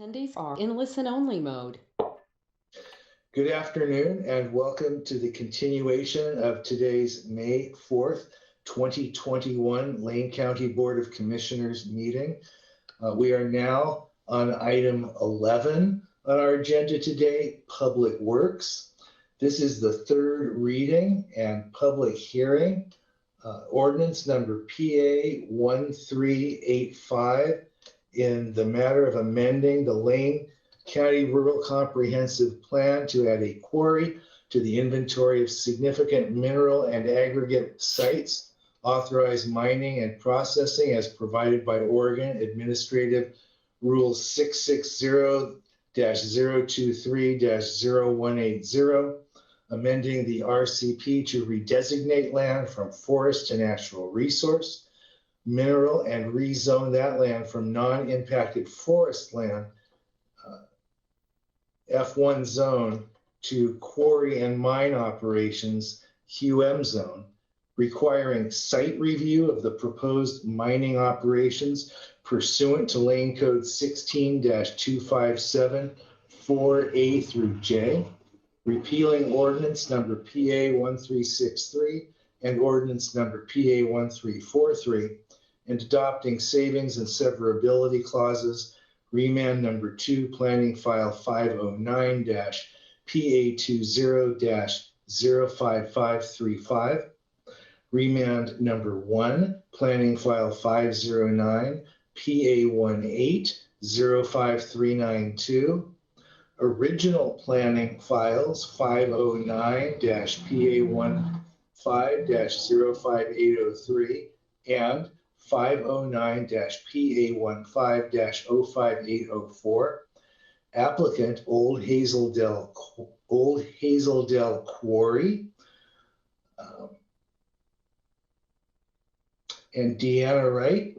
Attendees are in listen-only mode. Good afternoon and welcome to the continuation of today's May 4th, 2021 Lane County Board of Commissioners meeting. We are now on item 11 on our agenda today, Public Works. This is the third reading and public hearing. Ordinance number PA 1385 in the matter of amending the Lane County Rural Comprehensive Plan to add a quarry to the inventory of significant mineral and aggregate sites, authorize mining and processing as provided by Oregon Administrative Rule 660-023-0180, amending the RCP to redesignate land from forest to natural resource, mineral, and rezone that land from non-impacted forest land F1 zone to quarry and mine operations QM zone, requiring site review of the proposed mining operations pursuant to Lane Code 16-257 4A through J, repealing ordinance number PA 1363 and ordinance number PA 1343, and adopting savings and severability clauses. Remand number 2, planning file 509-PA20-05535. Remand number 1, planning file 509, PA18-05392. Original planning files 509-PA15-05803 and 509-PA15-05804. Applicant Old Hazeldale Quarry. And Deanna Wright,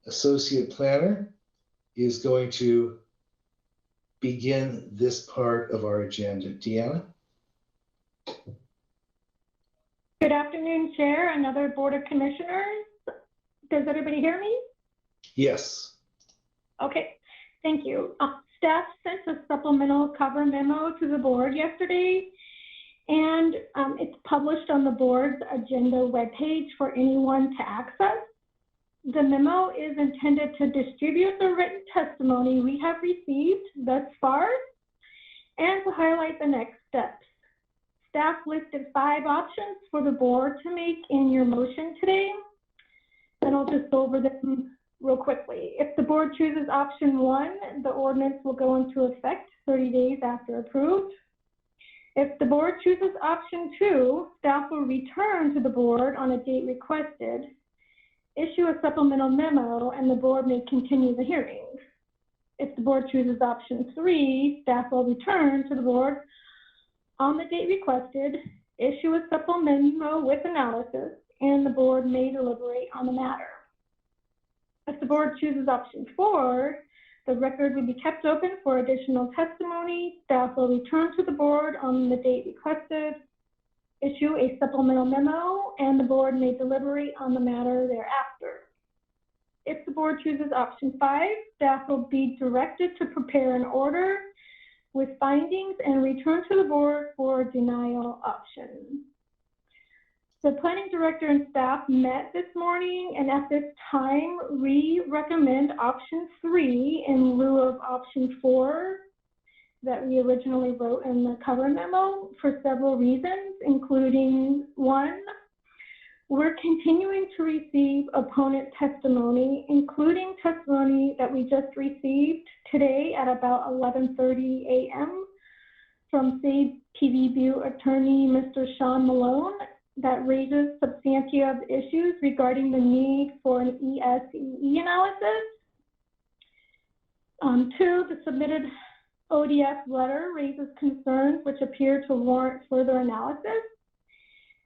Associate Planner, is going to begin this part of our agenda. Deanna? Good afternoon, Chair and other Board of Commissioners. Does everybody hear me? Yes. Okay, thank you. Staff sent a supplemental cover memo to the board yesterday, and it's published on the board's agenda webpage for anyone to access. The memo is intended to distribute the written testimony we have received thus far and to highlight the next steps. Staff listed 5 options for the board to make in your motion today, and I'll just go over them real quickly. If the board chooses option 1, the ordinance will go into effect 30 days after approved. If the board chooses option 2, staff will return to the board on a date requested, issue a supplemental memo, and the board may continue the hearing. If the board chooses option 3, staff will return to the board on the date requested, issue a supplemental memo with analysis, and the board may deliberate on the matter. If the board chooses option 4, the record will be kept open for additional testimony. Staff will return to the board on the date requested, issue a supplemental memo, and the board may deliberate on the matter thereafter. If the board chooses option 5, staff will be directed to prepare an order with findings and return to the board for denial option. The planning director and staff met this morning, and at this time, we recommend option 3 in lieu of option 4 that we originally wrote in the cover memo for several reasons, including 1, we're continuing to receive opponent testimony, including testimony that we just received today at about 11:30 a.m. from Save TV View attorney Mr. Sean Malone that raises substantive issues regarding the need for an ESEE analysis. 2, the submitted ODS letter raises concerns which appear to warrant further analysis.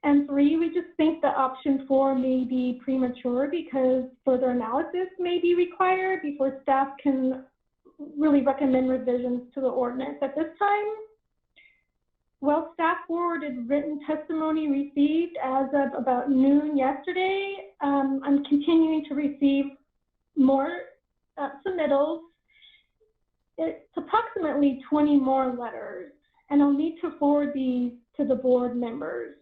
And 3, we just think that option 4 may be premature because further analysis may be required before staff can really recommend revisions to the ordinance at this time. Well, staff forwarded written testimony received as of about noon yesterday. I'm continuing to receive more submittals it's approximately 20 more letters, and I'll need to forward these to the board members.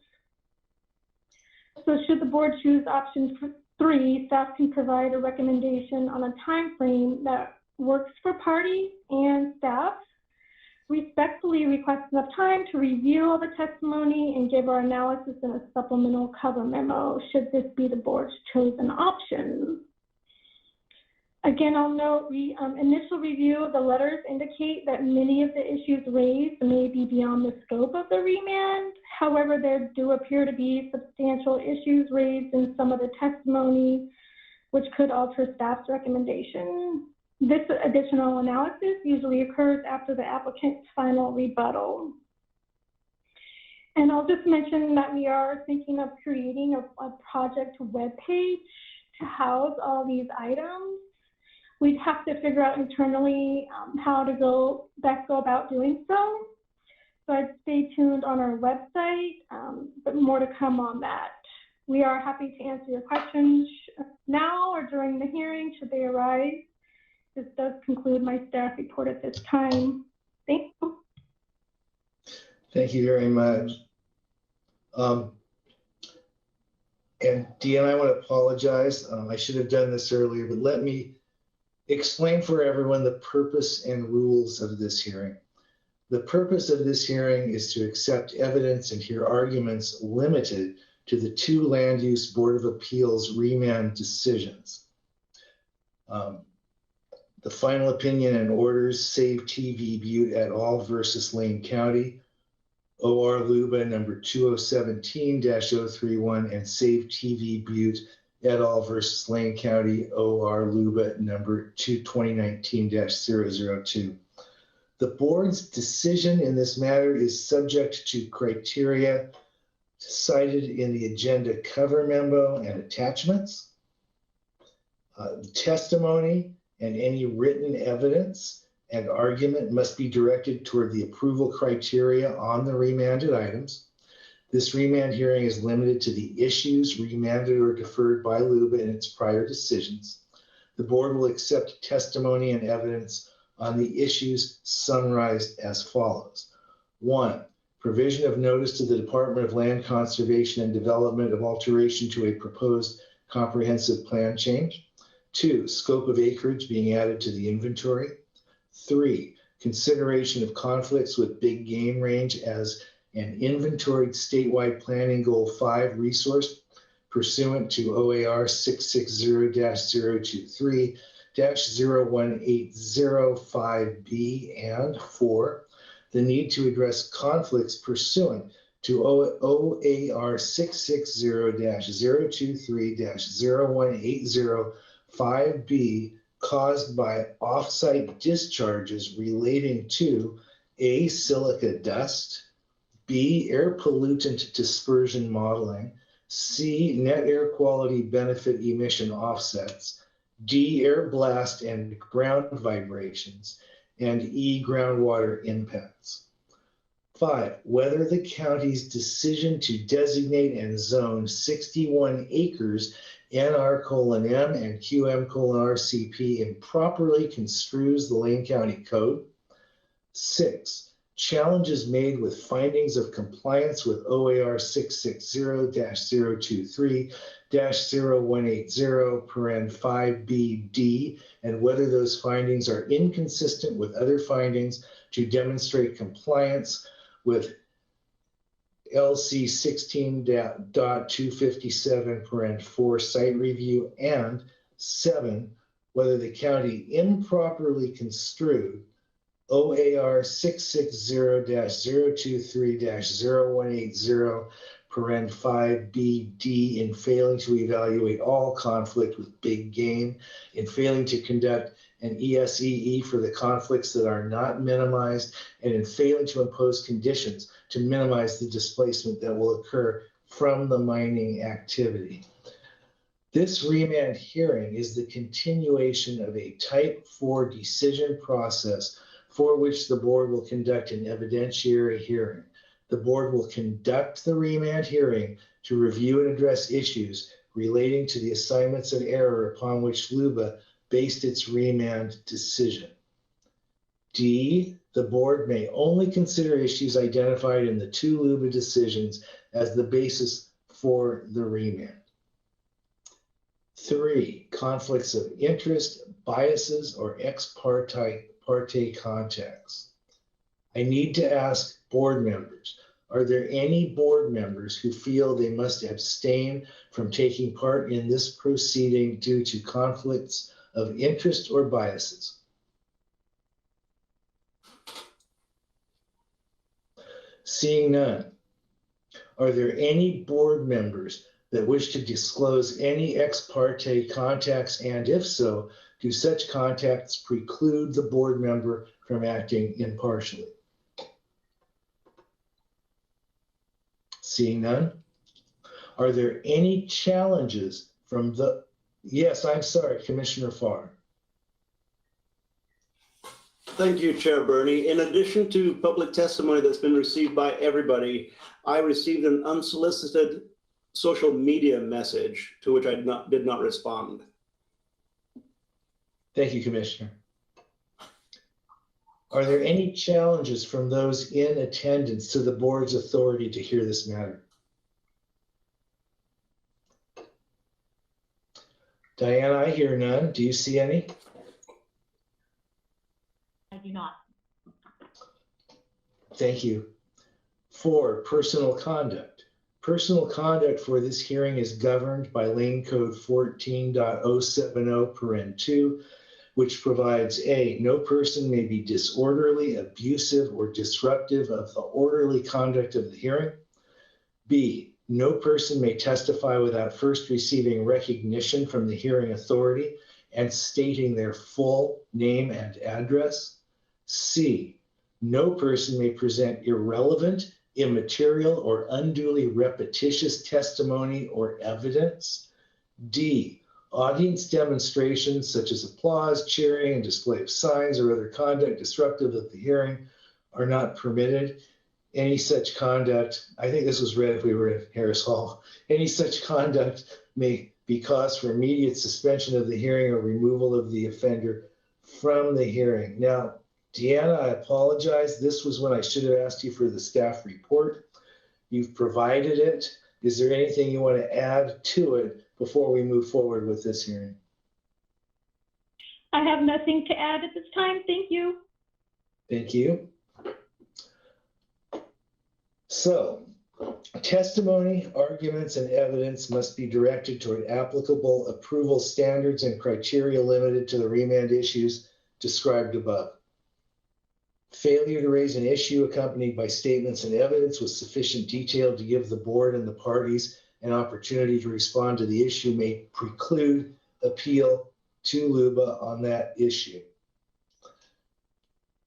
So should the board choose option 3, staff can provide a recommendation on a time frame that works for parties and staff. Respectfully request enough time to review all the testimony and give our analysis in a supplemental cover memo, should this be the board's chosen option. Again, I'll note initial review of the letters indicate that many of the issues raised may be beyond the scope of the remand. However, there do appear to be substantial issues raised in some of the testimony, which could alter staff's recommendation. This additional analysis usually occurs after the applicant's final rebuttal. And I'll just mention that we are thinking of creating a project webpage to house all these items. We'd have to figure out internally how to best go about doing so. So I'd stay tuned on our website, but more to come on that. We are happy to answer your questions now or during the hearing should they arise. This does conclude my staff report at this time. Thank you. Thank you very much. And Deanne, I want to apologize. I should have done this earlier, but let me explain for everyone the purpose and rules of this hearing. The purpose of this hearing is to accept evidence and hear arguments limited to the 2 Land Use Board of Appeals remand decisions. The final opinion and orders, Save TV Butte et al. Versus Lane County, OR Luba number 2017-031, and Save TV Butte et al. Versus Lane County, OR Luba number 2019-002. The board's decision in this matter is subject to criteria cited in the agenda cover memo and attachments. The testimony and any written evidence and argument must be directed toward the approval criteria on the remanded items. This remand hearing is limited to the issues remanded or deferred by LUBA in its prior decisions. The board will accept testimony and evidence on the issues summarized as follows. 1, provision of notice to the Department of Land Conservation and Development of alteration to a proposed comprehensive plan change. 2, scope of acreage being added to the inventory. 3, consideration of conflicts with big game range as an inventoried statewide planning goal 5 resource pursuant to OAR 660-023-01805B, and 4, the need to address conflicts pursuant to OAR 660-023-01805B caused by off-site discharges relating to A, silica dust, B, air pollutant dispersion modeling, C, net air quality benefit emission offsets, D, air blast and ground vibrations, and E, groundwater impacts. 5, whether the county's decision to designate and zone 61 acres NR:M and QM:RCP improperly construes the Lane County Code. 6, challenges made with findings of compliance with OAR 660-023-0180 and whether those findings are inconsistent with other findings to demonstrate compliance with LC 16.257 site review, and 7, whether the county improperly construed OAR 660-023-0180 in failing to evaluate all conflict with big game, in failing to conduct an ESEE for the conflicts that are not minimized, and in failing to impose conditions to minimize the displacement that will occur from the mining activity. This remand hearing is the continuation of a Type 4 decision process for which the board will conduct an evidentiary hearing. The board will conduct the remand hearing to review and address issues relating to the assignments of error upon which LUBA based its remand decision. D, the board may only consider issues identified in the two LUBA decisions as the basis for the remand. 3, conflicts of interest, biases, or ex parte contacts. I need to ask board members, are there any board members who feel they must abstain from taking part in this proceeding due to conflicts of interest or biases? Seeing none, are there any board members that wish to disclose any ex parte contacts, and if so, do such contacts preclude the board member from acting impartially? Seeing none, are there any challenges from the, yes, I'm sorry, Commissioner Farr. Thank you, Chair Bernie. In addition to public testimony that's been received by everybody, I received an unsolicited social media message to which I did not respond. Thank you, Commissioner. Are there any challenges from those in attendance to the board's authority to hear this matter? Diana, I hear none. Do you see any? I do not. Thank you. 4, personal conduct. Personal conduct for this hearing is governed by Lane Code 14.070(2), which provides A, no person may be disorderly, abusive, or disruptive of the orderly conduct of the hearing. B, no person may testify without first receiving recognition from the hearing authority and stating their full name and address. C, no person may present irrelevant, immaterial, or unduly repetitious testimony or evidence. D, audience demonstrations such as applause, cheering, and display of signs or other conduct disruptive of the hearing are not permitted. Any such conduct, I think this was read if we were in Harris Hall, any such conduct may be cause for immediate suspension of the hearing or removal of the offender from the hearing. Now, Deanna, I apologize. This was when I should have asked you for the staff report. You've provided it. Is there anything you want to add to it before we move forward with this hearing? I have nothing to add at this time. Thank you. Thank you. So, testimony, arguments, and evidence must be directed toward applicable approval standards and criteria limited to the remand issues described above. Failure to raise an issue accompanied by statements and evidence with sufficient detail to give the board and the parties an opportunity to respond to the issue may preclude appeal to LUBA on that issue.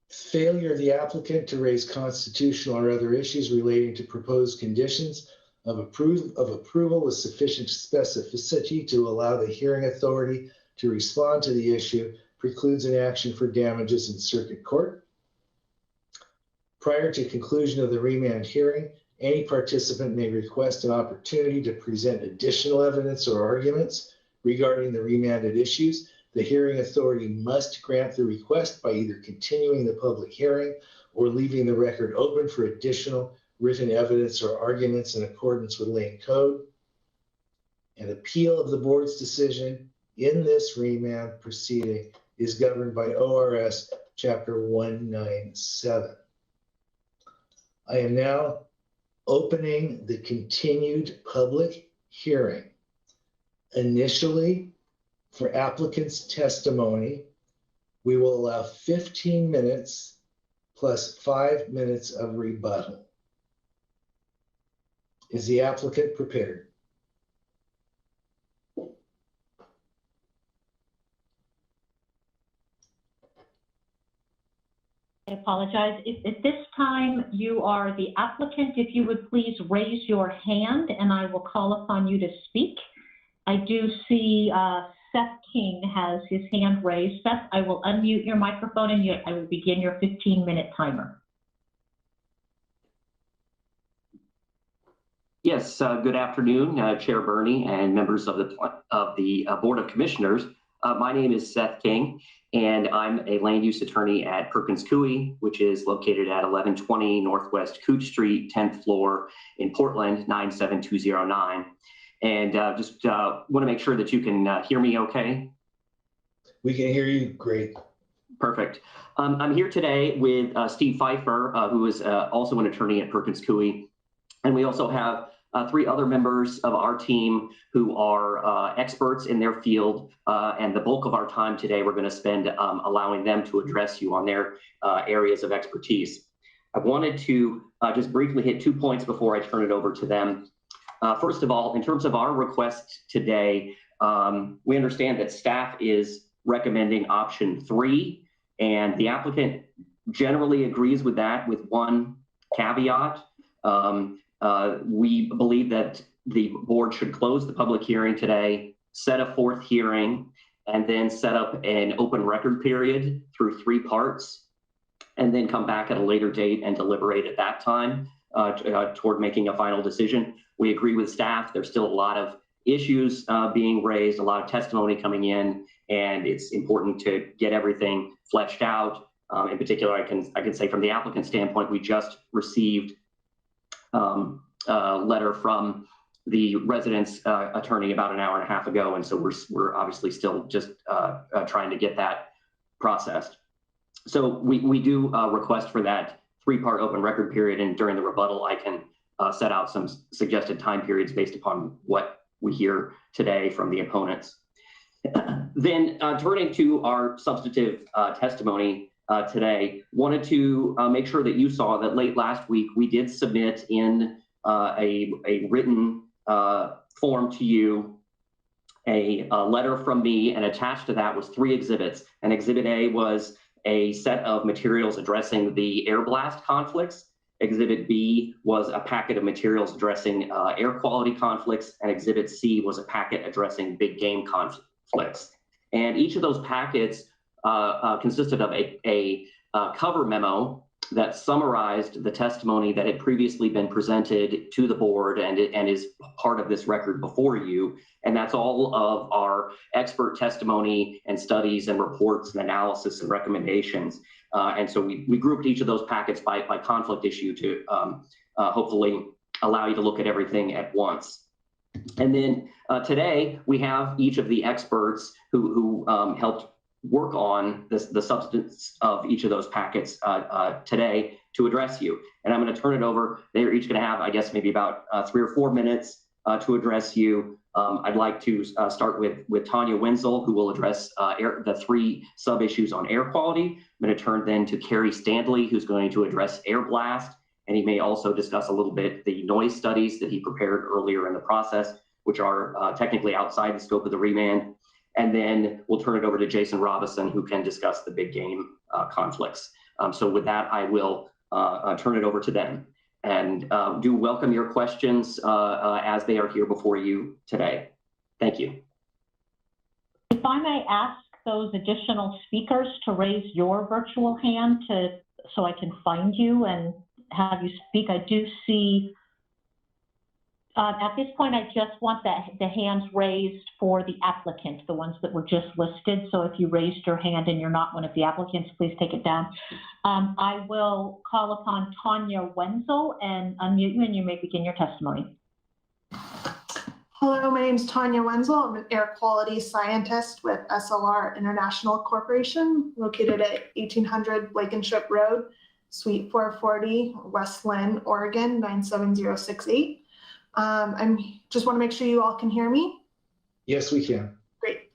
Failure of the applicant to raise constitutional or other issues relating to proposed conditions of approval with sufficient specificity to allow the hearing authority to respond to the issue precludes an action for damages in circuit court. Prior to conclusion of the remand hearing, any participant may request an opportunity to present additional evidence or arguments regarding the remanded issues. The hearing authority must grant the request by either continuing the public hearing or leaving the record open for additional written evidence or arguments in accordance with Lane Code. An appeal of the board's decision in this remand proceeding is governed by ORS Chapter 197. I am now opening the continued public hearing. Initially, for applicant's testimony, we will allow 15 minutes plus 5 minutes of rebuttal. Is the applicant prepared? I apologize. If at this time you are the applicant, if you would please raise your hand and I will call upon you to speak. I do see Seth King has his hand raised. Seth, I will unmute your microphone and I will begin your 15-minute timer. Yes, good afternoon, Chair Bernie and members of the Board of Commissioners. My name is Seth King, and I'm a land use attorney at Perkins Coie, which is located at 1120 Northwest Cooch Street, 10th floor in Portland, 97209. And just want to make sure that you can hear me okay. We can hear you great. Perfect. I'm here today with Steve Pfeiffer, who is also an attorney at Perkins Coie. And we also have 3 other members of our team who are experts in their field. And the bulk of our time today, we're going to spend allowing them to address you on their areas of expertise. I wanted to just briefly hit 2 points before I turn it over to them. First of all, in terms of our request today, we understand that staff is recommending option 3, and the applicant generally agrees with that with one caveat. We believe that the board should close the public hearing today, set a 4th hearing, and then set up an open record period through 3 parts, and then come back at a later date and deliberate at that time toward making a final decision. We agree with staff. There's still a lot of issues being raised, a lot of testimony coming in, and it's important to get everything fleshed out. In particular, I can say from the applicant standpoint, we just received a letter from the resident's attorney about an hour and a half ago, and so we're obviously still just trying to get that processed. So we do request for that 3-part open record period, and during the rebuttal, I can set out some suggested time periods based upon what we hear today from the opponents. Then turning to our substantive testimony today, wanted to make sure that you saw that late last week we did submit in a written form to you, a letter from me, and attached to that was 3 exhibits. And Exhibit A was a set of materials addressing the air blast conflicts. Exhibit B was a packet of materials addressing air quality conflicts, and Exhibit C was a packet addressing big game conflicts. And each of those packets consisted of a cover memo that summarized the testimony that had previously been presented to the board and is part of this record before you. And that's all of our expert testimony and studies and reports and analysis and recommendations. And so we grouped each of those packets by conflict issue to hopefully allow you to look at everything at once. And then today we have each of the experts who helped work on the substance of each of those packets today to address you. And I'm going to turn it over. They're each going to have, I guess, maybe about 3 or 4 minutes to address you. I'd like to start with Tanya Wenzel, who will address the 3 sub-issues on air quality. I'm going to turn then to Carrie Standley, who's going to address air blast. And he may also discuss a little bit the noise studies that he prepared earlier in the process, which are technically outside the scope of the remand. And then we'll turn it over to Jason Robison, who can discuss the big game conflicts. So with that, I will turn it over to them. And do welcome your questions as they are here before you today. Thank you. If I may ask those additional speakers to raise your virtual hand so I can find you and have you speak. I do see, at this point, I just want the hands raised for the applicant, the ones that were just listed. So if you raised your hand and you're not one of the applicants, please take it down. I will call upon Tanya Wenzel and unmute you, and you may begin your testimony. Hello, my name is Tanya Wenzel. I'm an air quality scientist with SLR International Corporation, located at 1800 Blankenship Road, Suite 440, West Lynn, Oregon, 97068. I just want to make sure you all can hear me. Yes, we can. Great.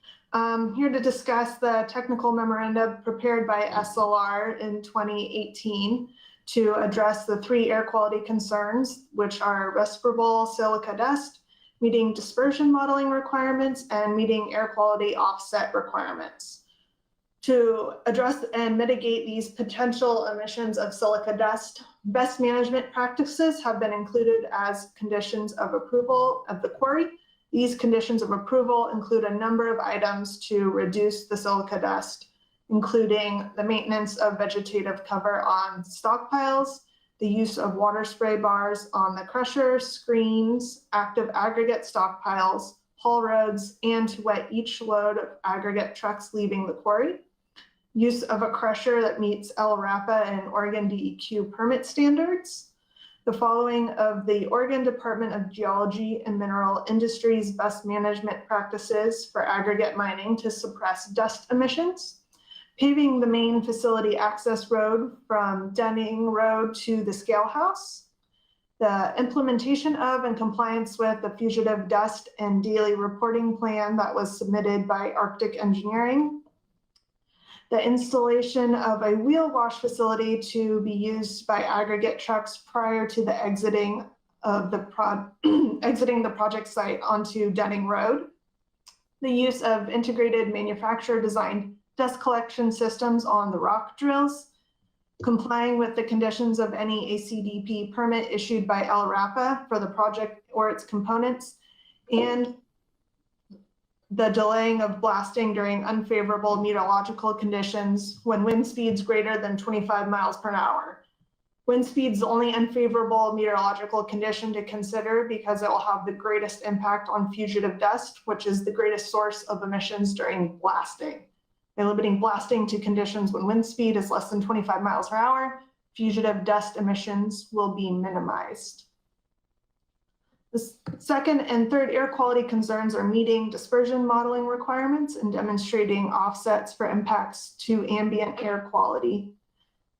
Here to discuss the technical memoranda prepared by SLR in 2018 to address the 3 air quality concerns, which are respirable silica dust, meeting dispersion modeling requirements, and meeting air quality offset requirements. To address and mitigate these potential emissions of silica dust, best management practices have been included as conditions of approval of the quarry. These conditions of approval include a number of items to reduce the silica dust, including the maintenance of vegetative cover on stockpiles, the use of water spray bars on the crusher, screens, active aggregate stockpiles, haul roads, and to wet each load of aggregate trucks leaving the quarry. Use of a crusher that meets LRAPA and Oregon DEQ permit standards. The following of the Oregon Department of Geology and Mineral Industries best management practices for aggregate mining to suppress dust emissions. Paving the main facility access road from Denning Road to the scale house. The implementation of and compliance with the fugitive dust and daily reporting plan that was submitted by Arctic Engineering. The installation of a wheel wash facility to be used by aggregate trucks prior to the exiting of the project site onto Denning Road. The use of integrated manufacturer designed dust collection systems on the rock drills. Complying with the conditions of any ACDP permit issued by LRAPA for the project or its components, and the delaying of blasting during unfavorable meteorological conditions when wind speeds greater than 25 miles per hour. Wind speed is the only unfavorable meteorological condition to consider because it will have the greatest impact on fugitive dust, which is the greatest source of emissions during blasting. By limiting blasting to conditions when wind speed is less than 25 miles per hour, fugitive dust emissions will be minimized. The second and third air quality concerns are meeting dispersion modeling requirements and demonstrating offsets for impacts to ambient air quality.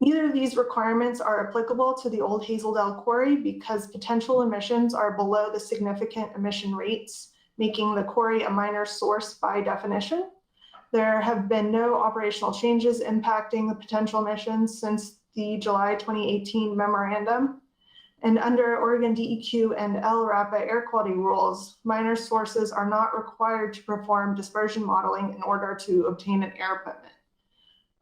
Neither of these requirements are applicable to the old Hazeldale quarry because potential emissions are below the significant emission rates, making the quarry a minor source by definition. There have been no operational changes impacting the potential emissions since the July 2018 memorandum. And under Oregon DEQ and LRAPA air quality rules, minor sources are not required to perform dispersion modeling in order to obtain an air permit.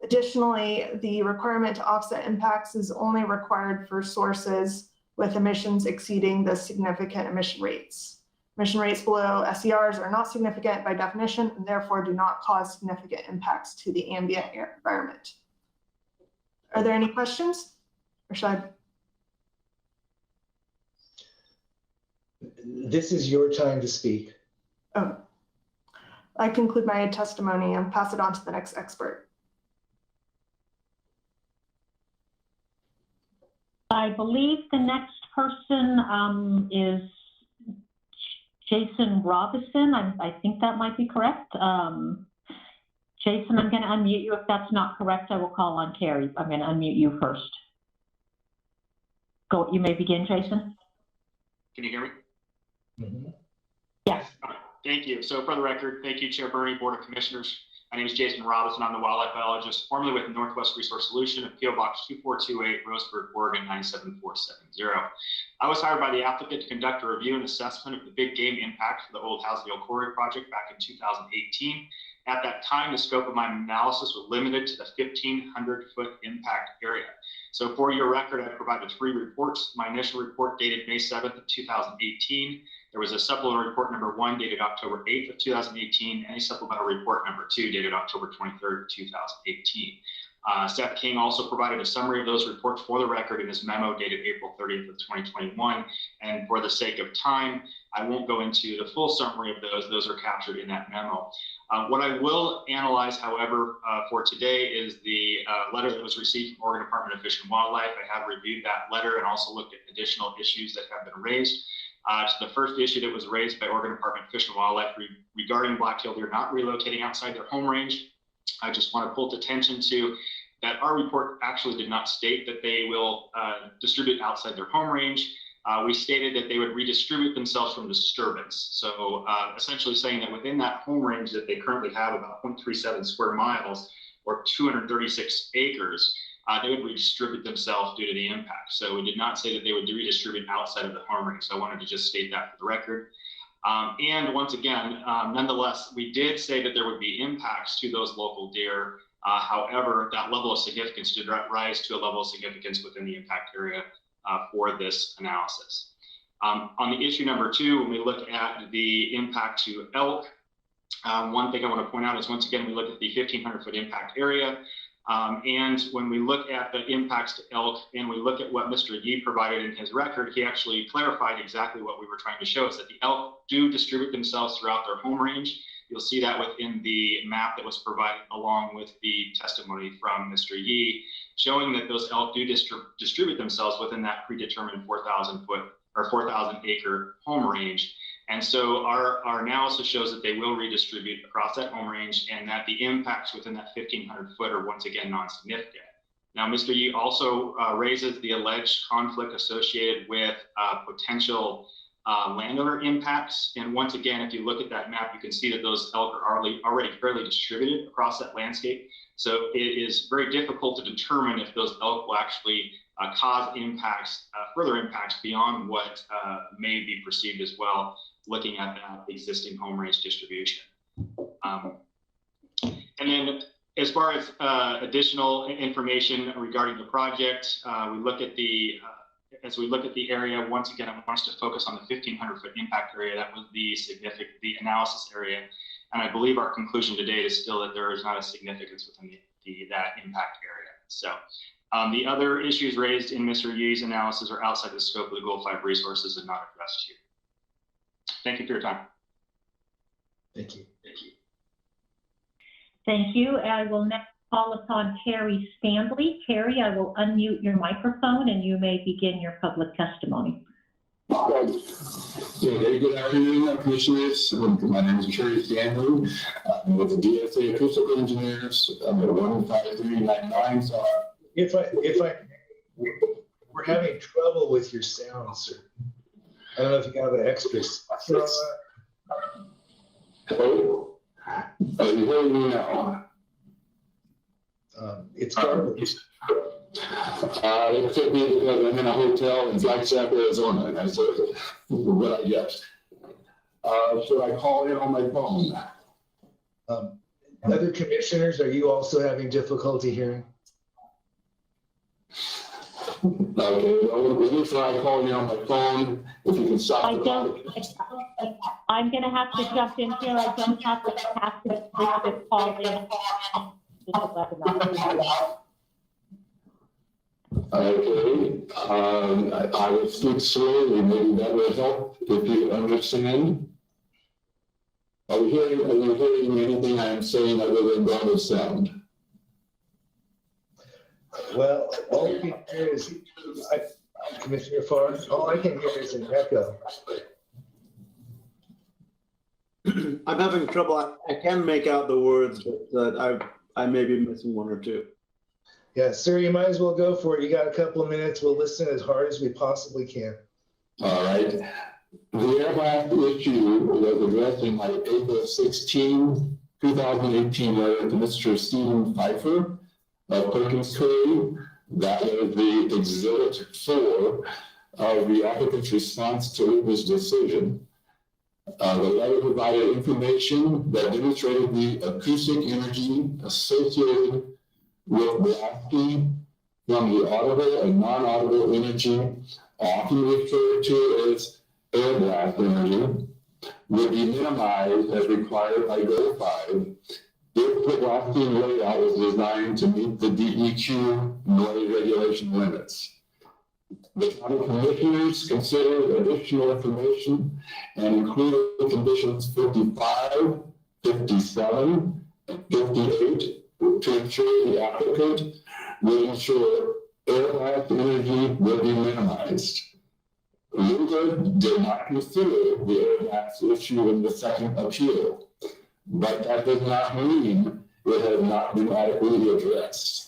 Additionally, the requirement to offset impacts is only required for sources with emissions exceeding the significant emission rates. Emission rates below SCRs are not significant by definition and therefore do not cause significant impacts to the ambient air environment. Are there any questions? Or should I? This is your time to speak. Oh, I conclude my testimony and pass it on to the next expert. I believe the next person is Jason Robison. I think that might be correct. Jason, I'm going to unmute you. If that's not correct, I will call on Carrie. I'm going to unmute you first. Go. You may begin, Jason. Can you hear me? Mm-hmm. Yes. All right. Thank you. So for the record, thank you, Chair Bernie, Board of Commissioners. My name is Jason Robinson. I'm the wildlife biologist, formerly with Northwest Resource Solution at PO Box 2428, Roseburg, Oregon 97470. I was hired by the applicant to conduct a review and assessment of the big game impact for the old Hazeldale Quarry project back in 2018. At that time, the scope of my analysis was limited to the 1,500-foot impact area. So for your record, I provided 3 reports. My initial report dated May 7th of 2018. There was a supplemental report number 1 dated October 8th of 2018, and a supplemental report number 2 dated October 23rd, 2018. Seth King also provided a summary of those reports for the record in his memo dated April 30th of 2021. And for the sake of time, I won't go into the full summary of those. Those are captured in that memo. What I will analyze, however, for today is the letter that was received from Oregon Department of Fish and Wildlife. I have reviewed that letter and also looked at additional issues that have been raised. So the first issue that was raised by Oregon Department of Fish and Wildlife regarding black-tailed deer not relocating outside their home range, I just want to pull attention to that our report actually did not state that they will distribute outside their home range. We stated that they would redistribute themselves from disturbance. So essentially saying that within that home range that they currently have about 0.37 square miles or 236 acres, they would redistribute themselves due to the impact. So we did not say that they would redistribute outside of the home range. So I wanted to just state that for the record. And once again, nonetheless, we did say that there would be impacts to those local deer. However, that level of significance did rise to a level of significance within the impact area for this analysis. On the issue number 2, when we look at the impact to elk, one thing I want to point out is once again, we look at the 1,500-foot impact area. And when we look at the impacts to elk and we look at what Mr. Yee provided in his record, he actually clarified exactly what we were trying to show, is that the elk do distribute themselves throughout their home range. You'll see that within the map that was provided along with the testimony from Mr. Yee, showing that those elk do distribute themselves within that predetermined 4,000 foot or 4,000 acre home range. And so our analysis shows that they will redistribute across that home range and that the impacts within that 1,500 foot are once again non-significant. Now, Mr. Yee also raises the alleged conflict associated with potential landowner impacts. And once again, if you look at that map, you can see that those elk are already fairly distributed across that landscape. So it is very difficult to determine if those elk will actually cause impacts, further impacts beyond what may be perceived as well, looking at that existing home range distribution. And then as far as additional information regarding the project, as we look at the area, once again, I want us to focus on the 1,500 foot impact area. That was the analysis area. And I believe our conclusion to date is still that there is not a significance within that impact area. So the other issues raised in Mr. Yee's analysis are outside the scope of the Goal 5 resources and not addressed here. Thank you for your time. Thank you. Thank you. Thank you. I will next call upon Carrie Stanley. Carrie, I will unmute your microphone and you may begin your public testimony. Very good afternoon, Commissioners. My name is Carrie Stanley. I'm with the DSA Acoustical Engineers. I'm at 15399. So we're having trouble with your sound, sir. I don't know if you have an extra. Hello? Are you hearing me now? It's garbage. It could be because I'm in a hotel in Flagstaff, Arizona, and that's what I guess. Should I call in on my phone? Other commissioners, are you also having difficulty hearing? Okay, well, at least I call in on my phone. If you can stop I'm going to have to jump in here. I don't have the capacity to call in. Okay, I will speak slowly, maybe that will help if you understand. Are you hearing anything I'm saying other than garbled sound? Well, all we can hear is, Commissioner Farr, all I can hear is an echo. I'm having trouble. I can make out the words, but I may be missing one or two. Yeah, sir, you might as well go for it. You got a couple of minutes. We'll listen as hard as we possibly can. All right. The aircraft issue was addressed in my April 16, 2018 letter to Mr. Stephen Pfeiffer of Perkins Quarry. That was the Exhibit 4 of the applicant's response to his decision. The letter provided information that demonstrated the acoustic energy associated with blasting from the audible and non-audible energy, often referred to as air blast energy, would be minimized as required by Goal 5 if the blasting layout was designed to meet the DEQ noise regulation limits. The county commissioners considered additional information and included conditions 55, 57, and 58 to ensure the applicant will ensure air blast energy will be minimized. Lugar did not consider the air blast issue in the second appeal, but that does not mean it has not been adequately addressed.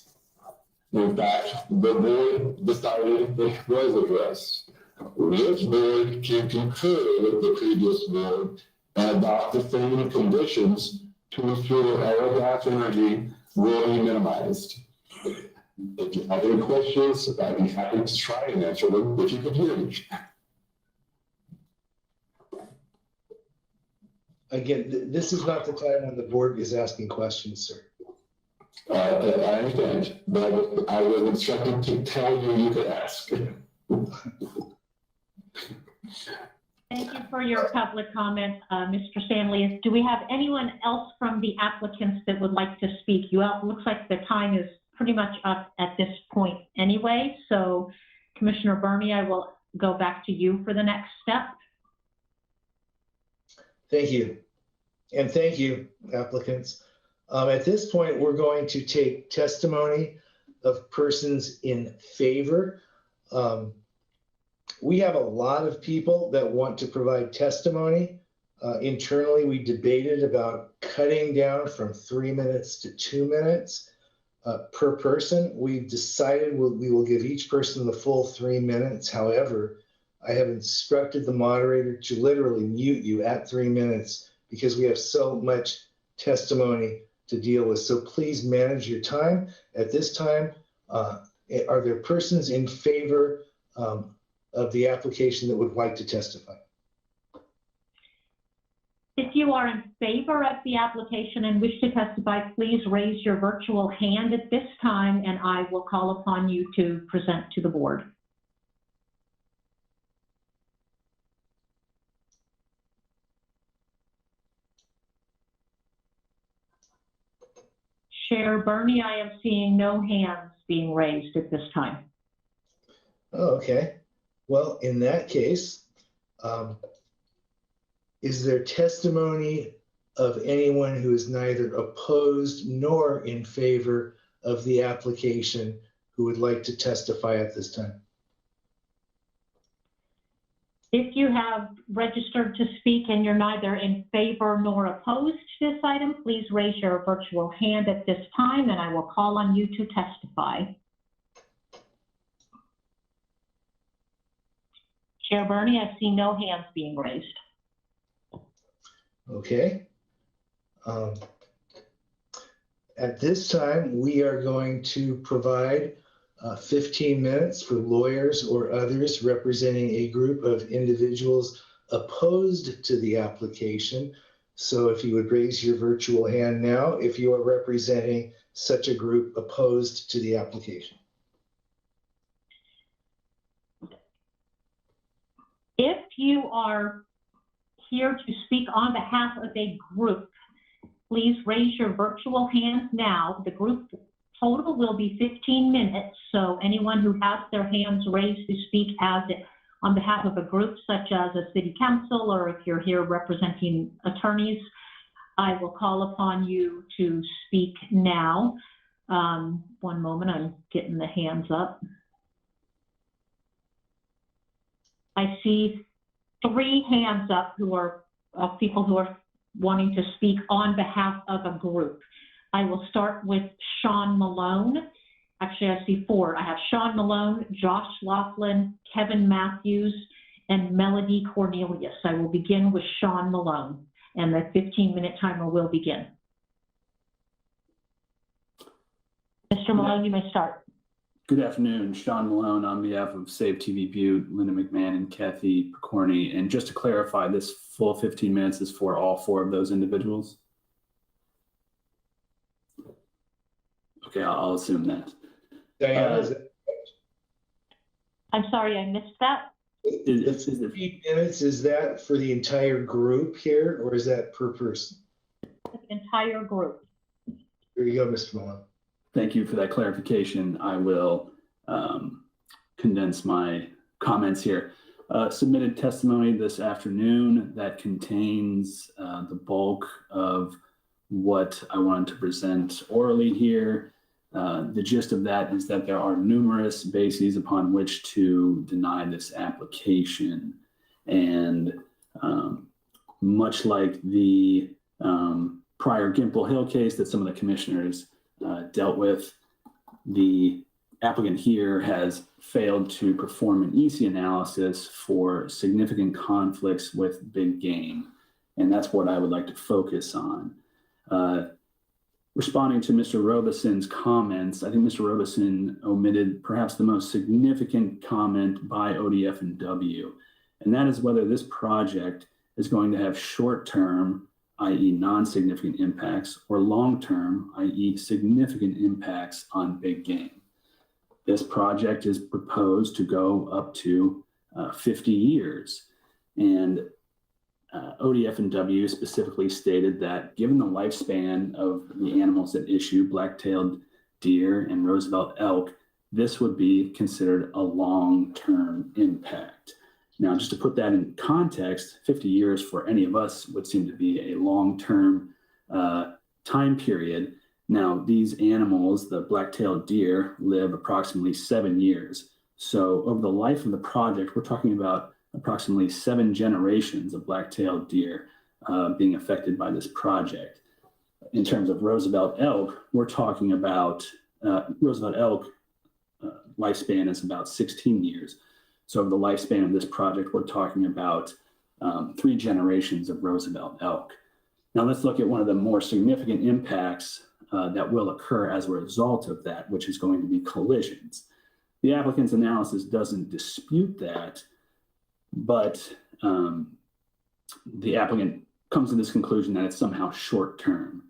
In fact, the board decided it was addressed. This board can concur with the previous board and adopt the same conditions to ensure air blast energy will be minimized. If you have any questions, I'd be happy to try and answer them if you can hear me. Again, this is not the time when the board is asking questions, sir. I understand, but I was instructed to tell you could ask. Thank you for your public comment, Mr. Stanley. Do we have anyone else from the applicants that would like to speak? Looks like the time is pretty much up at this point anyway. So Commissioner Burney, I will go back to you for the next step. Thank you. And thank you, applicants. At this point, we're going to take testimony of persons in favor. We have a lot of people that want to provide testimony. Internally, we debated about cutting down from 3 minutes to 2 minutes per person. We've decided we will give each person the full 3 minutes. However, I have instructed the moderator to literally mute you at 3 minutes because we have so much testimony to deal with. So please manage your time. At this time, are there persons in favor of the application that would like to testify? If you are in favor of the application and wish to testify, please raise your virtual hand at this time, and I will call upon you to present to the board. Chair Burney, I am seeing no hands being raised at this time. Oh, okay. Well, in that case, is there testimony of anyone who is neither opposed nor in favor of the application who would like to testify at this time? If you have registered to speak and you're neither in favor nor opposed to this item, please raise your virtual hand at this time and I will call on you to testify. Chair Burney, I see no hands being raised. Okay. At this time, we are going to provide 15 minutes for lawyers or others representing a group of individuals opposed to the application. So if you would raise your virtual hand now, if you are representing such a group opposed to the application. If you are here to speak on behalf of a group, please raise your virtual hand now. The group total will be 15 minutes, so anyone who has their hands raised to speak on behalf of a group such as a city council, or if you're here representing attorneys, I will call upon you to speak now. One moment, I'm getting the hands up. I see 3 hands up who are people who are wanting to speak on behalf of a group. I will start with Sean Malone. Actually, I see 4. I have Sean Malone, Josh Laughlin, Kevin Matthews, and Melody Cornelius. I will begin with Sean Malone, and the 15-minute timer will begin. Mr. Malone, you may start. Good afternoon, Sean Malone on behalf of Save TV Butte, Linda McMahon, and Kathy Picorni. And just to clarify, this full 15 minutes is for all 4 of those individuals? Okay, I'll assume that. Diana, is it? I'm sorry, I missed that. The 15 minutes, is that for the entire group here, or is that per person? The entire group. Here you go, Mr. Malone. Thank you for that clarification. I will condense my comments here. Submitted testimony this afternoon that contains the bulk of what I wanted to present orally here. The gist of that is that there are numerous bases upon which to deny this application. And much like the prior Gimple Hill case that some of the commissioners dealt with, the applicant here has failed to perform an EC analysis for significant conflicts with big game. And that's what I would like to focus on. Responding to Mr. Robeson's comments, I think Mr. Robeson omitted perhaps the most significant comment by ODF and W, and that is whether this project is going to have short-term, i.e. non-significant impacts, or long-term, i.e. significant impacts on big game. This project is proposed to go up to 50 years. And ODF and W specifically stated that given the lifespan of the animals at issue, black-tailed deer and Roosevelt elk, this would be considered a long-term impact. Now, just to put that in context, 50 years for any of us would seem to be a long-term time period. Now, these animals, the black-tailed deer, live approximately 7 years. So over the life of the project, we're talking about approximately 7 generations of black-tailed deer being affected by this project. In terms of Roosevelt elk, we're talking about Roosevelt elk lifespan is about 16 years. So over the lifespan of this project, we're talking about 3 generations of Roosevelt elk. Now let's look at one of the more significant impacts that will occur as a result of that, which is going to be collisions. The applicant's analysis doesn't dispute that, but the applicant comes to this conclusion that it's somehow short-term.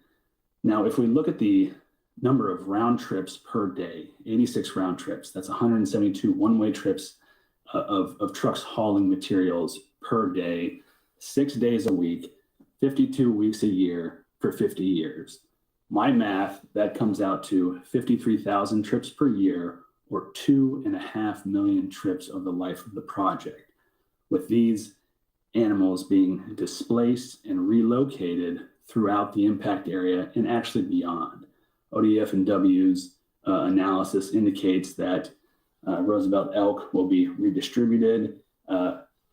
Now, if we look at the number of round trips per day, 86 round trips, that's 172 one-way trips of trucks hauling materials per day, 6 days a week, 52 weeks a year for 50 years. My math, that comes out to 53,000 trips per year, or 2.5 million trips over the life of the project, with these animals being displaced and relocated throughout the impact area and actually beyond. ODF&W's analysis indicates that Roosevelt elk will be redistributed,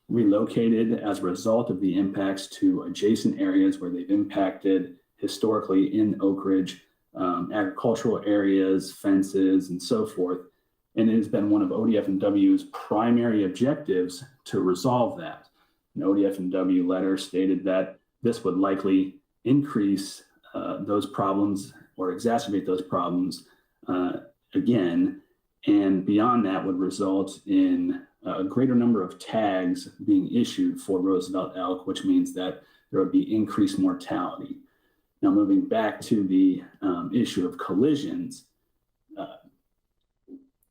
relocated as a result of the impacts to adjacent areas where they've impacted historically in Oak Ridge, agricultural areas, fences, and so forth. And it has been one of ODF&W's primary objectives to resolve that. An ODF&W letter stated that this would likely increase those problems or exacerbate those problems again, and beyond that would result in a greater number of tags being issued for Roosevelt elk, which means that there would be increased mortality. Now, moving back to the issue of collisions,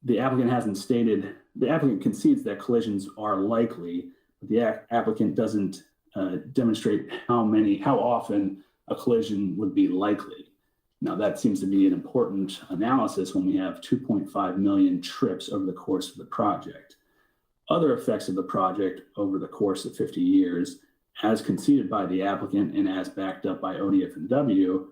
the applicant concedes that collisions are likely, but the applicant doesn't demonstrate how often a collision would be likely. Now, that seems to be an important analysis when we have 2.5 million trips over the course of the project. Other effects of the project over the course of 50 years, as conceded by the applicant and as backed up by ODF&W,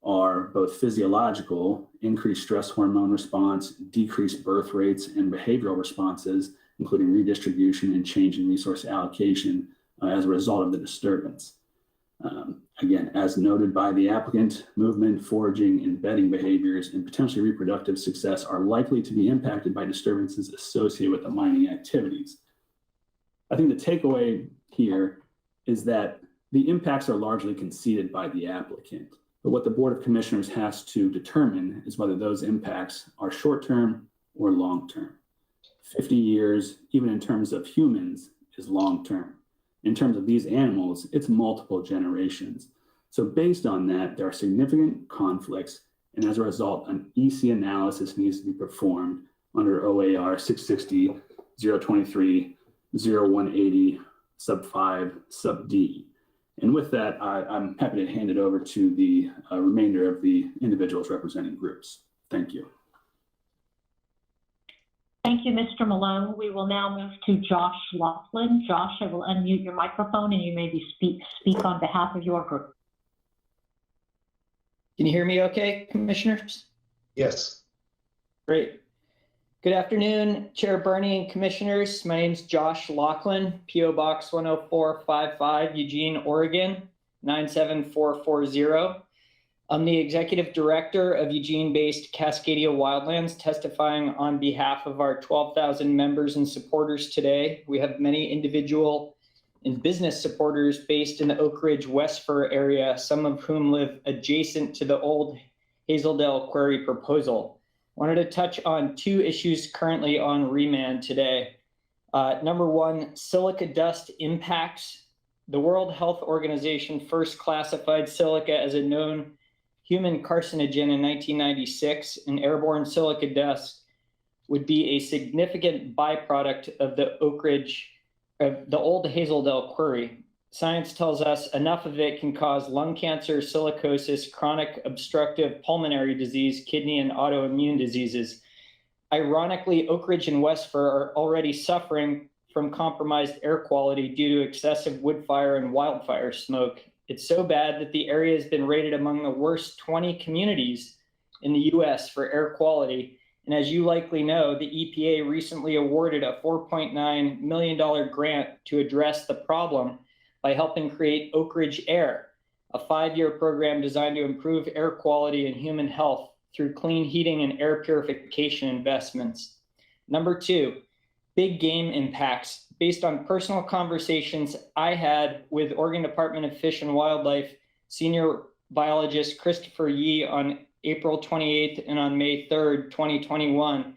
are both physiological, increased stress hormone response, decreased birth rates, and behavioral responses, including redistribution and change in resource allocation as a result of the disturbance. Again, as noted by the applicant, movement, foraging, and bedding behaviors, and potentially reproductive success are likely to be impacted by disturbances associated with the mining activities. I think the takeaway here is that the impacts are largely conceded by the applicant, but what the Board of Commissioners has to determine is whether those impacts are short-term or long-term. 50 years, even in terms of humans, is long-term. In terms of these animals, it's multiple generations. So based on that, there are significant conflicts, and as a result, an EC analysis needs to be performed under OAR 660, 023, 0180, sub 5, sub D. And with that, I'm happy to hand it over to the remainder of the individuals representing groups. Thank you. Thank you, Mr. Malone. We will now move to Josh Laughlin. Josh, I will unmute your microphone and you may speak on behalf of your group. Can you hear me okay, Commissioners? Yes. Great. Good afternoon, Chair Bernie and Commissioners. My name is Josh Laughlin, P.O. Box 10455, Eugene, Oregon, 97440. I'm the Executive Director of Eugene-based Cascadia Wildlands, testifying on behalf of our 12,000 members and supporters today. We have many individual and business supporters based in the Oak Ridge West Fir area, some of whom live adjacent to the old Hazeldale Quarry proposal. Wanted to touch on 2 issues currently on remand today. Number 1, silica dust impacts. The World Health Organization first classified silica as a known human carcinogen in 1996, and airborne silica dust would be a significant byproduct of the Oak Ridge, the old Hazeldale Quarry. Science tells us enough of it can cause lung cancer, silicosis, chronic obstructive pulmonary disease, kidney and autoimmune diseases. Ironically, Oak Ridge and West Fir are already suffering from compromised air quality due to excessive wood fire and wildfire smoke. It's so bad that the area has been rated among the worst 20 communities in the US for air quality. And as you likely know, the EPA recently awarded a $4.9 million grant to address the problem by helping create Oak Ridge Air, a 5-year program designed to improve air quality and human health through clean heating and air purification investments. Number 2, big game impacts. Based on personal conversations I had with Oregon Department of Fish and Wildlife senior biologist Christopher Yee on April 28th and on May 3rd, 2021,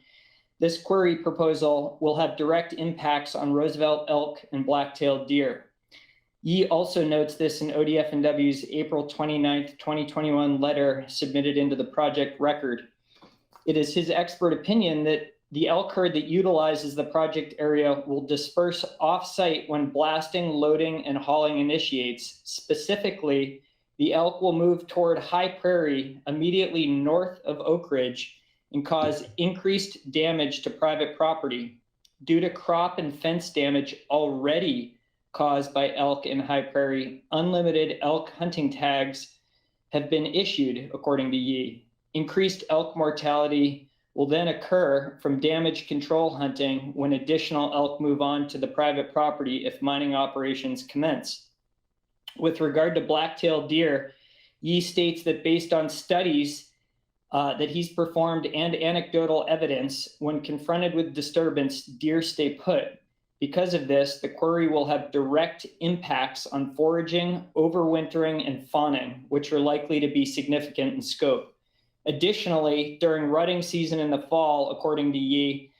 this quarry proposal will have direct impacts on Roosevelt elk and black-tailed deer. Yee also notes this in ODF&W's April 29th, 2021 letter submitted into the project record. It is his expert opinion that the elk herd that utilizes the project area will disperse off-site when blasting, loading, and hauling initiates. Specifically, the elk will move toward High Prairie immediately north of Oak Ridge and cause increased damage to private property. Due to crop and fence damage already caused by elk in High Prairie, unlimited elk hunting tags have been issued, according to Yee. Increased elk mortality will then occur from damage control hunting when additional elk move on to the private property if mining operations commence. With regard to black-tailed deer, Yee states that based on studies that he's performed and anecdotal evidence, when confronted with disturbance, deer stay put. Because of this, the quarry will have direct impacts on foraging, overwintering, and fawning, which are likely to be significant in scope. Additionally, during rutting season in the fall, according to Yee,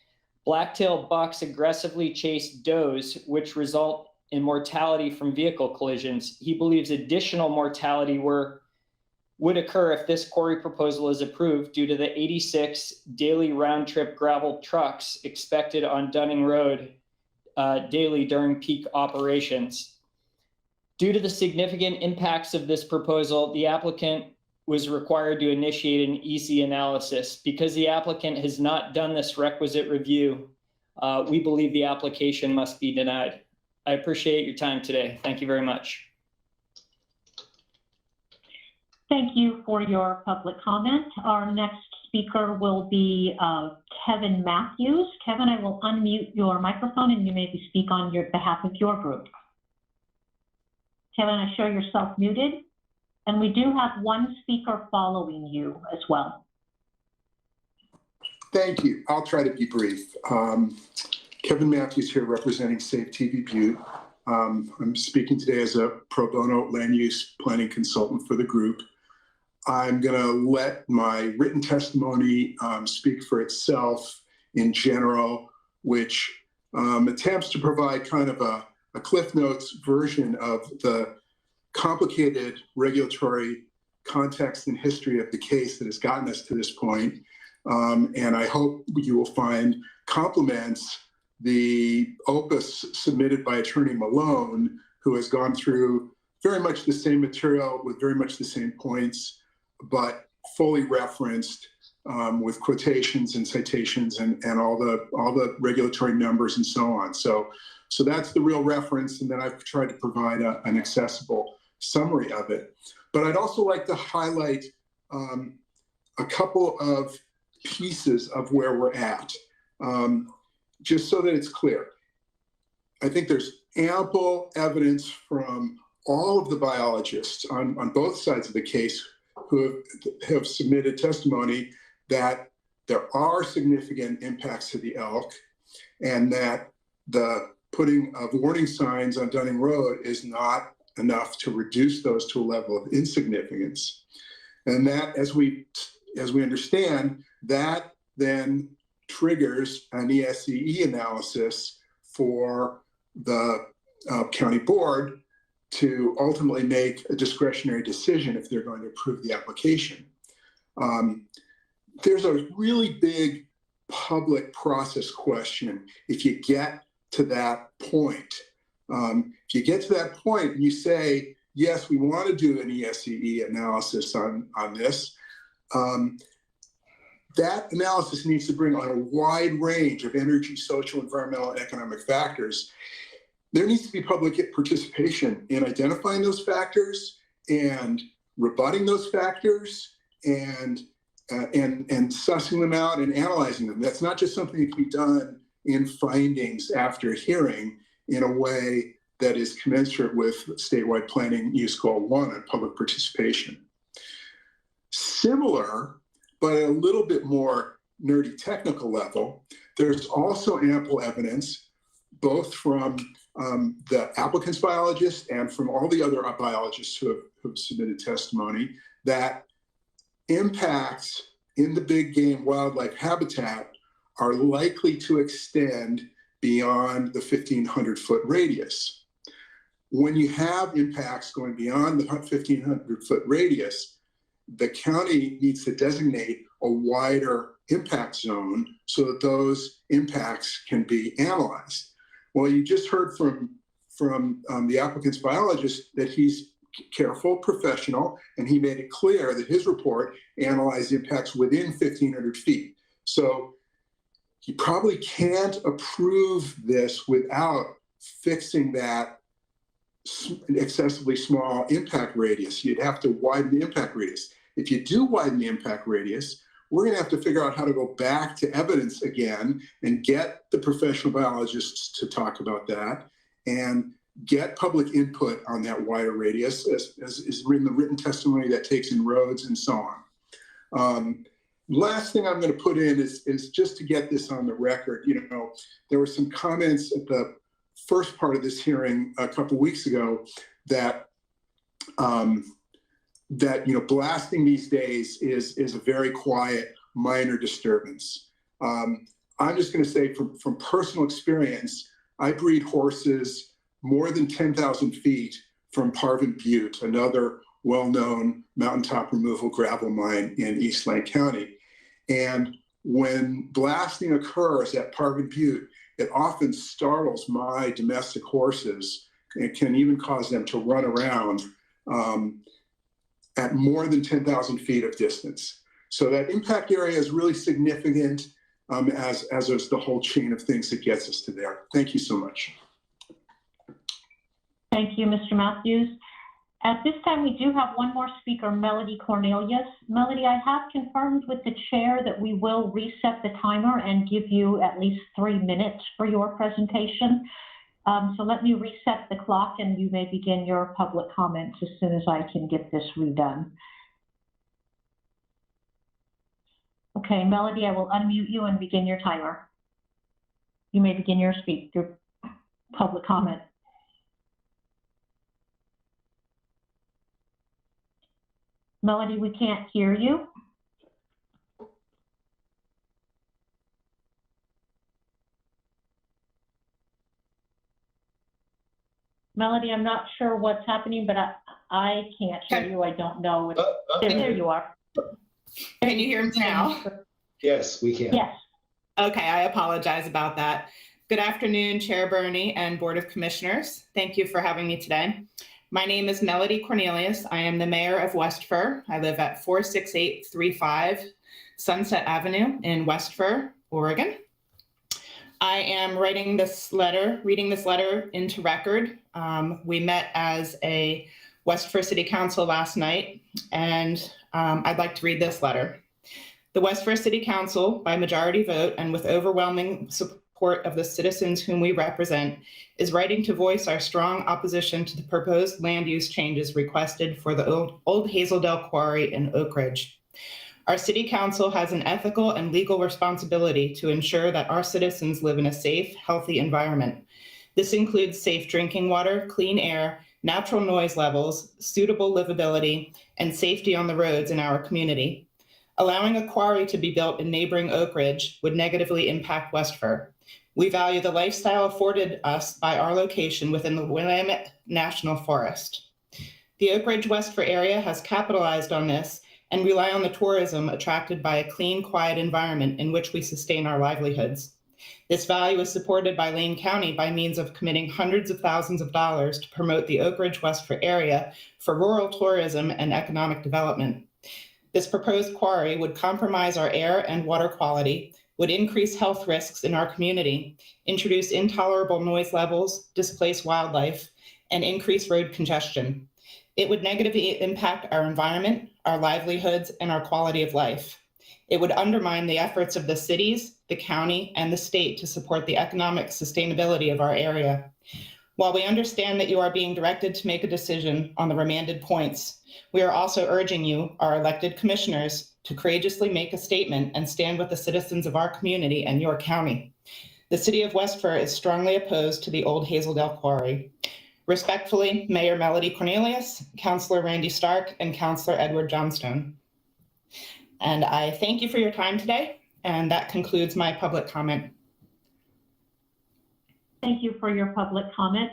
black-tailed bucks aggressively chase does, which result in mortality from vehicle collisions. He believes additional mortality would occur if this quarry proposal is approved due to the 86 daily round-trip gravel trucks expected on Dunning Road daily during peak operations. Due to the significant impacts of this proposal, the applicant was required to initiate an EC analysis. Because the applicant has not done this requisite review, we believe the application must be denied. I appreciate your time today. Thank you very much. Thank you for your public comment. Our next speaker will be Kevin Matthews. Kevin, I will unmute your microphone and you may speak on behalf of your group. Kevin, I show yourself muted. And we do have one speaker following you as well. Thank you. I'll try to be brief. Kevin Matthews here representing Safe TV Butte. I'm speaking today as a pro bono land use planning consultant for the group. I'm going to let my written testimony speak for itself in general, which attempts to provide kind of a Cliff Notes version of the complicated regulatory context and history of the case that has gotten us to this point. And I hope you will find compliments the opus submitted by Attorney Malone, who has gone through very much the same material with very much the same points, but fully referenced with quotations and citations and all the regulatory numbers and so on. So that's the real reference, and then I've tried to provide an accessible summary of it. But I'd also like to highlight a couple of pieces of where we're at, just so that it's clear. I think there's ample evidence from all of the biologists on both sides of the case who have submitted testimony that there are significant impacts to the elk, and that the putting of warning signs on Dunning Road is not enough to reduce those to a level of insignificance. And that, as we understand, that then triggers an ESCE analysis for the county board to ultimately make a discretionary decision if they're going to approve the application. There's a really big public process question if you get to that point If you get to that point and you say, yes, we want to do an ESEE analysis on this, that analysis needs to bring on a wide range of energy, social, environmental, and economic factors. There needs to be public participation in identifying those factors and rebutting those factors and sussing them out and analyzing them. That's not just something that can be done in findings after a hearing in a way that is commensurate with statewide planning use goal 1 on public participation. Similar, but at a little bit more nerdy technical level, there's also ample evidence, both from the applicant's biologists and from all the other biologists who have submitted testimony, that impacts in the big game wildlife habitat are likely to extend beyond the 1,500-foot radius. When you have impacts going beyond the 1,500-foot radius, the county needs to designate a wider impact zone so that those impacts can be analyzed. Well, you just heard from the applicant's biologist that he's careful, professional, and he made it clear that his report analyzed impacts within 1,500 feet. So he probably can't approve this without fixing that excessively small impact radius. You'd have to widen the impact radius. If you do widen the impact radius, we're going to have to figure out how to go back to evidence again and get the professional biologists to talk about that and get public input on that wider radius, as is in the written testimony that takes in roads and so on. Last thing I'm going to put in is just to get this on the record. You know, there were some comments at the first part of this hearing a couple weeks ago that blasting these days is a very quiet, minor disturbance. I'm just going to say from personal experience, I breed horses more than 10,000 feet from Parvin Butte, another well-known mountaintop removal gravel mine in East Lake County. And when blasting occurs at Parvin Butte, it often startles my domestic horses. It can even cause them to run around at more than 10,000 feet of distance. So that impact area is really significant, as is the whole chain of things that gets us to there. Thank you so much. Thank you, Mr. Matthews. At this time, we do have one more speaker, Melody Cornelius. Melody, I have confirmed with the chair that we will reset the timer and give you at least 3 minutes for your presentation. So let me reset the clock and you may begin your public comments as soon as I can get this redone. Okay, Melody, I will unmute you and begin your timer. You may begin your public comment. Melody, we can't hear you. Melody, I'm not sure what's happening, but I can't hear you. I don't know. There you are. Can you hear me now? Yes, we can. Yes. Okay, I apologize about that. Good afternoon, Chair Burney and Board of Commissioners. Thank you for having me today. My name is Melody Cornelius. I am the mayor of West Fir. I live at 46835 Sunset Avenue in West Fir, Oregon. I am reading this letter into record. We met as a West Fir City Council last night, and I'd like to read this letter. The West Fir City Council, by majority vote and with overwhelming support of the citizens whom we represent, is writing to voice our strong opposition to the proposed land use changes requested for the old Hazeldale Quarry in Oak Ridge. Our city council has an ethical and legal responsibility to ensure that our citizens live in a safe, healthy environment. This includes safe drinking water, clean air, natural noise levels, suitable livability, and safety on the roads in our community. Allowing a quarry to be built in neighboring Oak Ridge would negatively impact West Fir. We value the lifestyle afforded us by our location within the Willamette National Forest. The Oak Ridge West Fir area has capitalized on this and rely on the tourism attracted by a clean, quiet environment in which we sustain our livelihoods. This value is supported by Lane County by means of committing hundreds of thousands of dollars to promote the Oak Ridge Westford area for rural tourism and economic development. This proposed quarry would compromise our air and water quality, would increase health risks in our community, introduce intolerable noise levels, displace wildlife, and increase road congestion. It would negatively impact our environment, our livelihoods, and our quality of life. It would undermine the efforts of the cities, the county, and the state to support the economic sustainability of our area. While we understand that you are being directed to make a decision on the remanded points, we are also urging you, our elected commissioners, to courageously make a statement and stand with the citizens of our community and your county. The city of Westford is strongly opposed to the old Hazeldale Quarry. Respectfully, Mayor Melody Cornelius, Councilor Randy Stark, and Councilor Edward Johnstone. And I thank you for your time today, and that concludes my public comment. Thank you for your public comment.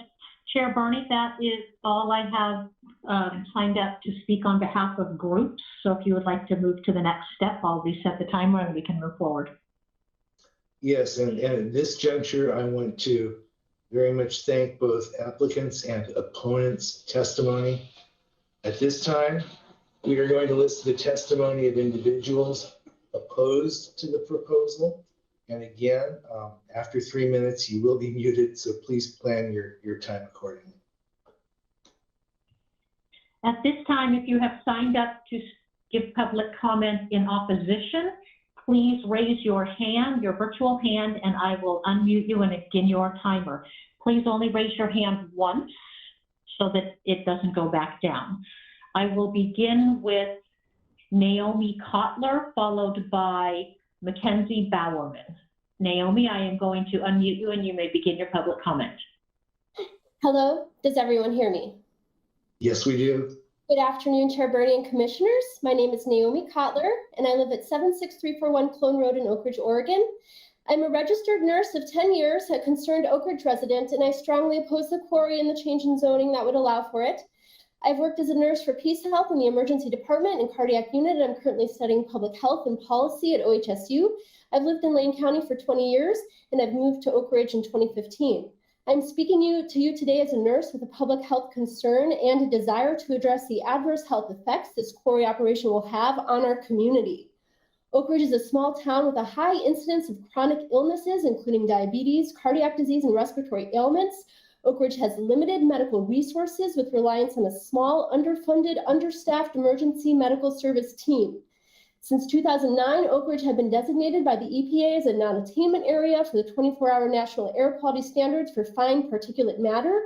Chair Bernie, that is all I have signed up to speak on behalf of groups. So if you would like to move to the next step, I'll reset the timer and we can move forward. Yes, and at this juncture, I want to very much thank both applicants and opponents' testimony. At this time, we are going to list the testimony of individuals opposed to the proposal. And again, after 3 minutes, you will be muted, so please plan your time accordingly. At this time, if you have signed up to give public comment in opposition, please raise your hand, your virtual hand, and I will unmute you and begin your timer. Please only raise your hand once so that it doesn't go back down. I will begin with Naomi Kotler, followed by Mackenzie Bowerman. Naomi, I am going to unmute you and you may begin your public comment. Hello, does everyone hear me? Yes, we do. Good afternoon, Chair Bernie and Commissioners. My name is Naomi Kotler and I live at 76341 Clone Road in Oak Ridge, Oregon. I'm a registered nurse of 10 years, a concerned Oak Ridge resident, and I strongly oppose the quarry and the change in zoning that would allow for it. I've worked as a nurse for Peace Health in the emergency department and cardiac unit, and I'm currently studying public health and policy at OHSU. I've lived in Lane County for 20 years, and I've moved to Oak Ridge in 2015. I'm speaking to you today as a nurse with a public health concern and a desire to address the adverse health effects this quarry operation will have on our community. Oak Ridge is a small town with a high incidence of chronic illnesses, including diabetes, cardiac disease, and respiratory ailments. Oak Ridge has limited medical resources with reliance on a small, underfunded, understaffed emergency medical service team. Since 2009, Oak Ridge had been designated by the EPA as a non-attainment area for the 24-hour National Air Quality Standards for fine particulate matter.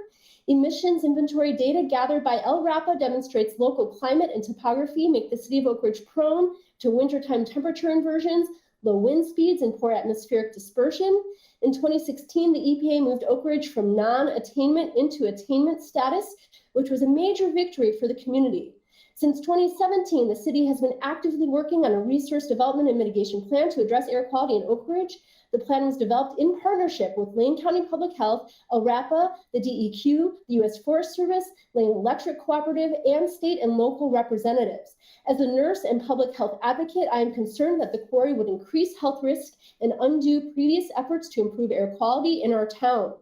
Emissions inventory data gathered by LRAPA demonstrates local climate and topography make the city of Oak Ridge prone to wintertime temperature inversions, low wind speeds, and poor atmospheric dispersion. In 2016, the EPA moved Oak Ridge from non-attainment into attainment status, which was a major victory for the community. Since 2017, the city has been actively working on a resource development and mitigation plan to address air quality in Oak Ridge. The plan was developed in partnership with Lane County Public Health, LRAPA, the DEQ, the U.S. Forest Service, Lane Electric Cooperative, and state and local representatives. As a nurse and public health advocate, I am concerned that the quarry would increase health risk and undo previous efforts to improve air quality in our town.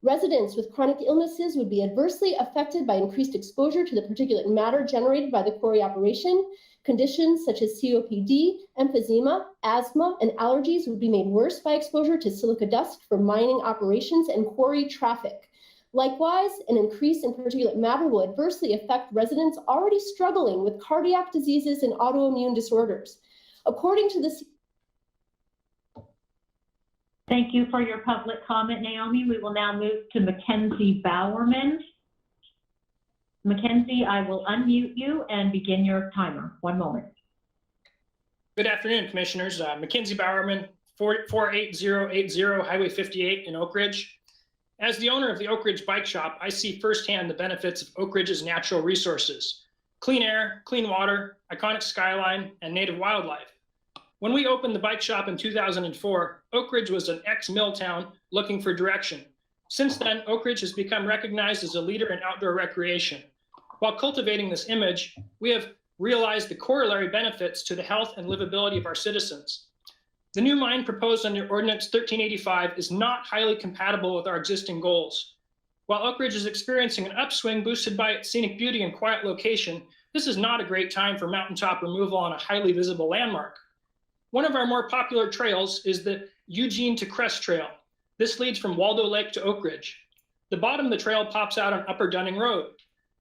Residents with chronic illnesses would be adversely affected by increased exposure to the particulate matter generated by the quarry operation. Conditions such as COPD, emphysema, asthma, and allergies would be made worse by exposure to silica dust from mining operations and quarry traffic. Likewise, an increase in particulate matter will adversely affect residents already struggling with cardiac diseases and autoimmune disorders. According to the Thank you for your public comment, Naomi. We will now move to Mackenzie Bowerman. Mackenzie, I will unmute you and begin your timer. 1 moment. Good afternoon, Commissioners. Mackenzie Bowerman, 48080 Highway 58 in Oak Ridge. As the owner of the Oak Ridge Bike Shop, I see firsthand the benefits of Oak Ridge's natural resources: clean air, clean water, iconic skyline, and native wildlife. When we opened the bike shop in 2004, Oak Ridge was an ex-mill town looking for direction. Since then, Oak Ridge has become recognized as a leader in outdoor recreation. While cultivating this image, we have realized the corollary benefits to the health and livability of our citizens. The new mine proposed under Ordinance 1385 is not highly compatible with our existing goals. While Oak Ridge is experiencing an upswing boosted by its scenic beauty and quiet location, this is not a great time for mountaintop removal on a highly visible landmark. One of our more popular trails is the Eugene to Crest Trail. This leads from Waldo Lake to Oak Ridge. The bottom of the trail pops out on Upper Dunning Road.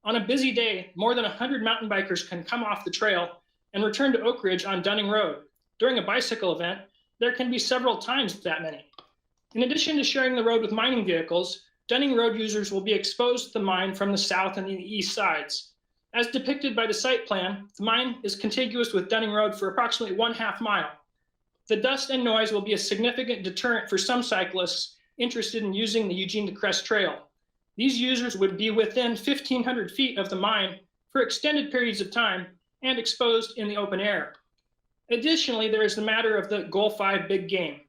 On a busy day, more than 100 mountain bikers can come off the trail and return to Oak Ridge on Dunning Road. During a bicycle event, there can be several times that many. In addition to sharing the road with mining vehicles, Dunning Road users will be exposed to the mine from the south and the east sides. As depicted by the site plan, the mine is contiguous with Dunning Road for approximately 1/2 mile. The dust and noise will be a significant deterrent for some cyclists interested in using the Eugene to Crest Trail. These users would be within 1,500 feet of the mine for extended periods of time and exposed in the open air. Additionally, there is the matter of the Goal 5 big game.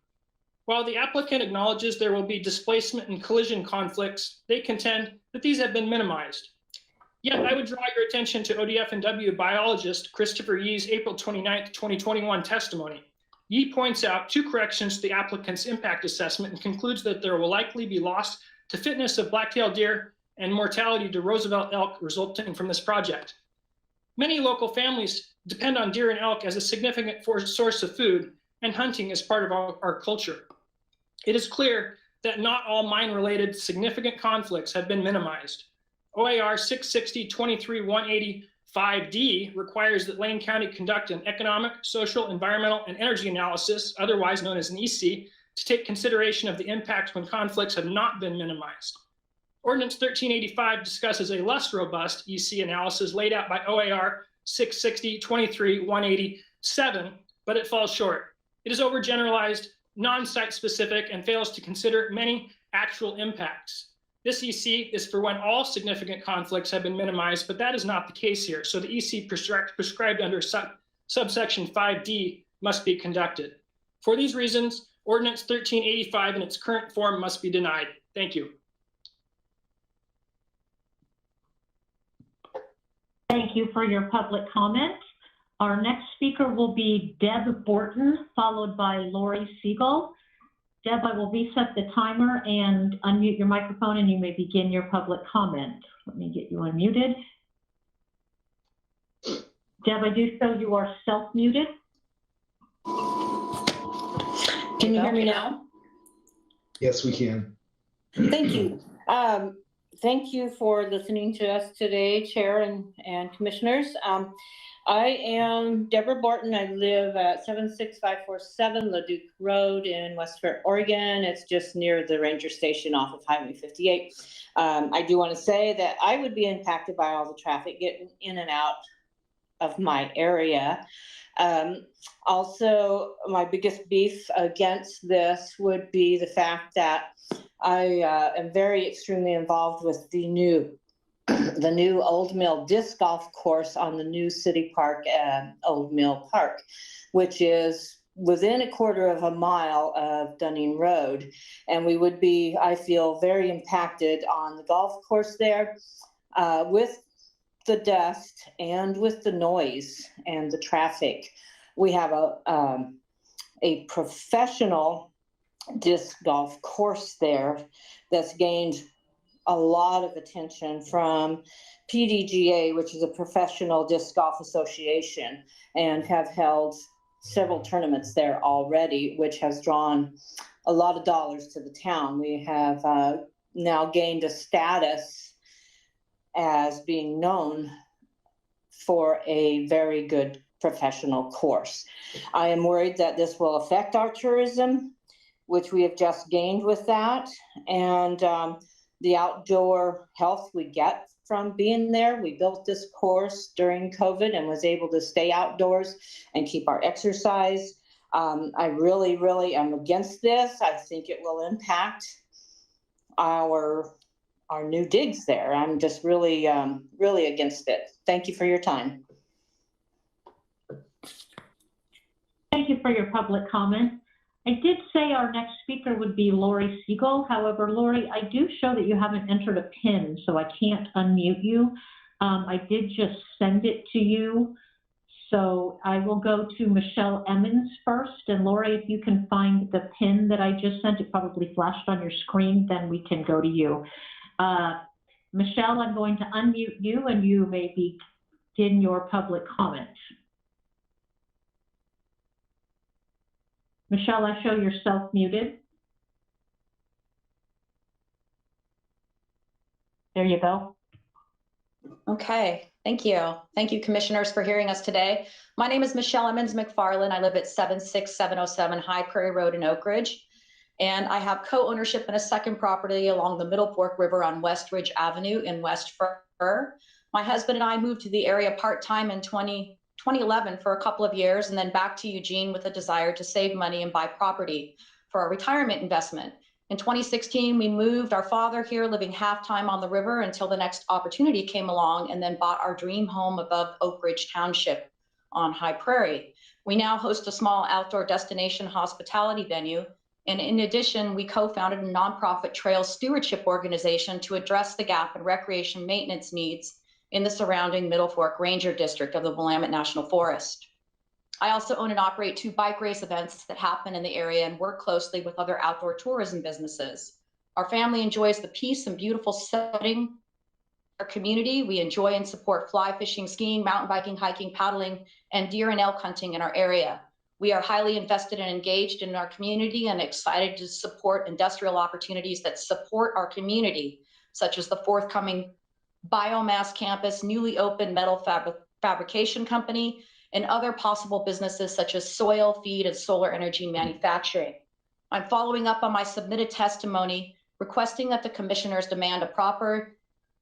While the applicant acknowledges there will be displacement and collision conflicts, they contend that these have been minimized. Yet I would draw your attention to ODF&W biologist Christopher Yee's April 29, 2021 testimony. Yee points out 2 corrections to the applicant's impact assessment and concludes that there will likely be loss to fitness of black-tailed deer and mortality to Roosevelt elk resulting from this project. Many local families depend on deer and elk as a significant source of food, and hunting is part of our culture. It is clear that not all mine-related significant conflicts have been minimized. OAR 660-23-185D requires that Lane County conduct an economic, social, environmental, and energy analysis, otherwise known as an EC, to take consideration of the impacts when conflicts have not been minimized. Ordinance 1385 discusses a less robust EC analysis laid out by OAR 660-23-187, but it falls short. It is overgeneralized, non-site specific, and fails to consider many actual impacts. This EC is for when all significant conflicts have been minimized, but that is not the case here. So the EC prescribed under subsection 5D must be conducted. For these reasons, Ordinance 1385 in its current form must be denied. Thank you. Thank you for your public comment. Our next speaker will be Deb Borton, followed by Lori Siegel. Deb, I will reset the timer and unmute your microphone, and you may begin your public comment. Let me get you unmuted. Deb, I do show you are self-muted. Can you hear me now? Yes, we can. Thank you. Thank you for listening to us today, Chair and Commissioners. I am Deborah Borton. I live at 76547 Leduc Road in West Fair, Oregon. It's just near the ranger station off of Highway 58. I do want to say that I would be impacted by all the traffic getting in and out of my area. Also, my biggest beef against this would be the fact that I am very extremely involved with the new Old Mill disc golf course on the new city park at Old Mill Park, which is within a 1/4 mile of Dunning Road. And we would be, I feel, very impacted on the golf course there with the dust and with the noise and the traffic. We have a professional disc golf course there that's gained a lot of attention from PDGA, which is a professional disc golf association, and have held several tournaments there already, which has drawn a lot of dollars to the town. We have now gained a status as being known for a very good professional course. I am worried that this will affect our tourism, which we have just gained with that, and the outdoor health we get from being there. We built this course during COVID and was able to stay outdoors and keep our exercise. I really, really am against this. I think it will impact our new digs there. I'm just really, really against it. Thank you for your time. Thank you for your public comment. I did say our next speaker would be Lori Siegel. However, Lori, I do show that you haven't entered a PIN, so I can't unmute you. I did just send it to you. So I will go to Michelle Emmons first. And Lori, if you can find the pin that I just sent, it probably flashed on your screen, then we can go to you. Michelle, I'm going to unmute you and you may begin your public comment. Michelle, I show yourself muted. There you go. Okay, thank you. Thank you, commissioners, for hearing us today. My name is Michelle Emmons McFarland. I live at 76707 High Prairie Road in Oak Ridge, and I have co-ownership in a second property along the Middle Fork River on West Ridge Avenue in West Fur. My husband and I moved to the area part-time in 2011 for a couple of years, and then back to Eugene with a desire to save money and buy property for our retirement investment. In 2016, we moved our father here, living half-time on the river until the next opportunity came along, and then bought our dream home above Oak Ridge Township on High Prairie. We now host a small outdoor destination hospitality venue. And in addition, we co-founded a nonprofit trail stewardship organization to address the gap in recreation maintenance needs in the surrounding Middle Fork Ranger District of the Willamette National Forest. I also own and operate 2 bike race events that happen in the area and work closely with other outdoor tourism businesses. Our family enjoys the peace and beautiful setting. Our community, we enjoy and support fly fishing, skiing, mountain biking, hiking, paddling, and deer and elk hunting in our area. We are highly invested and engaged in our community and excited to support industrial opportunities that support our community, such as the forthcoming biomass campus, newly opened metal fabrication company, and other possible businesses such as soil, feed, and solar energy manufacturing. I'm following up on my submitted testimony, requesting that the commissioners demand a proper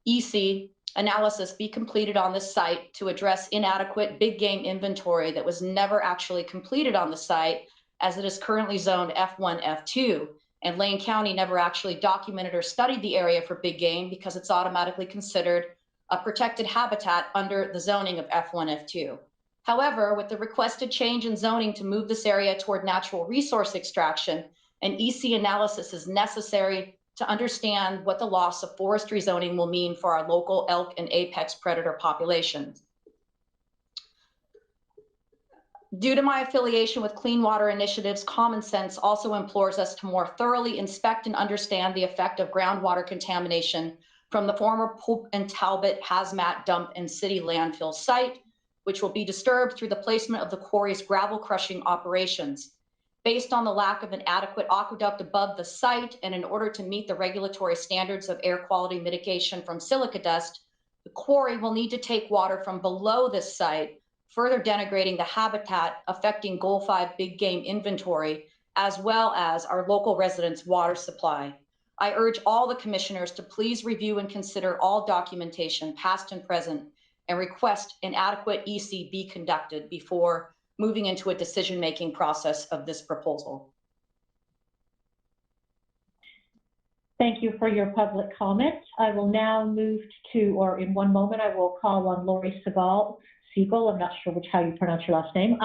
EC analysis be completed on this site to address inadequate big game inventory that was never actually completed on the site, as it is currently zoned F1, F2, and Lane County never actually documented or studied the area for big game because it's automatically considered a protected habitat under the zoning of F1, F2. However, with the requested change in zoning to move this area toward natural resource extraction, an EC analysis is necessary to understand what the loss of forestry zoning will mean for our local elk and apex predator populations. Due to my affiliation with Clean Water Initiatives, common sense also implores us to more thoroughly inspect and understand the effect of groundwater contamination from the former Pope and Talbot hazmat dump and city landfill site, which will be disturbed through the placement of the quarry's gravel crushing operations. Based on the lack of an adequate aqueduct above the site, and in order to meet the regulatory standards of air quality mitigation from silica dust, the quarry will need to take water from below this site, further denigrating the habitat, affecting Goal 5 big game inventory, as well as our local residents' water supply. I urge all the commissioners to please review and consider all documentation, past and present, and request an adequate EC be conducted before moving into a decision-making process of this proposal. Thank you for your public comment. I will now move to, or in one moment, I will call on Lori Siegel. I'm not sure how you pronounce your last name.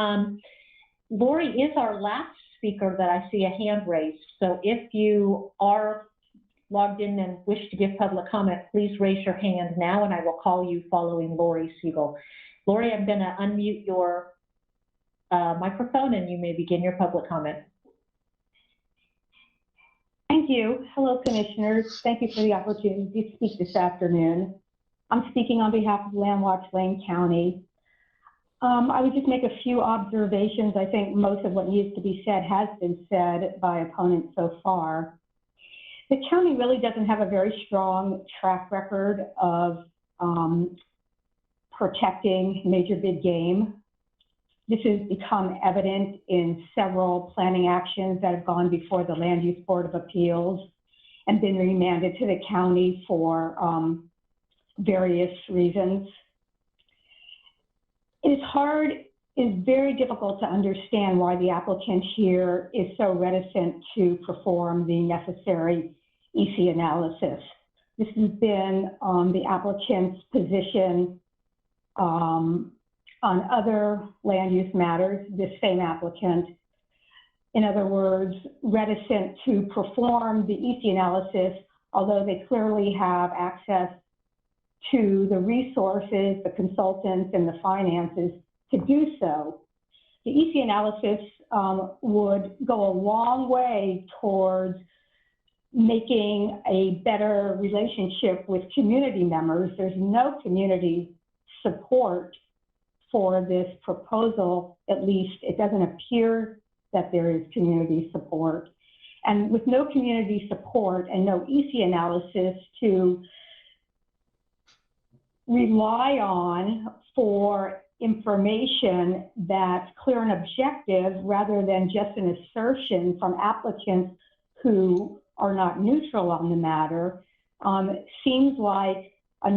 Lori is our last speaker that I see a hand raised. So if you are logged in and wish to give public comment, please raise your hand now and I will call you following Lori Siegel. Lori, I'm going to unmute your microphone and you may begin your public comment. Thank you. Hello, commissioners. Thank you for the opportunity to speak this afternoon. I'm speaking on behalf of Landwatch Lane County. I would just make a few observations. I think most of what needs to be said has been said by opponents so far. The county really doesn't have a very strong track record of protecting major big game. This has become evident in several planning actions that have gone before the Land Use Board of Appeals and been remanded to the county for various reasons. It's very difficult to understand why the applicant here is so reticent to perform the necessary EC analysis. This has been the applicant's position on other land use matters, this same applicant. In other words, reticent to perform the EC analysis, although they clearly have access to the resources, the consultants, and the finances to do so. The EC analysis would go a long way towards making a better relationship with community members. There's no community support for this proposal, at least it doesn't appear that there is community support. And with no community support and no EC analysis to rely on for information that's clear and objective rather than just an assertion from applicants who are not neutral on the matter, seems like a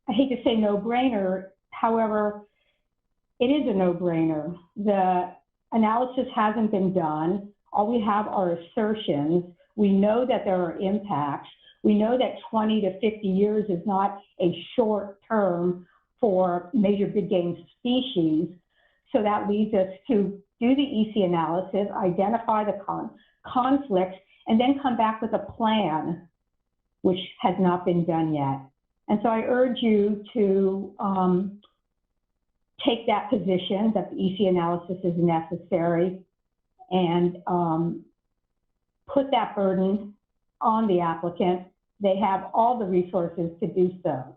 I hate to say no-brainer, however, it is a no-brainer. The analysis hasn't been done. All we have are assertions. We know that there are impacts. We know that 20 to 50 years is not a short term for major big game species. So that leads us to do the EC analysis, identify the conflicts, and then come back with a plan, which has not been done yet. And so I urge you to take that position that the EC analysis is necessary and put that burden on the applicant. They have all the resources to do so.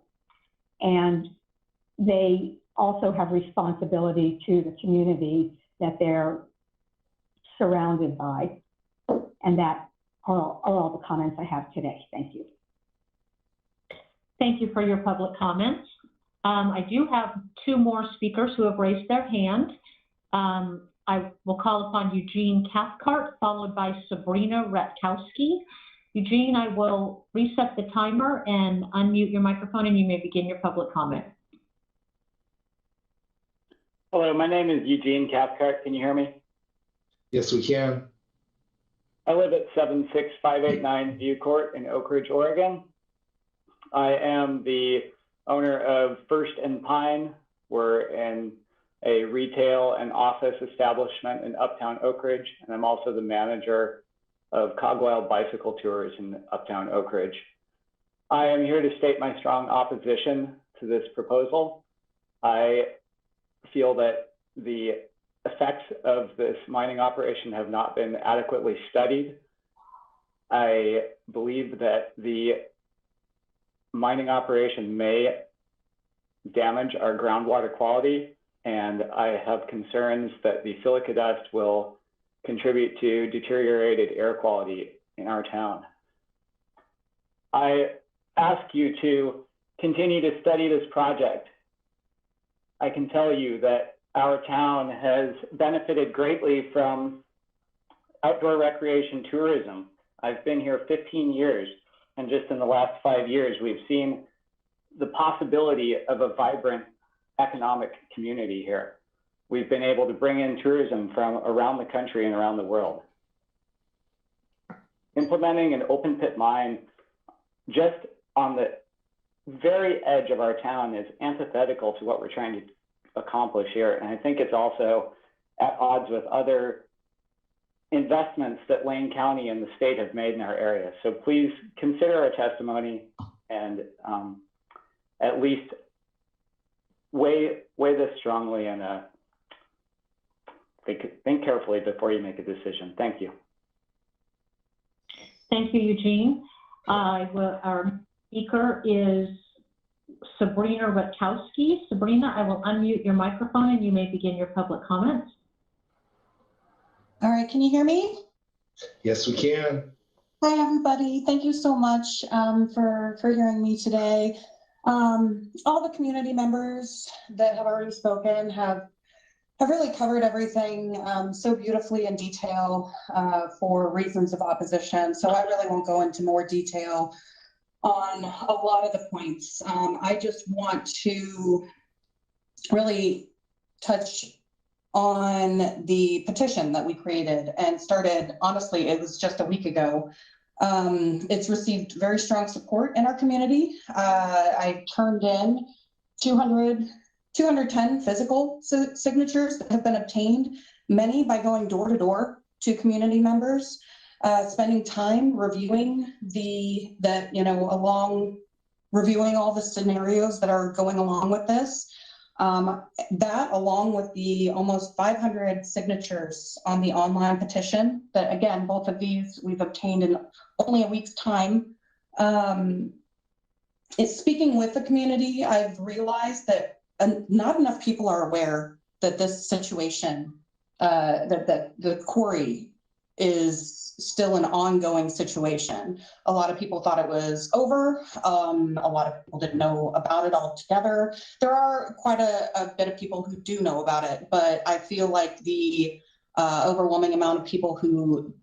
And they also have responsibility to the community that they're surrounded by. And that are all the comments I have today. Thank you. Thank you for your public comments. I do have two more speakers who have raised their hand. I will call upon Eugene Cathcart, followed by Sabrina Ratkowski. Eugene, I will reset the timer and unmute your microphone, and you may begin your public comment. Hello, my name is Eugene Cathcart. Can you hear me? Yes, we can. I live at 76589 View Court in Oak Ridge, Oregon. I am the owner of First and Pine. We're in a retail and office establishment in Uptown Oak Ridge, and I'm also the manager of Cogwild Bicycle Tours in Uptown Oak Ridge. I am here to state my strong opposition to this proposal. I feel that the effects of this mining operation have not been adequately studied. I believe that the mining operation may damage our groundwater quality, and I have concerns that the silica dust will contribute to deteriorated air quality in our town. I ask you to continue to study this project. I can tell you that our town has benefited greatly from outdoor recreation tourism. I've been here 15 years, and just in the last 5 years, we've seen the possibility of a vibrant economic community here. We've been able to bring in tourism from around the country and around the world. Implementing an open pit mine just on the very edge of our town is antithetical to what we're trying to accomplish here. And I think it's also at odds with other investments that Lane County and the state have made in our area. So please consider our testimony and at least weigh this strongly and think carefully before you make a decision. Thank you. Thank you, Eugene. Our speaker is Sabrina Ratkowski. Sabrina, I will unmute your microphone and you may begin your public comments. All right, can you hear me? Yes, we can. Hi, everybody. Thank you so much for hearing me today. All the community members that have already spoken have really covered everything so beautifully in detail for reasons of opposition. So I really won't go into more detail on a lot of the points. I just want to really touch on the petition that we created and started, honestly, it was just a week ago. It's received very strong support in our community. I turned in 210 physical signatures that have been obtained, many by going door to door to community members, spending time reviewing reviewing all the scenarios that are going along with this. That, along with the almost 500 signatures on the online petition, that again, both of these we've obtained in only a week's time. It's speaking with the community. I've realized that not enough people are aware that this situation, that the quarry is still an ongoing situation. A lot of people thought it was over. A lot of people didn't know about it altogether. There are quite a bit of people who do know about it, but I feel like the overwhelming amount of people who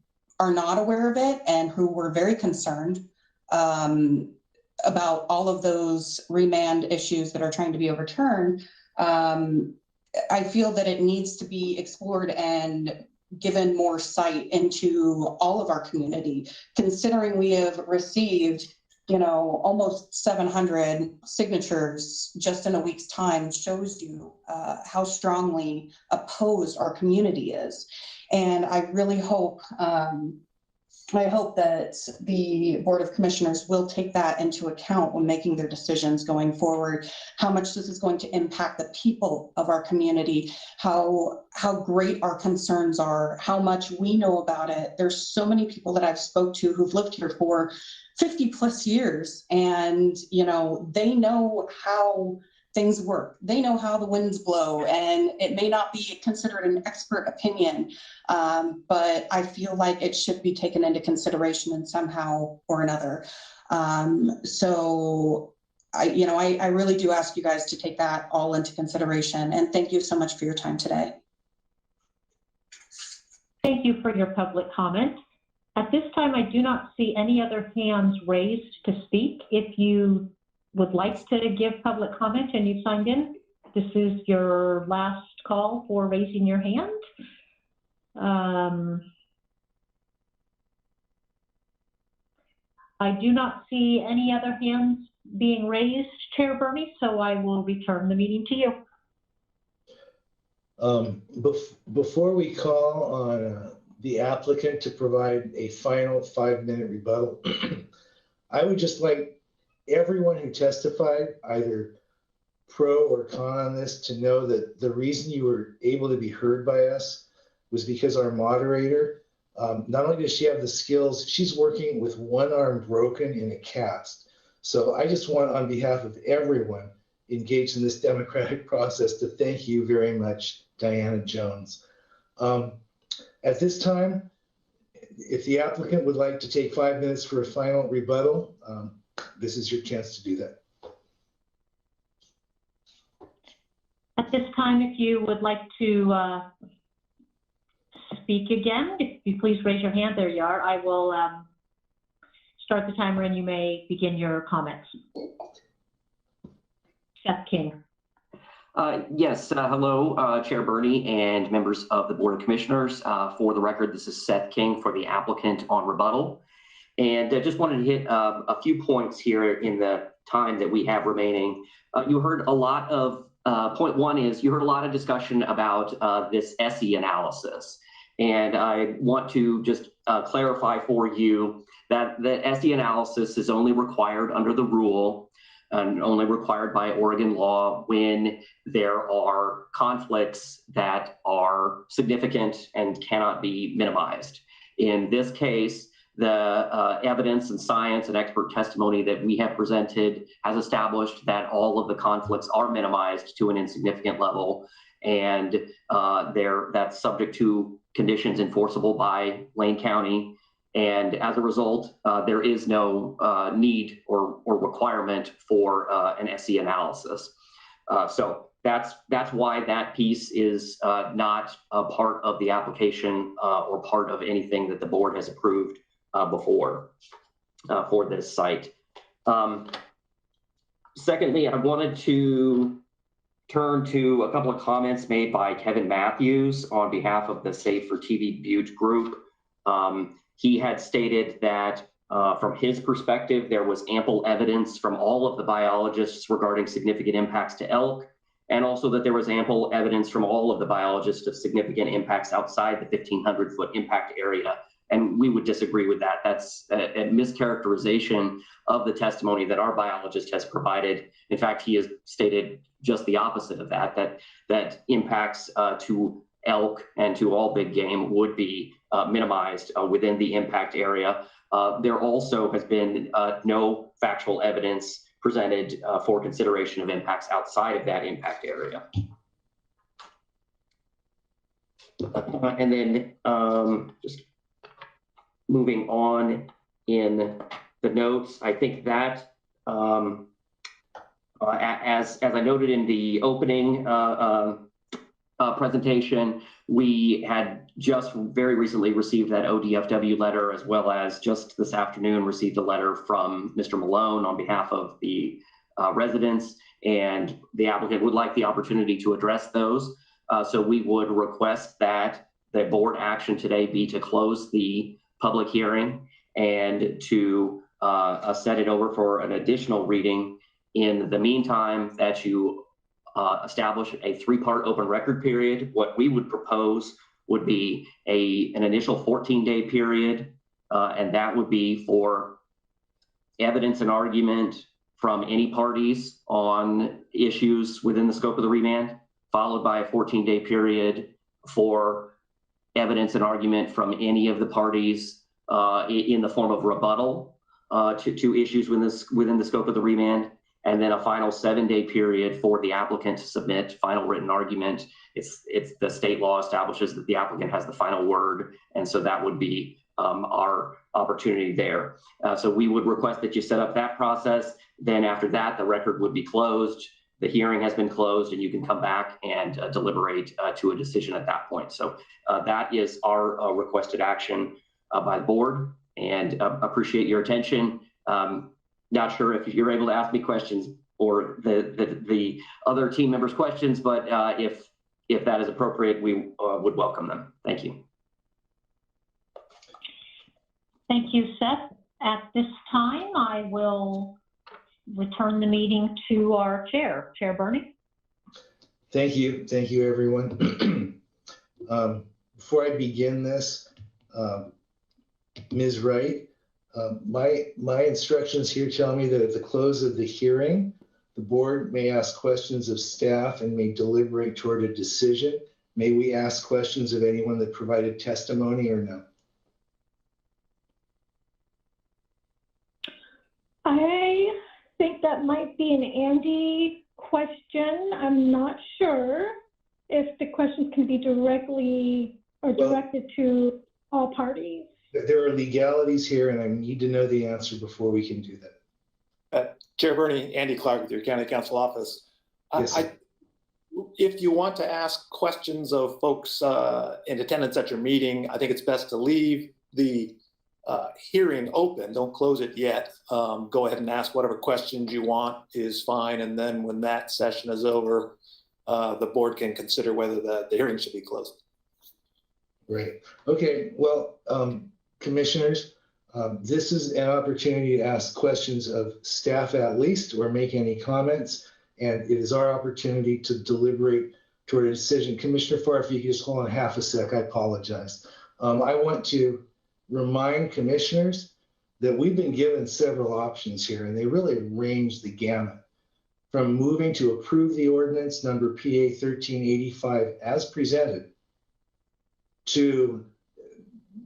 are not aware of it and who were very concerned about all of those remand issues that are trying to be overturned, I feel that it needs to be explored and given more sight into all of our community, considering we have received, almost 700 signatures just in a week's time, shows you how strongly opposed our community is. And I really hope, I hope that the Board of Commissioners will take that into account when making their decisions going forward, how much this is going to impact the people of our community, how great our concerns are, how much we know about it. There's so many people that I've spoke to who've lived here for 50 plus years, and they know how things work. They know how the winds blow, and it may not be considered an expert opinion, but I feel like it should be taken into consideration in somehow or another. So I really do ask you guys to take that all into consideration, and thank you so much for your time today. Thank you for your public comment. At this time, I do not see any other hands raised to speak. If you would like to give public comment and you signed in, this is your last call for raising your hand. I do not see any other hands being raised, Chair Bernie, so I will return the meeting to you. Before we call on the applicant to provide a final 5-minute rebuttal, I would just like everyone who testified, either pro or con on this, to know that the reason you were able to be heard by us was because our moderator, not only does she have the skills, she's working with one arm broken in a cast. So I just want, on behalf of everyone engaged in this democratic process, to thank you very much, Diana Jones. At this time, if the applicant would like to take 5 minutes for a final rebuttal, this is your chance to do that. At this time, if you would like to speak again, if you please raise your hand. There you are. I will start the timer and you may begin your comments. Seth King. Yes, hello, Chair Bernie and members of the Board of Commissioners. For the record, this is Seth King for the applicant on rebuttal. And I just wanted to hit a few points here in the time that we have remaining. You heard a lot of, point one is you heard a lot of discussion about this SE analysis. And I want to just clarify for you that the SE analysis is only required under the rule and only required by Oregon law when there are conflicts that are significant and cannot be minimized. In this case, the evidence and science and expert testimony that we have presented has established that all of the conflicts are minimized to an insignificant level, and that's subject to conditions enforceable by Lane County. And as a result, there is no need or requirement for an SE analysis. So that's why that piece is not a part of the application or part of anything that the board has approved before for this site. Secondly, I wanted to turn to a couple of comments made by Kevin Matthews on behalf of the Safe for TV Butte group. He had stated that from his perspective, there was ample evidence from all of the biologists regarding significant impacts to elk, and also that there was ample evidence from all of the biologists of significant impacts outside the 1,500-foot impact area. And we would disagree with that. That's a mischaracterization of the testimony that our biologist has provided. In fact, he has stated just the opposite of that, that impacts to elk and to all big game would be minimized within the impact area. There also has been no factual evidence presented for consideration of impacts outside of that impact area. And then just moving on in the notes, I think that as I noted in the opening presentation, we had just very recently received that ODFW letter, as well as just this afternoon received a letter from Mr. Malone on behalf of the residents, and the applicant would like the opportunity to address those. So we would request that the board action today be to close the public hearing and to set it over for an additional reading. In the meantime, that you establish a 3-part open record period. What we would propose would be an initial 14-day period, and that would be for evidence and argument from any parties on issues within the scope of the remand, followed by a 14-day period for evidence and argument from any of the parties in the form of rebuttal to issues within the scope of the remand, and then a final 7-day period for the applicant to submit final written argument. It's the state law establishes that the applicant has the final word, and so that would be our opportunity there. So we would request that you set up that process. Then after that, the record would be closed. The hearing has been closed, and you can come back and deliberate to a decision at that point. So that is our requested action by the board, and appreciate your attention. Not sure if you're able to ask me questions or the other team members questions, but if that is appropriate, we would welcome them. Thank you. Thank you, Seth. At this time, I will return the meeting to our chair, Chair Burney. Thank you, everyone. Before I begin this, Ms. Wright, my instructions here tell me that at the close of the hearing, the board may ask questions of staff and may deliberate toward a decision. May we ask questions of anyone that provided testimony or no? I think that might be an Andy question. I'm not sure if the questions can be directly or directed to all parties. There are legalities here, and I need to know the answer before we can do that. Chair Burney, Andy Clark with your County Council office. Yes, if you want to ask questions of folks in attendance at your meeting, I think it's best to leave the hearing open. Don't close it yet. Go ahead and ask whatever questions you want is fine. And then when that session is over, the board can consider whether the hearing should be closed. Great. Okay. Well, commissioners, this is an opportunity to ask questions of staff at least, or make any comments. And it is our opportunity to deliberate toward a decision. Commissioner Farr, if you could just hold on half a sec, I apologize. I want to remind commissioners that we've been given several options here, and they really range the gamut from moving to approve the ordinance number PA 1385 as presented, to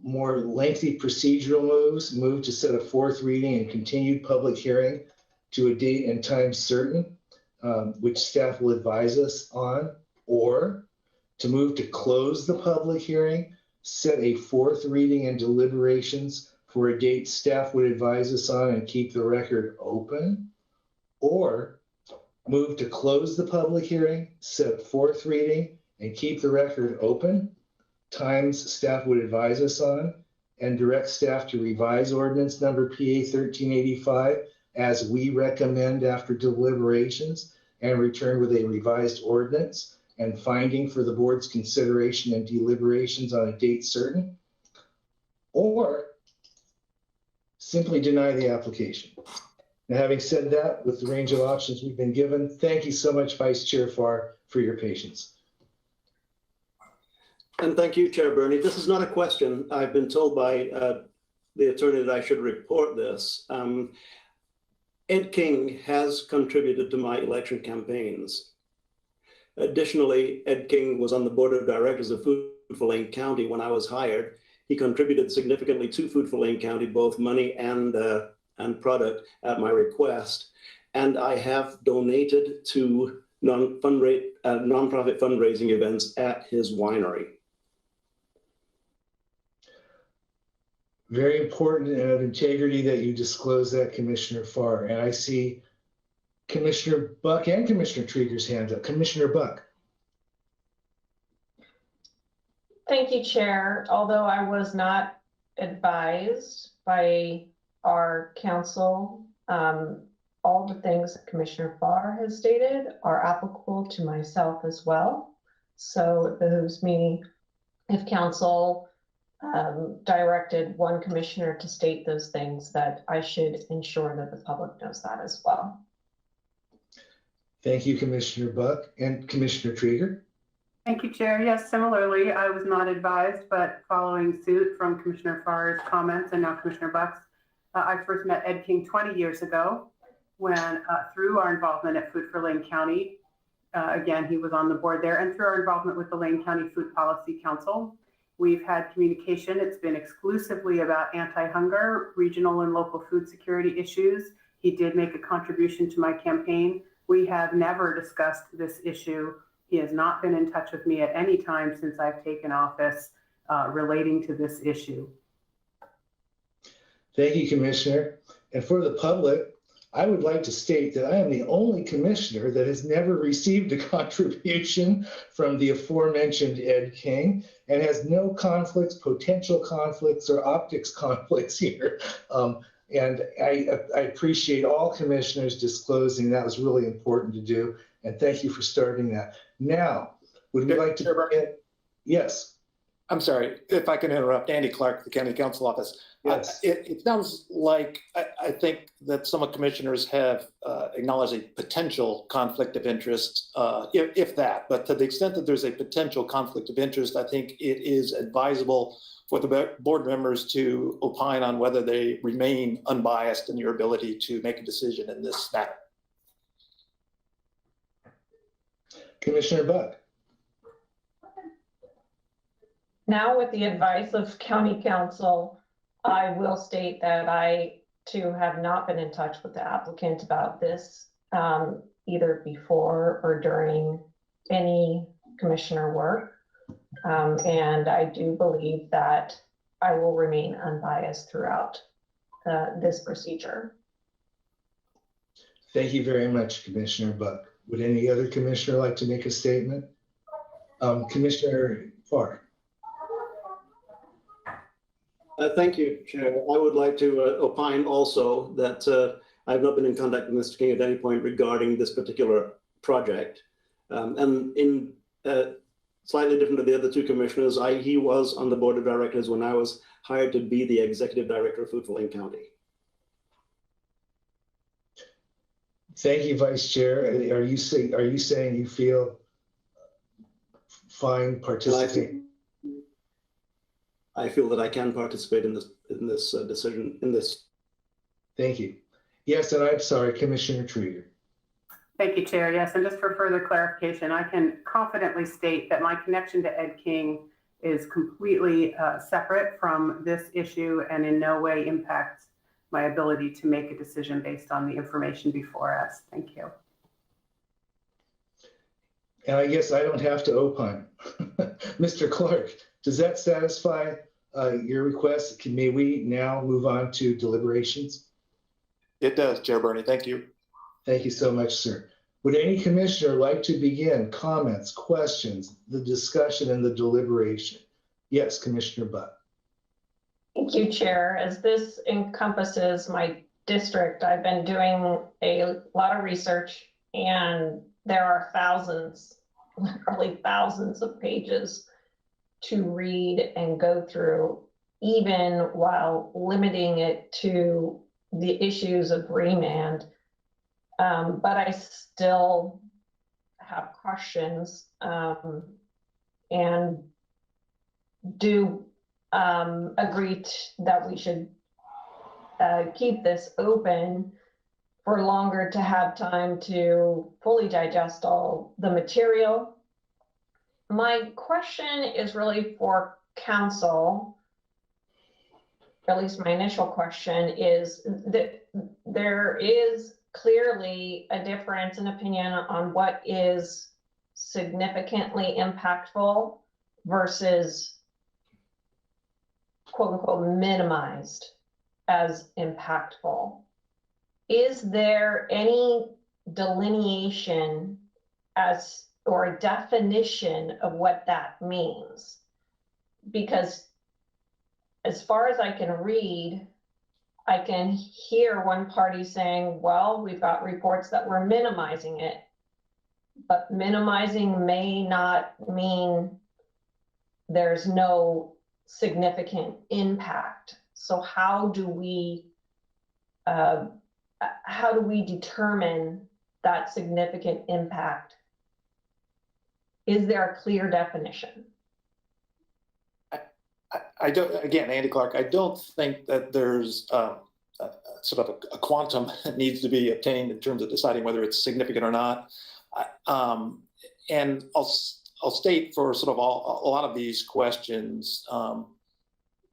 more lengthy procedural moves, move to set a 4th reading and continued public hearing to a date and time certain, which staff will advise us on, or to move to close the public hearing, set a 4th reading and deliberations for a date staff would advise us on, and keep the record open, or move to close the public hearing, set 4th reading, and keep the record open, times staff would advise us on, and direct staff to revise ordinance number PA 1385 as we recommend after deliberations, and return with a revised ordinance and finding for the board's consideration and deliberations on a date certain, or simply deny the application. Now, having said that, with the range of options we've been given, thank you so much, Vice Chair Farr, for your patience. And thank you, Chair Burney. This is not a question. I've been told by the attorney that I should report this. Ed King has contributed to my election campaigns. Additionally, Ed King was on the board of directors of Food for Lane County when I was hired. He contributed significantly to Food for Lane County, both money and product at my request. And I have donated to nonprofit fundraising events at his winery. Very important and of integrity that you disclose that, Commissioner Farr. And I see Commissioner Buck and Commissioner Trieger's hand up. Commissioner Buck. Thank you, Chair. Although I was not advised by our council, all the things that Commissioner Farr has stated are applicable to myself as well. So it behooves me, if council directed one commissioner to state those things, that I should ensure that the public knows that as well. Thank you, Commissioner Buck. And Commissioner Trieger. Thank you, Chair. Yes, similarly, I was not advised, but following suit from Commissioner Farr's comments and now Commissioner Buck's, I first met Ed King 20 years ago when, through our involvement at Food for Lane County, again, he was on the board there, and through our involvement with the Lane County Food Policy Council, we've had communication. It's been exclusively about anti-hunger, regional and local food security issues. He did make a contribution to my campaign. We have never discussed this issue. He has not been in touch with me at any time since I've taken office relating to this issue. Thank you, Commissioner. And for the public, I would like to state that I am the only commissioner that has never received a contribution from the aforementioned Ed King and has no conflicts, potential conflicts, or optics conflicts here. And I appreciate all commissioners disclosing. That was really important to do. And thank you for starting that. Now, would we like to get, yes. I'm sorry, if I can interrupt, Andy Clark, the County Council Office. Yes. It sounds like, I think that some of commissioners have acknowledged a potential conflict of interest, if that, but to the extent that there's a potential conflict of interest, I think it is advisable for the board members to opine on whether they remain unbiased in your ability to make a decision in this matter. Commissioner Buck. Now, with the advice of County Council, I will state that I too have not been in touch with the applicant about this, either before or during any commissioner work. And I do believe that I will remain unbiased throughout this procedure. Thank you very much, Commissioner Buck. Would any other commissioner like to make a statement? Commissioner Farr. Thank you, Chair. I would like to opine also that I've not been in contact with Mr. King at any point regarding this particular project. And in slightly different to the other two commissioners, he was on the board of directors when I was hired to be the executive director of Food for Lane County. Thank you, Vice Chair. Are you saying you feel fine participating? I feel that I can participate in this decision. Thank you. Yes, and I'm sorry, Commissioner Trieger. Thank you, Chair. Yes, and just for further clarification, I can confidently state that my connection to Ed King is completely separate from this issue and in no way impacts my ability to make a decision based on the information before us. Thank you. And I guess I don't have to opine. Mr. Clark, does that satisfy your request? May we now move on to deliberations? It does, Chair Bernie. Thank you. Thank you so much, sir. Would any commissioner like to begin comments, questions, the discussion, and the deliberation? Yes, Commissioner Buck. Thank you, Chair. As this encompasses my district, I've been doing a lot of research, and there are thousands, literally thousands of pages to read and go through, even while limiting it to the issues of remand. But I still have questions and do agree that we should keep this open for longer to have time to fully digest all the material. My question is really for council. At least my initial question is that there is clearly a difference in opinion on what is significantly impactful versus quote unquote minimized as impactful. Is there any delineation as or a definition of what that means? Because as far as I can read, I can hear one party saying, well, we've got reports that we're minimizing it, but minimizing may not mean there's no significant impact. So how do we determine that significant impact? Is there a clear definition? I don't, again, Andy Clark, I don't think that there's sort of a quantum that needs to be obtained in terms of deciding whether it's significant or not. And I'll state for sort of a lot of these questions,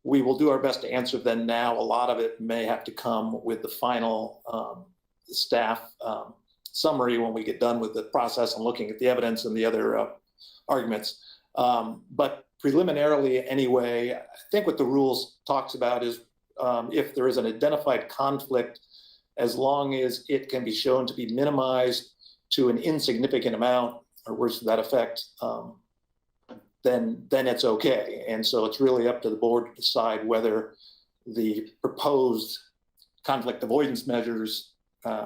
we will do our best to answer them now. A lot of it may have to come with the final staff summary when we get done with the process and looking at the evidence and the other arguments. But preliminarily anyway, I think what the rules talks about is if there is an identified conflict, as long as it can be shown to be minimized to an insignificant amount or words to that effect, then it's okay. And so it's really up to the board to decide whether the proposed conflict avoidance measures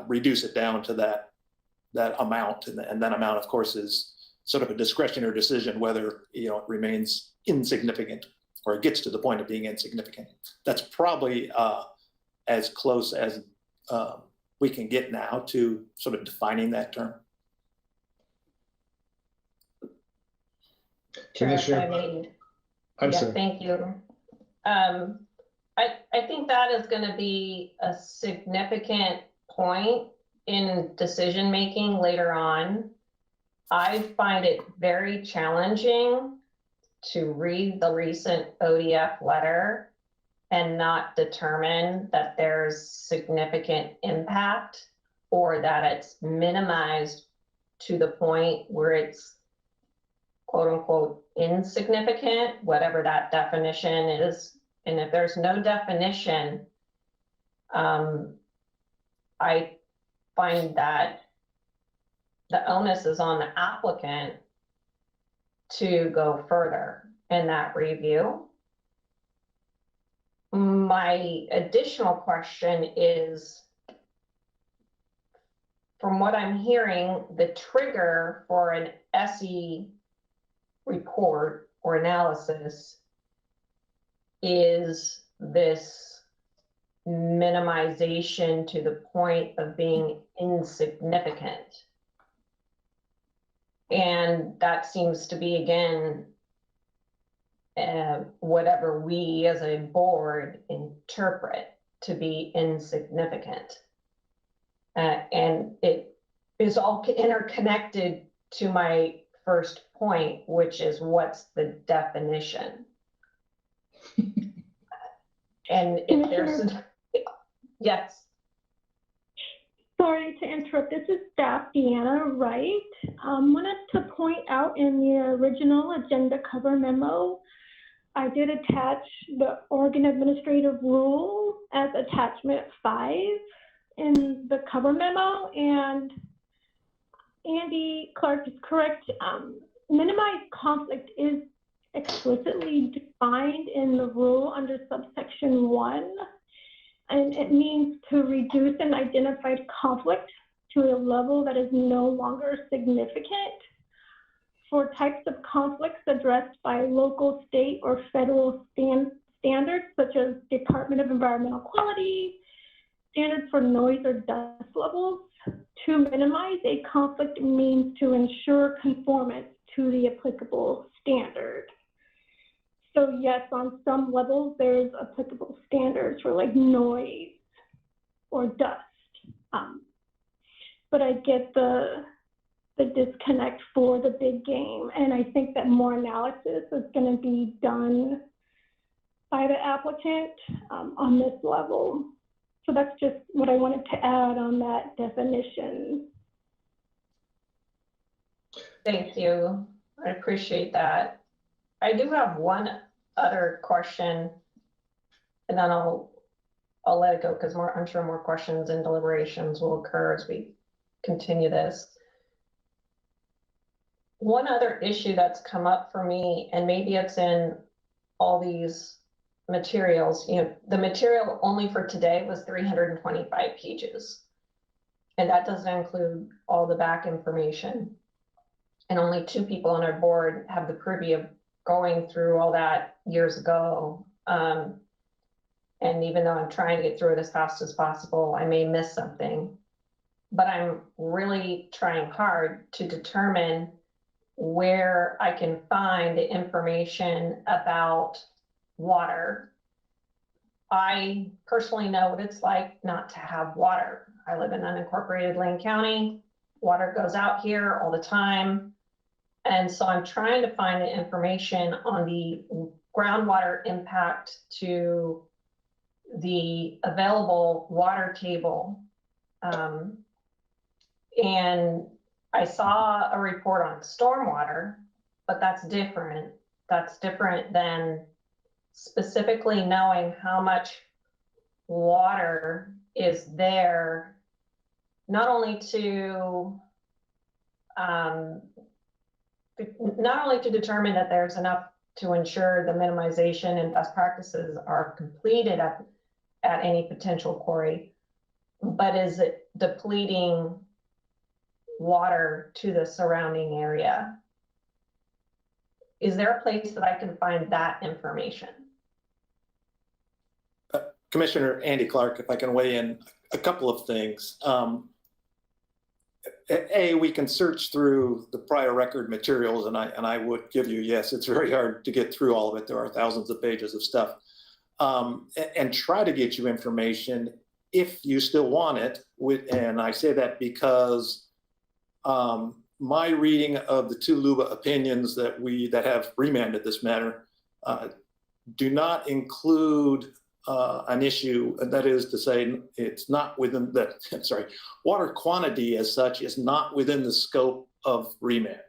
reduce it down to that amount. And that amount, of course, is sort of a discretionary decision whether it remains insignificant or it gets to the point of being insignificant. That's probably as close as we can get now to sort of defining that term. Commissioner, I'm sorry. Thank you. I think that is going to be a significant point in decision making later on. I find it very challenging to read the recent ODF letter and not determine that there's significant impact or that it's minimized to the point where it's quote unquote insignificant, whatever that definition is. And if there's no definition, I find that the onus is on the applicant to go further in that review. My additional question is, from what I'm hearing, the trigger for an SE report or analysis is this minimization to the point of being insignificant. And that seems to be, again, whatever we as a board interpret to be insignificant. And it is all interconnected to my first point, which is what's the definition? And if there's, yes. Sorry to interrupt. This is Staff Deanna Wright. Wanted to point out in the original agenda cover memo, I did attach the Oregon Administrative Rule as attachment 5 in the cover memo, and Andy Clark is correct. Minimized conflict is explicitly defined in the rule under subsection 1. And it means to reduce an identified conflict to a level that is no longer significant for types of conflicts addressed by local, state, or federal standards, such as Department of Environmental Quality, standards for noise or dust levels. To minimize a conflict means to ensure conformance to the applicable standard. So yes, on some levels, there's applicable standards for like noise or dust. but I get the disconnect for the big game. And I think that more analysis is going to be done by the applicant on this level. So that's just what I wanted to add on that definition. Thank you. I appreciate that. I do have one other question, and then I'll let it go because I'm sure more questions and deliberations will occur as we continue this. One other issue that's come up for me, and maybe it's in all these materials, you know, the material only for today was 325 pages. And that doesn't include all the back information. And only 2 people on our board have the privy of going through all that years ago. And even though I'm trying to get through it as fast as possible, I may miss something. But I'm really trying hard to determine where I can find the information about water. I personally know what it's like not to have water. I live in unincorporated Lane County. Water goes out here all the time. And so I'm trying to find the information on the groundwater impact to the available water table. And I saw a report on stormwater, but that's different. That's different than specifically knowing how much water is there, not only to determine that there's enough to ensure the minimization and best practices are completed at any potential quarry, but is it depleting water to the surrounding area? Is there a place that I can find that information? Commissioner Andy Clark, if I can weigh in a couple of things. We can search through the prior record materials, and I would give you, yes, it's very hard to get through all of it. There are thousands of pages of stuff. And try to get you information if you still want it. And I say that because my reading of the 2 LUBA opinions that have remanded this matter do not include an issue, that is to say, it's not within that, sorry, water quantity as such is not within the scope of remand.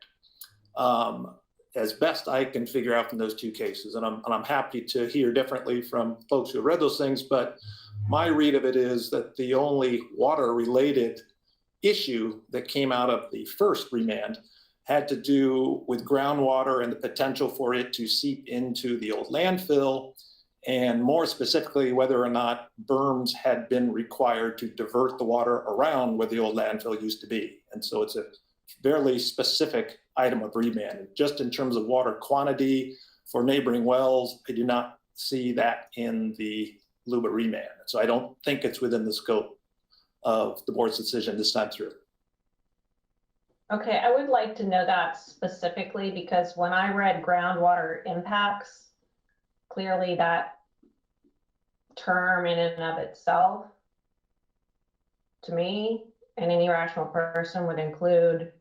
As best I can figure out from those 2 cases, and I'm happy to hear differently from folks who have read those things, but my read of it is that the only water-related issue that came out of the first remand had to do with groundwater and the potential for it to seep into the old landfill, and more specifically, whether or not berms had been required to divert the water around where the old landfill used to be. And so it's a fairly specific item of remand. Just in terms of water quantity for neighboring wells, I do not see that in the LUBA remand. So I don't think it's within the scope of the board's decision this time through. Okay, I would like to know that specifically, because when I read groundwater impacts, clearly that term in and of itself, to me, and any rational person would include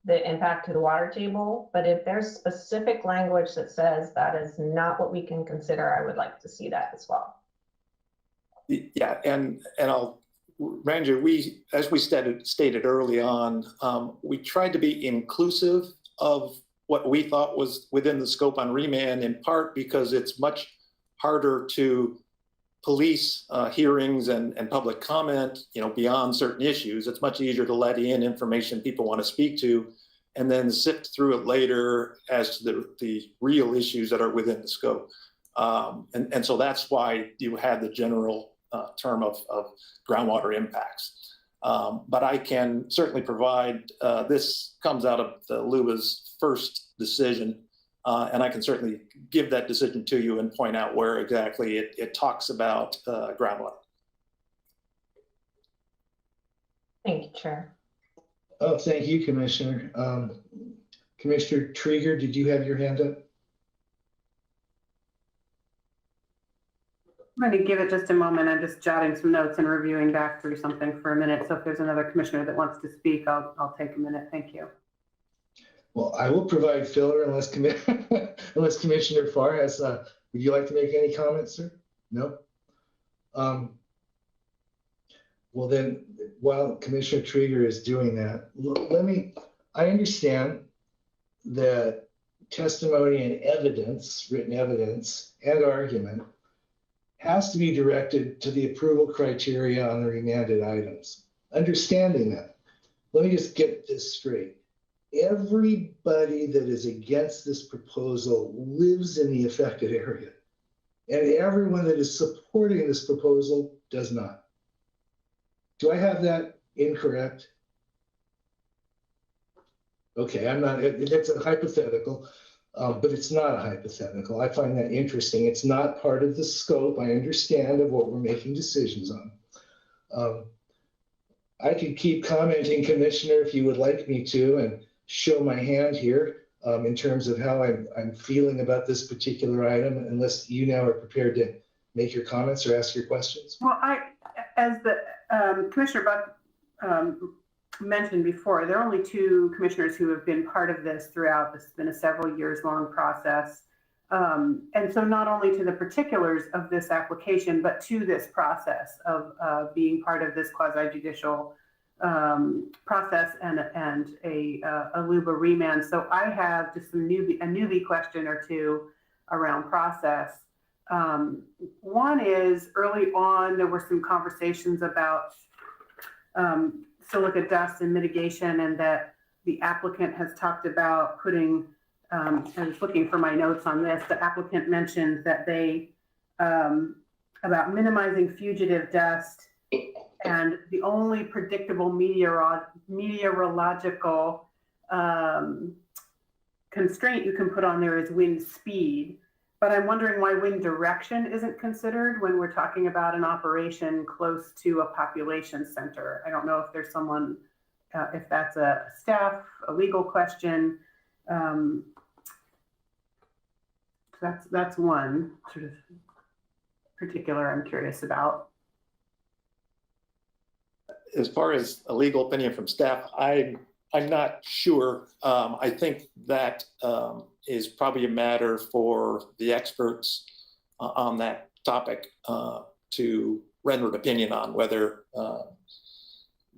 the impact to the water table. But if there's specific language that says that is not what we can consider, I would like to see that as well. Yeah, and I'll remind you, as we stated early on, we tried to be inclusive of what we thought was within the scope on remand, in part because it's much harder to police hearings and public comment, beyond certain issues. It's much easier to let in information people want to speak to, and then sift through it later as to the real issues that are within the scope. And so that's why you had the general term of groundwater impacts. But I can certainly provide, this comes out of the LUBA's first decision, and I can certainly give that decision to you and point out where exactly it talks about groundwater. Thank you, Chair. Oh, thank you, Commissioner. Commissioner Trieger, did you have your hand up? I'm going to give it just a moment. I'm just jotting some notes and reviewing back through something for a minute. So if there's another commissioner that wants to speak, I'll take a minute. Thank you. Well, I will provide filler unless unless Commissioner Farr has, would you like to make any comments, sir? No? Well then, while Commissioner Trieger is doing that, I understand that testimony and evidence, written evidence and argument has to be directed to the approval criteria on the remanded items. Understanding that, let me just get this straight. Everybody that is against this proposal lives in the affected area, and everyone that is supporting this proposal does not. Do I have that incorrect? Okay, I'm not, it's a hypothetical, but it's not a hypothetical. I find that interesting. It's not part of the scope, I understand, of what we're making decisions on. I could keep commenting, Commissioner, if you would like me to, and show my hand here in terms of how I'm feeling about this particular item, unless you now are prepared to make your comments or ask your questions. Well, as the Commissioner Buck mentioned before, there are only 2 commissioners who have been part of this throughout. This has been a several years long process. And so not only to the particulars of this application, but to this process of being part of this quasi-judicial process and a LUBA remand. So I have just a newbie question or 2 around process. One is, early on, there were some conversations about silica dust and mitigation, and that the applicant has talked about putting, I was looking for my notes on this, the applicant mentioned that they, about minimizing fugitive dust, and the only predictable meteorological constraint you can put on there is wind speed. But I'm wondering why wind direction isn't considered when we're talking about an operation close to a population center. I don't know if there's someone, if that's a staff, a legal question. That's one sort of particular I'm curious about. As far as a legal opinion from staff, I'm not sure. I think that is probably a matter for the experts on that topic to render an opinion on whether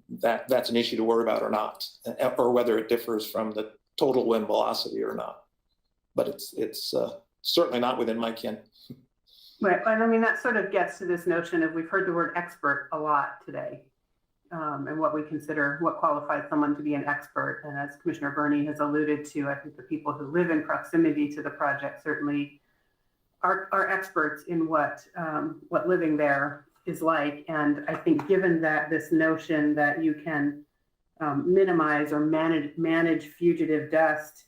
that's an issue to worry about or not, or whether it differs from the total wind velocity or not. But it's certainly not within my ken. Right, and I mean, that sort of gets to this notion of, we've heard the word expert a lot today. And what we consider, what qualifies someone to be an expert. And as Commissioner Burney has alluded to, I think the people who live in proximity to the project certainly are experts in what living there is like. And I think given that this notion that you can minimize or manage fugitive dust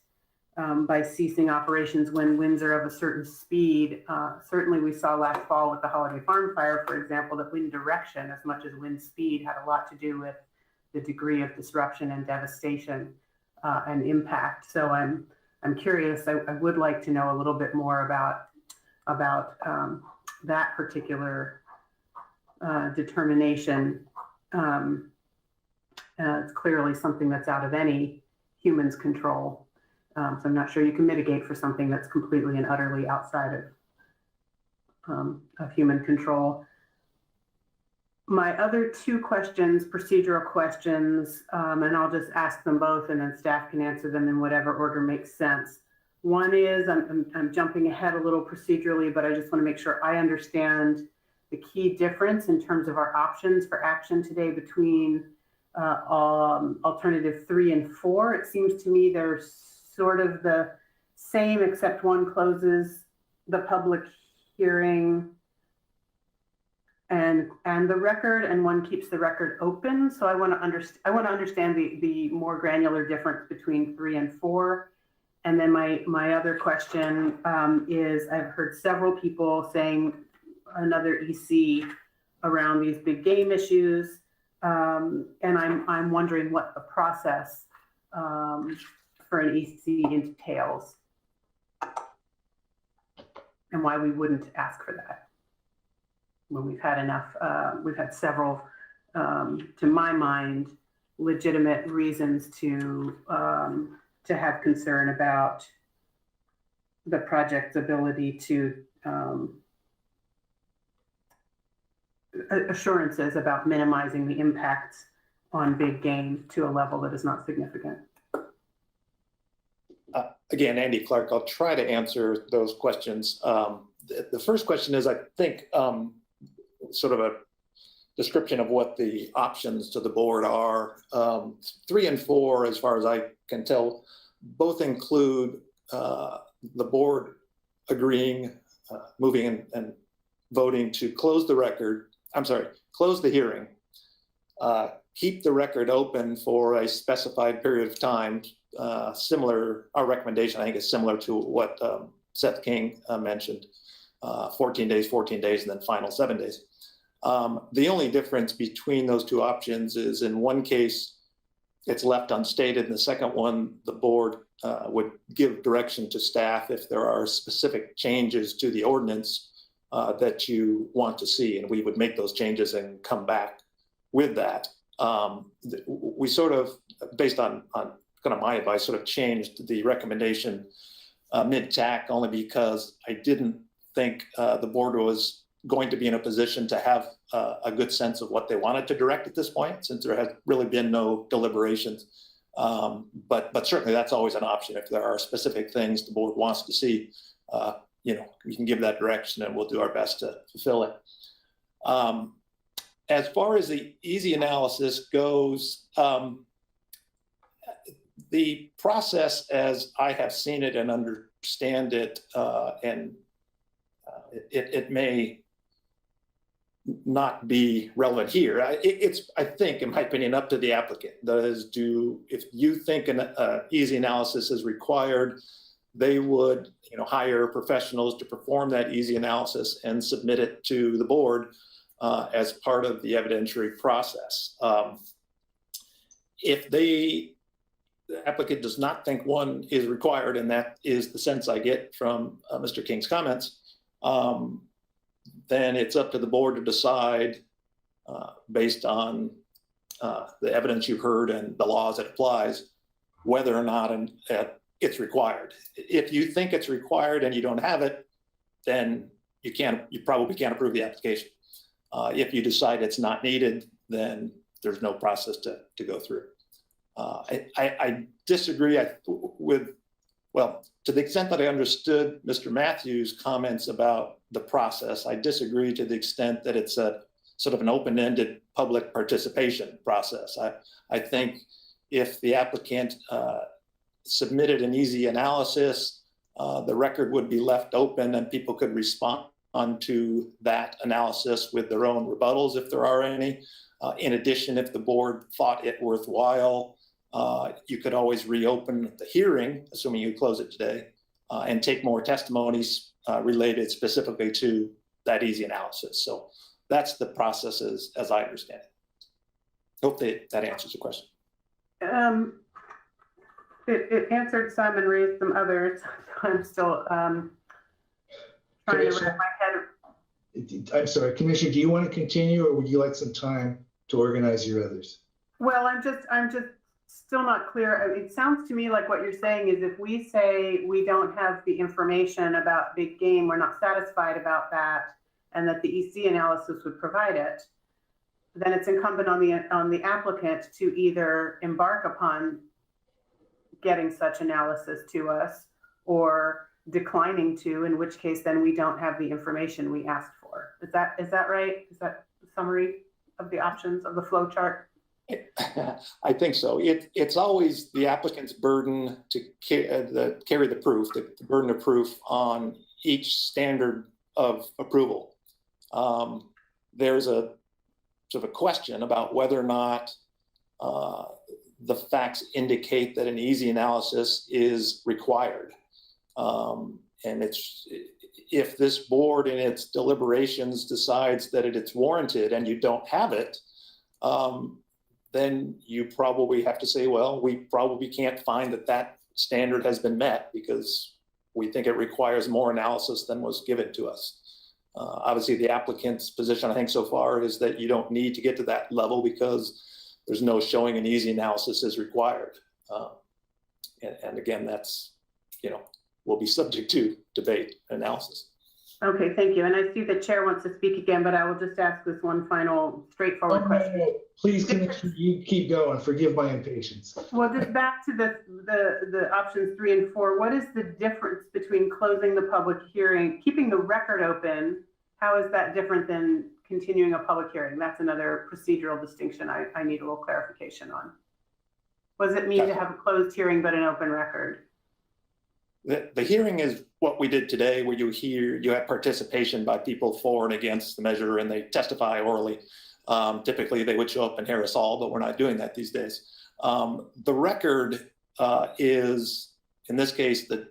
by ceasing operations when winds are of a certain speed. Certainly we saw last fall with the Holiday Farm fire, for example, that wind direction as much as wind speed had a lot to do with the degree of disruption and devastation and impact. So I'm curious, I would like to know a little bit more about that particular determination. It's clearly something that's out of any human's control. So I'm not sure you can mitigate for something that's completely and utterly outside of human control. My other 2 questions, procedural questions, and I'll just ask them both and then staff can answer them in whatever order makes sense. One is, I'm jumping ahead a little procedurally, but I just want to make sure I understand the key difference in terms of our options for action today between alternative 3 and 4. It seems to me there's sort of the same, except one closes the public hearing and the record, and one keeps the record open. So I want to understand the more granular difference between 3 and 4. And then my other question is, I've heard several people saying another EC around these big game issues, and I'm wondering what the process for an EC entails and why we wouldn't ask for that. when we've had enough, we've had several, to my mind, legitimate reasons to have concern about the project's ability to assurances about minimizing the impacts on big game to a level that is not significant. Again, Andy Clark, I'll try to answer those questions. The first question is, I think, sort of a description of what the options to the board are. 3 and 4, as far as I can tell, both include the board agreeing, moving and voting to close the record, close the hearing, keep the record open for a specified period of time. Our recommendation, I think, is similar to what Seth King mentioned, 14 days, and then final 7 days. The only difference between those two options is in one case, it's left unstated. In the second one, the board would give direction to staff if there are specific changes to the ordinance that you want to see, and we would make those changes and come back with that. We sort of, based on kind of my advice, sort of changed the recommendation mid-tack, only because I didn't think the board was going to be in a position to have a good sense of what they wanted to direct at this point, since there has really been no deliberations. But certainly that's always an option. If there are specific things the board wants to see, we can give that direction and we'll do our best to fulfill it. As far as the easy analysis goes, the process as I have seen it and understand it, and it may not be relevant here. It's, I think, in my opinion, up to the applicant. That is, if you think an easy analysis is required, they would hire professionals to perform that easy analysis and submit it to the board as part of the evidentiary process. If the applicant does not think one is required, and that is the sense I get from Mr. King's comments, then it's up to the board to decide based on the evidence you've heard and the laws it applies, whether or not it's required. If you think it's required and you don't have it, then you probably can't approve the application. If you decide it's not needed, then there's no process to go through. I disagree to the extent that I understood Mr. Matthews' comments about the process, I disagree to the extent that it's a sort of an open-ended public participation process. I think if the applicant submitted an easy analysis, the record would be left open and people could respond to that analysis with their own rebuttals if there are any. In addition, if the board thought it worthwhile, you could always reopen the hearing, assuming you close it today, and take more testimonies related specifically to that easy analysis. So that's the process as I understand it. Hope that answers the question. It answered some and raised some others. I'm still trying to wrap my head. I'm sorry, Commissioner, do you want to continue, or would you like some time to organize your others? Well, I'm just still not clear. It sounds to me like what you're saying is if we say we don't have the information about big game, we're not satisfied about that, and that the EC analysis would provide it, then it's incumbent on the applicant to either embark upon getting such analysis to us or declining to, in which case then we don't have the information we asked for. Is that right? Is that the summary of the options of the flow chart? I think so. It's always the applicant's burden to carry the proof, the burden of proof on each standard of approval. There's a sort of a question about whether or not the facts indicate that an easy analysis is required. And if this board in its deliberations decides that it's warranted and you don't have it, then you probably have to say, well, we probably can't find that standard has been met because we think it requires more analysis than was given to us. Obviously, the applicant's position, I think so far, is that you don't need to get to that level because there's no showing an easy analysis is required. And again, that's, will be subject to debate and analysis. Okay, thank you. And I see the chair wants to speak again, but I will just ask this one final straightforward question. No. Please, Commissioner, you keep going. Forgive my impatience. Well, just back to the options 3 and 4, what is the difference between closing the public hearing, keeping the record open? How is that different than continuing a public hearing? That's another procedural distinction I need a little clarification on. What does it mean to have a closed hearing but an open record? The hearing is what we did today, where you have participation by people for and against the measure, and they testify orally. Typically, they would show up and hear us all, but we're not doing that these days. The record is, in this case, the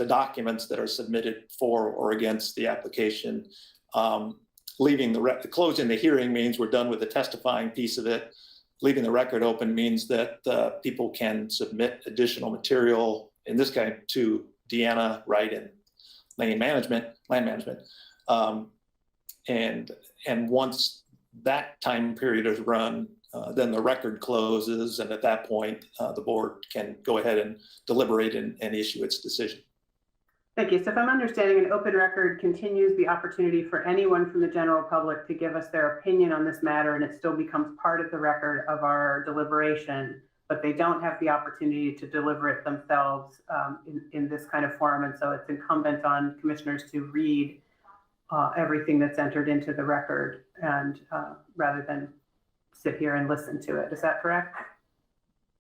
documents that are submitted for or against the application. Closing the hearing means we're done with the testifying piece of it. Leaving the record open means that people can submit additional material, in this case, to Deanna, Wright, and land management. And once that time period is run, then the record closes, and at that point, the board can go ahead and deliberate and issue its decision. Thank you. So if I'm understanding, an open record continues the opportunity for anyone from the general public to give us their opinion on this matter, and it still becomes part of the record of our deliberation, but they don't have the opportunity to deliver it themselves in this kind of forum. And so it's incumbent on commissioners to read everything that's entered into the record, and rather than sit here and listen to it. Is that correct?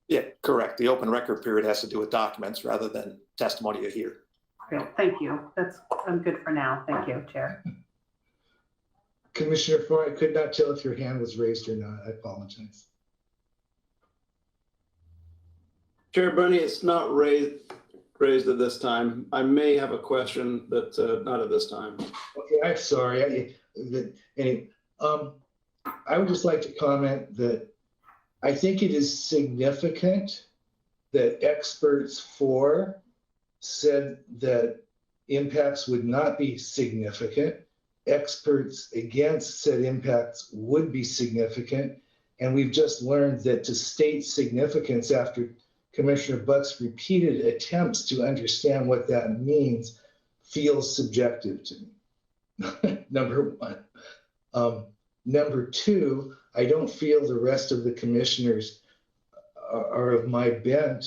Yeah, correct. The open record period has to do with documents rather than testimony you hear. Okay, thank you. I'm good for now. Thank you, Chair. Commissioner Farr, I could not tell if your hand was raised or not. I apologize. Chair Bernie, it's not raised at this time. I may have a question, but not at this time. Okay, I'm sorry. I would just like to comment that I think it is significant that experts for said that impacts would not be significant. Experts against said impacts would be significant. And we've just learned that to state significance after Commissioner Buck's repeated attempts to understand what that means feels subjective to me, number one. Number two, I don't feel the rest of the commissioners are of my bent,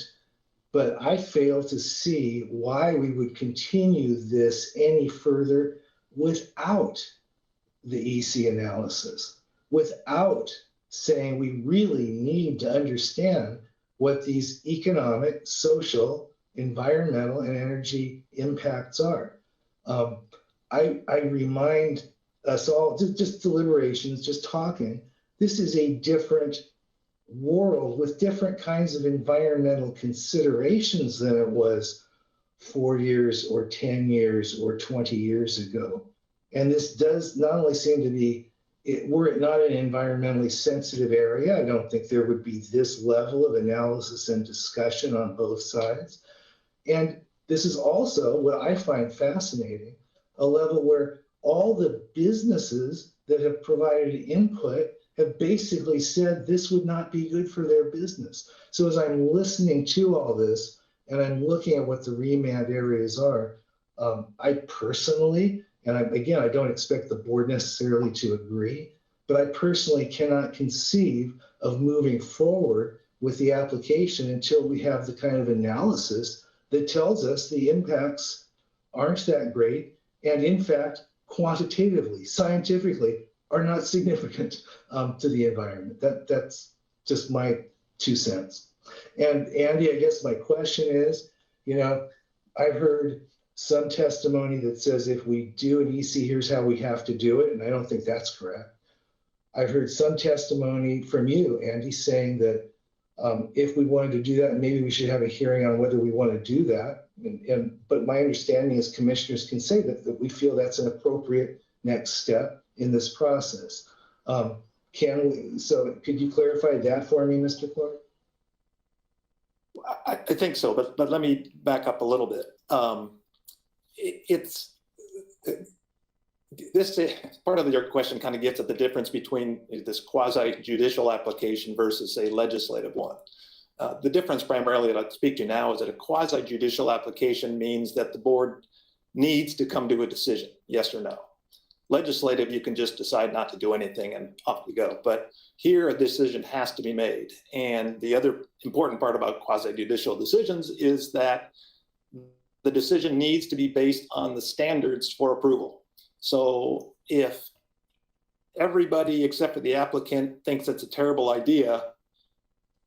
but I fail to see why we would continue this any further without the EC analysis, without saying we really need to understand what these economic, social, environmental, and energy impacts are. I remind us all, just deliberations, just talking, this is a different world with different kinds of environmental considerations than it was 4 years or 10 years or 20 years ago. And this does not only seem to be, were it not an environmentally sensitive area, I don't think there would be this level of analysis and discussion on both sides. And this is also what I find fascinating, a level where all the businesses that have provided input have basically said this would not be good for their business. So as I'm listening to all this and I'm looking at what the remand areas are, I personally, and again, I don't expect the board necessarily to agree, but I personally cannot conceive of moving forward with the application until we have the kind of analysis that tells us the impacts aren't that great, and in fact, quantitatively, scientifically, are not significant to the environment. That's just my 2 cents. And Andy, I guess my question is, I've heard some testimony that says if we do an EC, here's how we have to do it, and I don't think that's correct. I've heard some testimony from you, Andy, saying that if we wanted to do that, maybe we should have a hearing on whether we want to do that. But my understanding is commissioners can say that we feel that's an appropriate next step in this process. So could you clarify that for me, Mr. Clark? I think so, but let me back up a little bit. this part of your question kind of gets at the difference between this quasi-judicial application versus a legislative one. The difference primarily that I'd speak to now is that a quasi-judicial application means that the board needs to come to a decision, yes or no. Legislative, you can just decide not to do anything and off you go. But here, a decision has to be made. And the other important part about quasi-judicial decisions is that the decision needs to be based on the standards for approval. So if everybody except for the applicant thinks it's a terrible idea,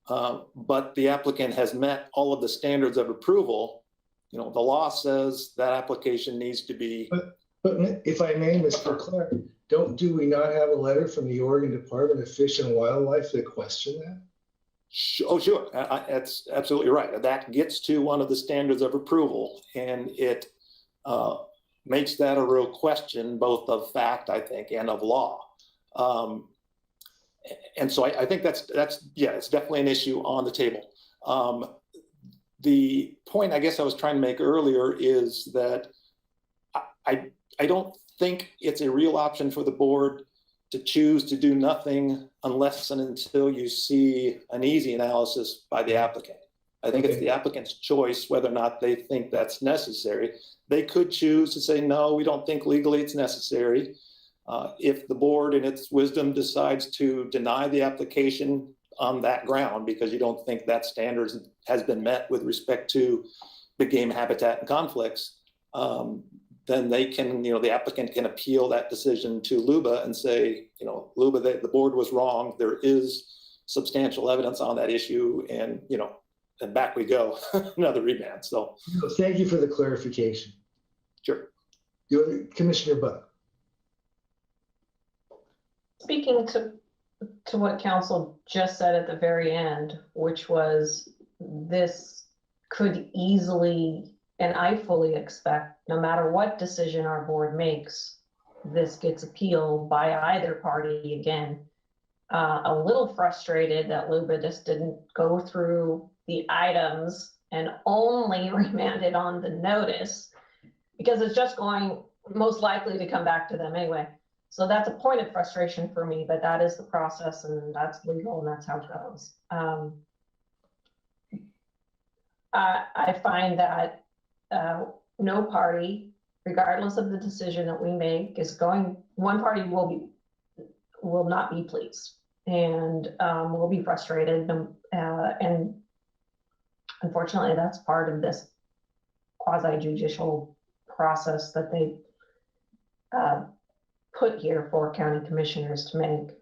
but the applicant has met all of the standards of approval, the law says that application needs to be. But if I may, Mr. Clark, do we not have a letter from the Oregon Department of Fish and Wildlife that question that? Oh, sure. That's absolutely right. That gets to one of the standards of approval, and it makes that a real question, both of fact, I think, and of law. And so I think that's it's definitely an issue on the table. The point I guess I was trying to make earlier is that I don't think it's a real option for the board to choose to do nothing unless and until you see an easy analysis by the applicant. I think it's the applicant's choice whether or not they think that's necessary. They could choose to say, no, we don't think legally it's necessary. If the board in its wisdom decides to deny the application on that ground because you don't think that standard has been met with respect to the game habitat and conflicts, then they can, the applicant can appeal that decision to LUBA and say, LUBA, the board was wrong. There is substantial evidence on that issue, and and back we go, another remand. So thank you for the clarification. Sure. Commissioner Buck. Speaking to what council just said at the very end, which was this could easily, and I fully expect, no matter what decision our board makes, this gets appealed by either party again. A little frustrated that LUBA just didn't go through the items and only remanded on the notice, because it's just going most likely to come back to them anyway. So that's a point of frustration for me, but that is the process, and that's legal, and that's how it goes. I find that no party, regardless of the decision that we make, one party will not be pleased and will be frustrated. And unfortunately, that's part of this quasi-judicial process that they put here for county commissioners to make.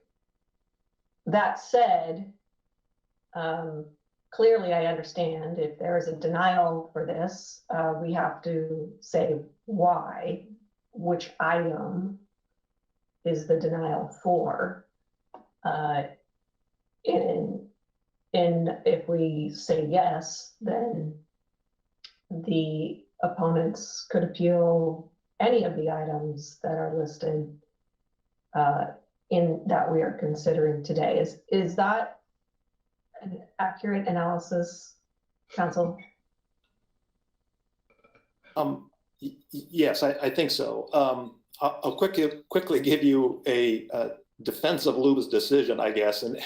That said, clearly I understand if there is a denial for this, we have to say why, which item is the denial for. And if we say yes, then the opponents could appeal any of the items that are listed in that we are considering today. Is that an accurate analysis, council? Yes, I think so. I'll quickly give you a defense of LUBA's decision, I guess, and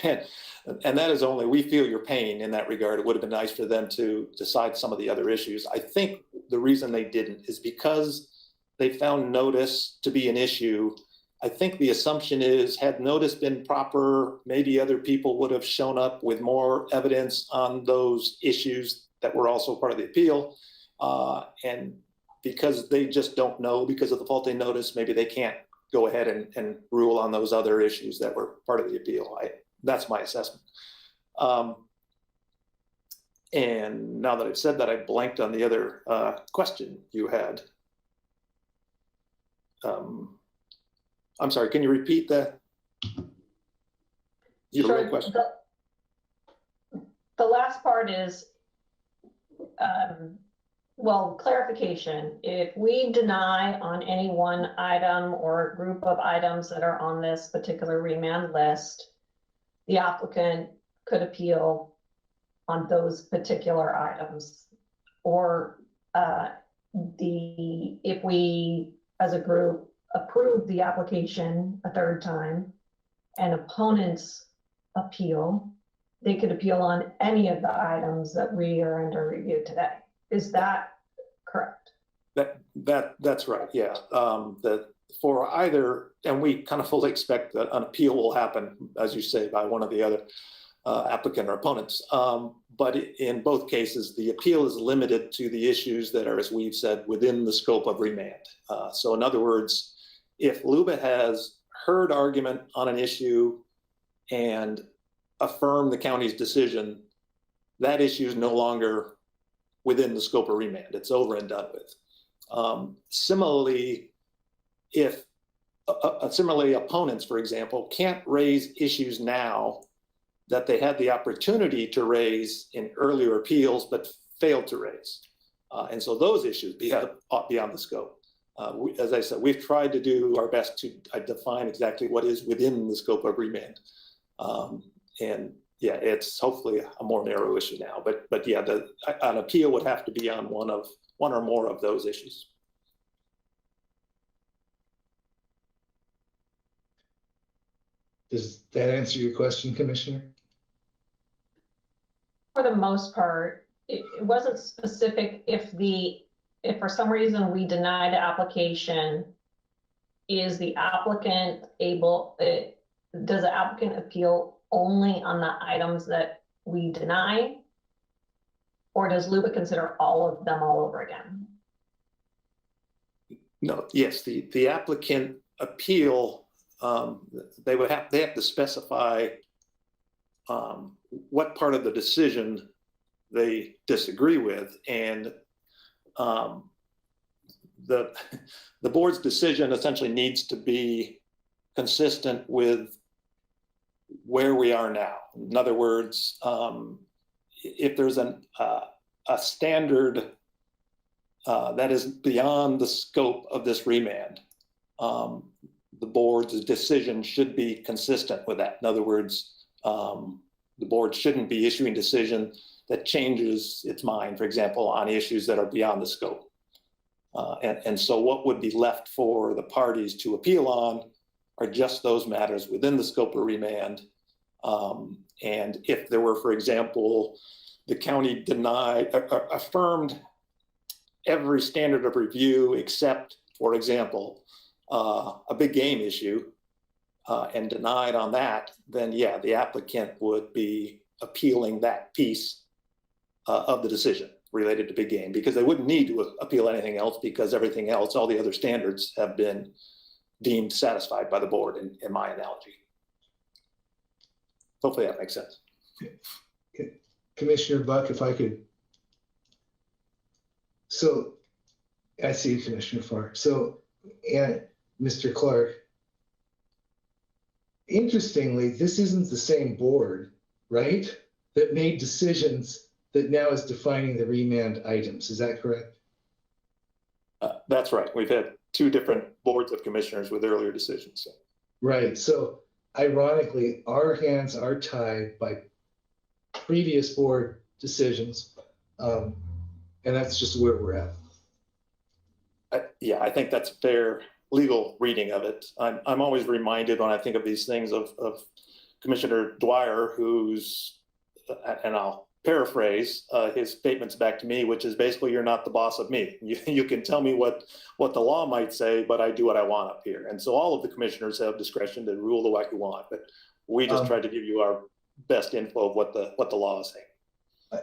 that is only, we feel your pain in that regard. It would have been nice for them to decide some of the other issues. I think the reason they didn't is because they found notice to be an issue. I think the assumption is, had notice been proper, maybe other people would have shown up with more evidence on those issues that were also part of the appeal. And because they just don't know because of the faulty notice, maybe they can't go ahead and rule on those other issues that were part of the appeal. That's my assessment. And now that I've said that, I blanked on the other question you had. I'm sorry, can you repeat that? Sure. Question? The last part is, well, clarification. If we deny on any one item or group of items that are on this particular remand list, the applicant could appeal on those particular items. Or if we, as a group, approve the application a third time and opponents appeal, they could appeal on any of the items that we are under review today. Is that correct? That's right, yeah. That for either, and we kind of fully expect that an appeal will happen, as you say, by one of the other applicant or opponents. But in both cases, the appeal is limited to the issues that are, as we've said, within the scope of remand. So in other words, if LUBA has heard argument on an issue and affirmed the county's decision, that issue is no longer within the scope of remand. It's over and done with. Similarly, if opponents, for example, can't raise issues now that they had the opportunity to raise in earlier appeals but failed to raise. And so those issues beyond the scope. As I said, we've tried to do our best to define exactly what is within the scope of remand. And yeah, it's hopefully a more narrow issue now, but yeah, an appeal would have to be on one or more of those issues. Does that answer your question, Commissioner? For the most part, it wasn't specific if for some reason we deny the application, is the applicant able, does the applicant appeal only on the items that we deny? Or does LUBA consider all of them all over again? No, yes, the applicant appeal, they have to specify what part of the decision they disagree with, and the board's decision essentially needs to be consistent with where we are now. In other words, if there's a standard that is beyond the scope of this remand, the board's decision should be consistent with that. In other words, the board shouldn't be issuing decision that changes its mind, for example, on issues that are beyond the scope. And so what would be left for the parties to appeal on are just those matters within the scope of remand. And if there were, for example, the county affirmed every standard of review except, for example, a big game issue, and denied on that, then yeah, the applicant would be appealing that piece of the decision related to big game, because they wouldn't need to appeal anything else, because everything else, all the other standards, have been deemed satisfied by the board in my analogy. Hopefully that makes sense. Okay. Commissioner Buck, if I could. So I see Commissioner Farr. So, and Mr. Clark, interestingly, this isn't the same board, right, that made decisions that now is defining the remand items. Is that correct? That's right. We've had two different boards of commissioners with earlier decisions. So. Right. So ironically, our hands are tied by previous board decisions. And that's just where we're at. Yeah, I think that's fair legal reading of it. I'm always reminded when I think of these things of Commissioner Dwyer, who's, and I'll paraphrase his statements back to me, which is basically, you're not the boss of me. You can tell me what the law might say, but I do what I want up here. And so all of the commissioners have discretion to rule the way you want, but we just try to give you our best info of what the law is saying.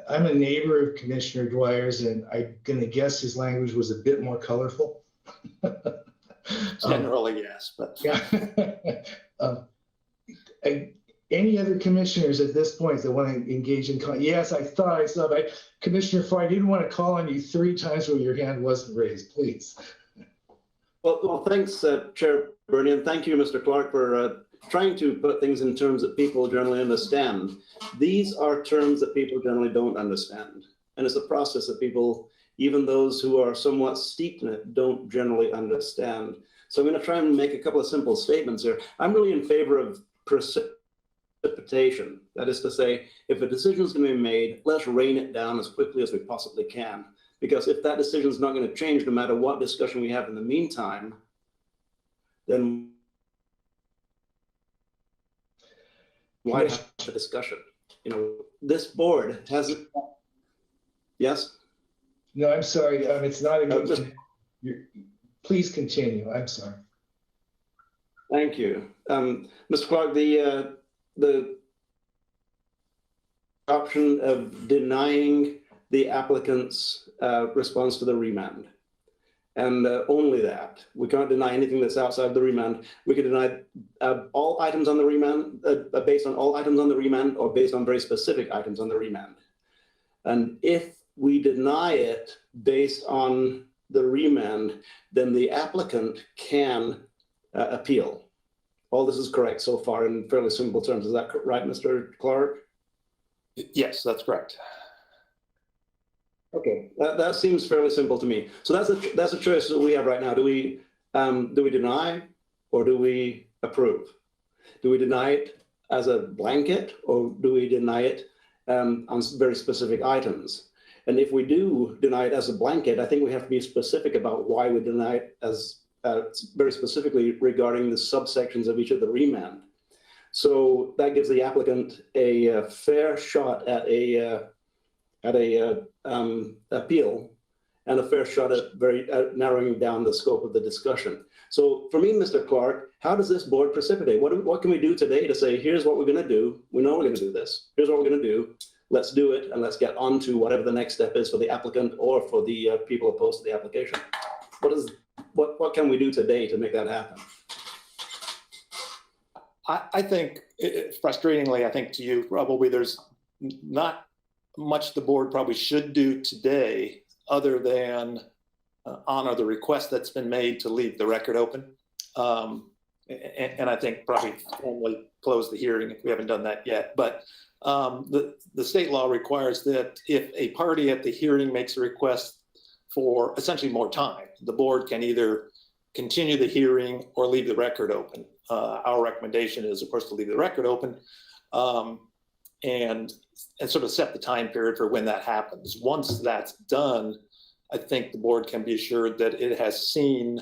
I'm a neighbor of Commissioner Dwyer's, and I'm going to guess his language was a bit more colorful. Generally, yes, but yeah. Any other commissioners at this point that want to engage in? Yes, I thought I saw that. Commissioner Farr, I didn't want to call on you 3 times where your hand wasn't raised. Please. Well, thanks, Chair Bernie, and thank you, Mr. Clark, for trying to put things in terms that people generally understand. These are terms that people generally don't understand, and it's a process that people, even those who are somewhat steeped in it, don't generally understand. So I'm going to try and make a couple of simple statements here. I'm really in favor of precipitation. That is to say, if a decision is going to be made, let's rein it down as quickly as we possibly can. Because if that decision is not going to change, no matter what discussion we have in the meantime, then why have a discussion? You know, this board has, yes? No, I'm sorry. It's not a good, please continue. I'm sorry. Thank you. Mr. Clark, the option of denying the applicant's response to the remand, and only that. We can't deny anything that's outside the remand. We could deny all items on the remand, based on all items on the remand, or based on very specific items on the remand. And if we deny it based on the remand, then the applicant can appeal. All this is correct so far in fairly simple terms. Is that right, Mr. Clark? Yes, that's correct. Okay, that seems fairly simple to me. So that's a choice that we have right now. Do we deny or do we approve? Do we deny it as a blanket or do we deny it on very specific items? And if we do deny it as a blanket, I think we have to be specific about why we deny it as very specifically regarding the subsections of each of the remand. So that gives the applicant a fair shot at a appeal and a fair shot at narrowing down the scope of the discussion. So for me, Mr. Clark, how does this board precipitate? What can we do today to say, here's what we're going to do. We know we're going to do this. Here's what we're going to do. Let's do it, and let's get on to whatever the next step is for the applicant or for the people opposed to the application. What can we do today to make that happen? I think, frustratingly, I think to you, probably there's not much the board probably should do today other than honor the request that's been made to leave the record open. And I think probably formally close the hearing if we haven't done that yet. But the state law requires that if a party at the hearing makes a request for essentially more time, the board can either continue the hearing or leave the record open. Our recommendation is, of course, to leave the record open and sort of set the time period for when that happens. Once that's done, I think the board can be assured that it has seen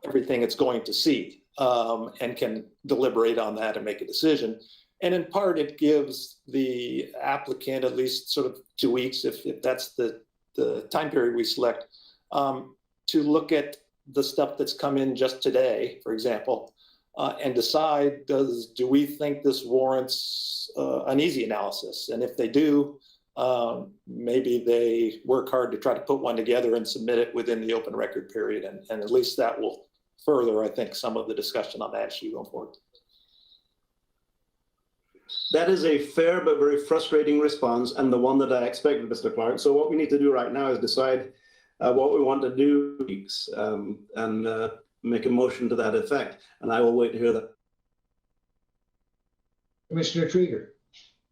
everything it's going to see and can deliberate on that and make a decision. And in part, it gives the applicant at least sort of 2 weeks, if that's the time period we select, to look at the stuff that's come in just today, for example, and decide, do we think this warrants an easy analysis? And if they do, maybe they work hard to try to put one together and submit it within the open record period. And at least that will further, I think, some of the discussion on that issue going forward. That is a fair but very frustrating response, and the one that I expected, Mr. Clark. So what we need to do right now is decide what we want to do and make a motion to that effect. And I will wait to hear that. Commissioner Trieger.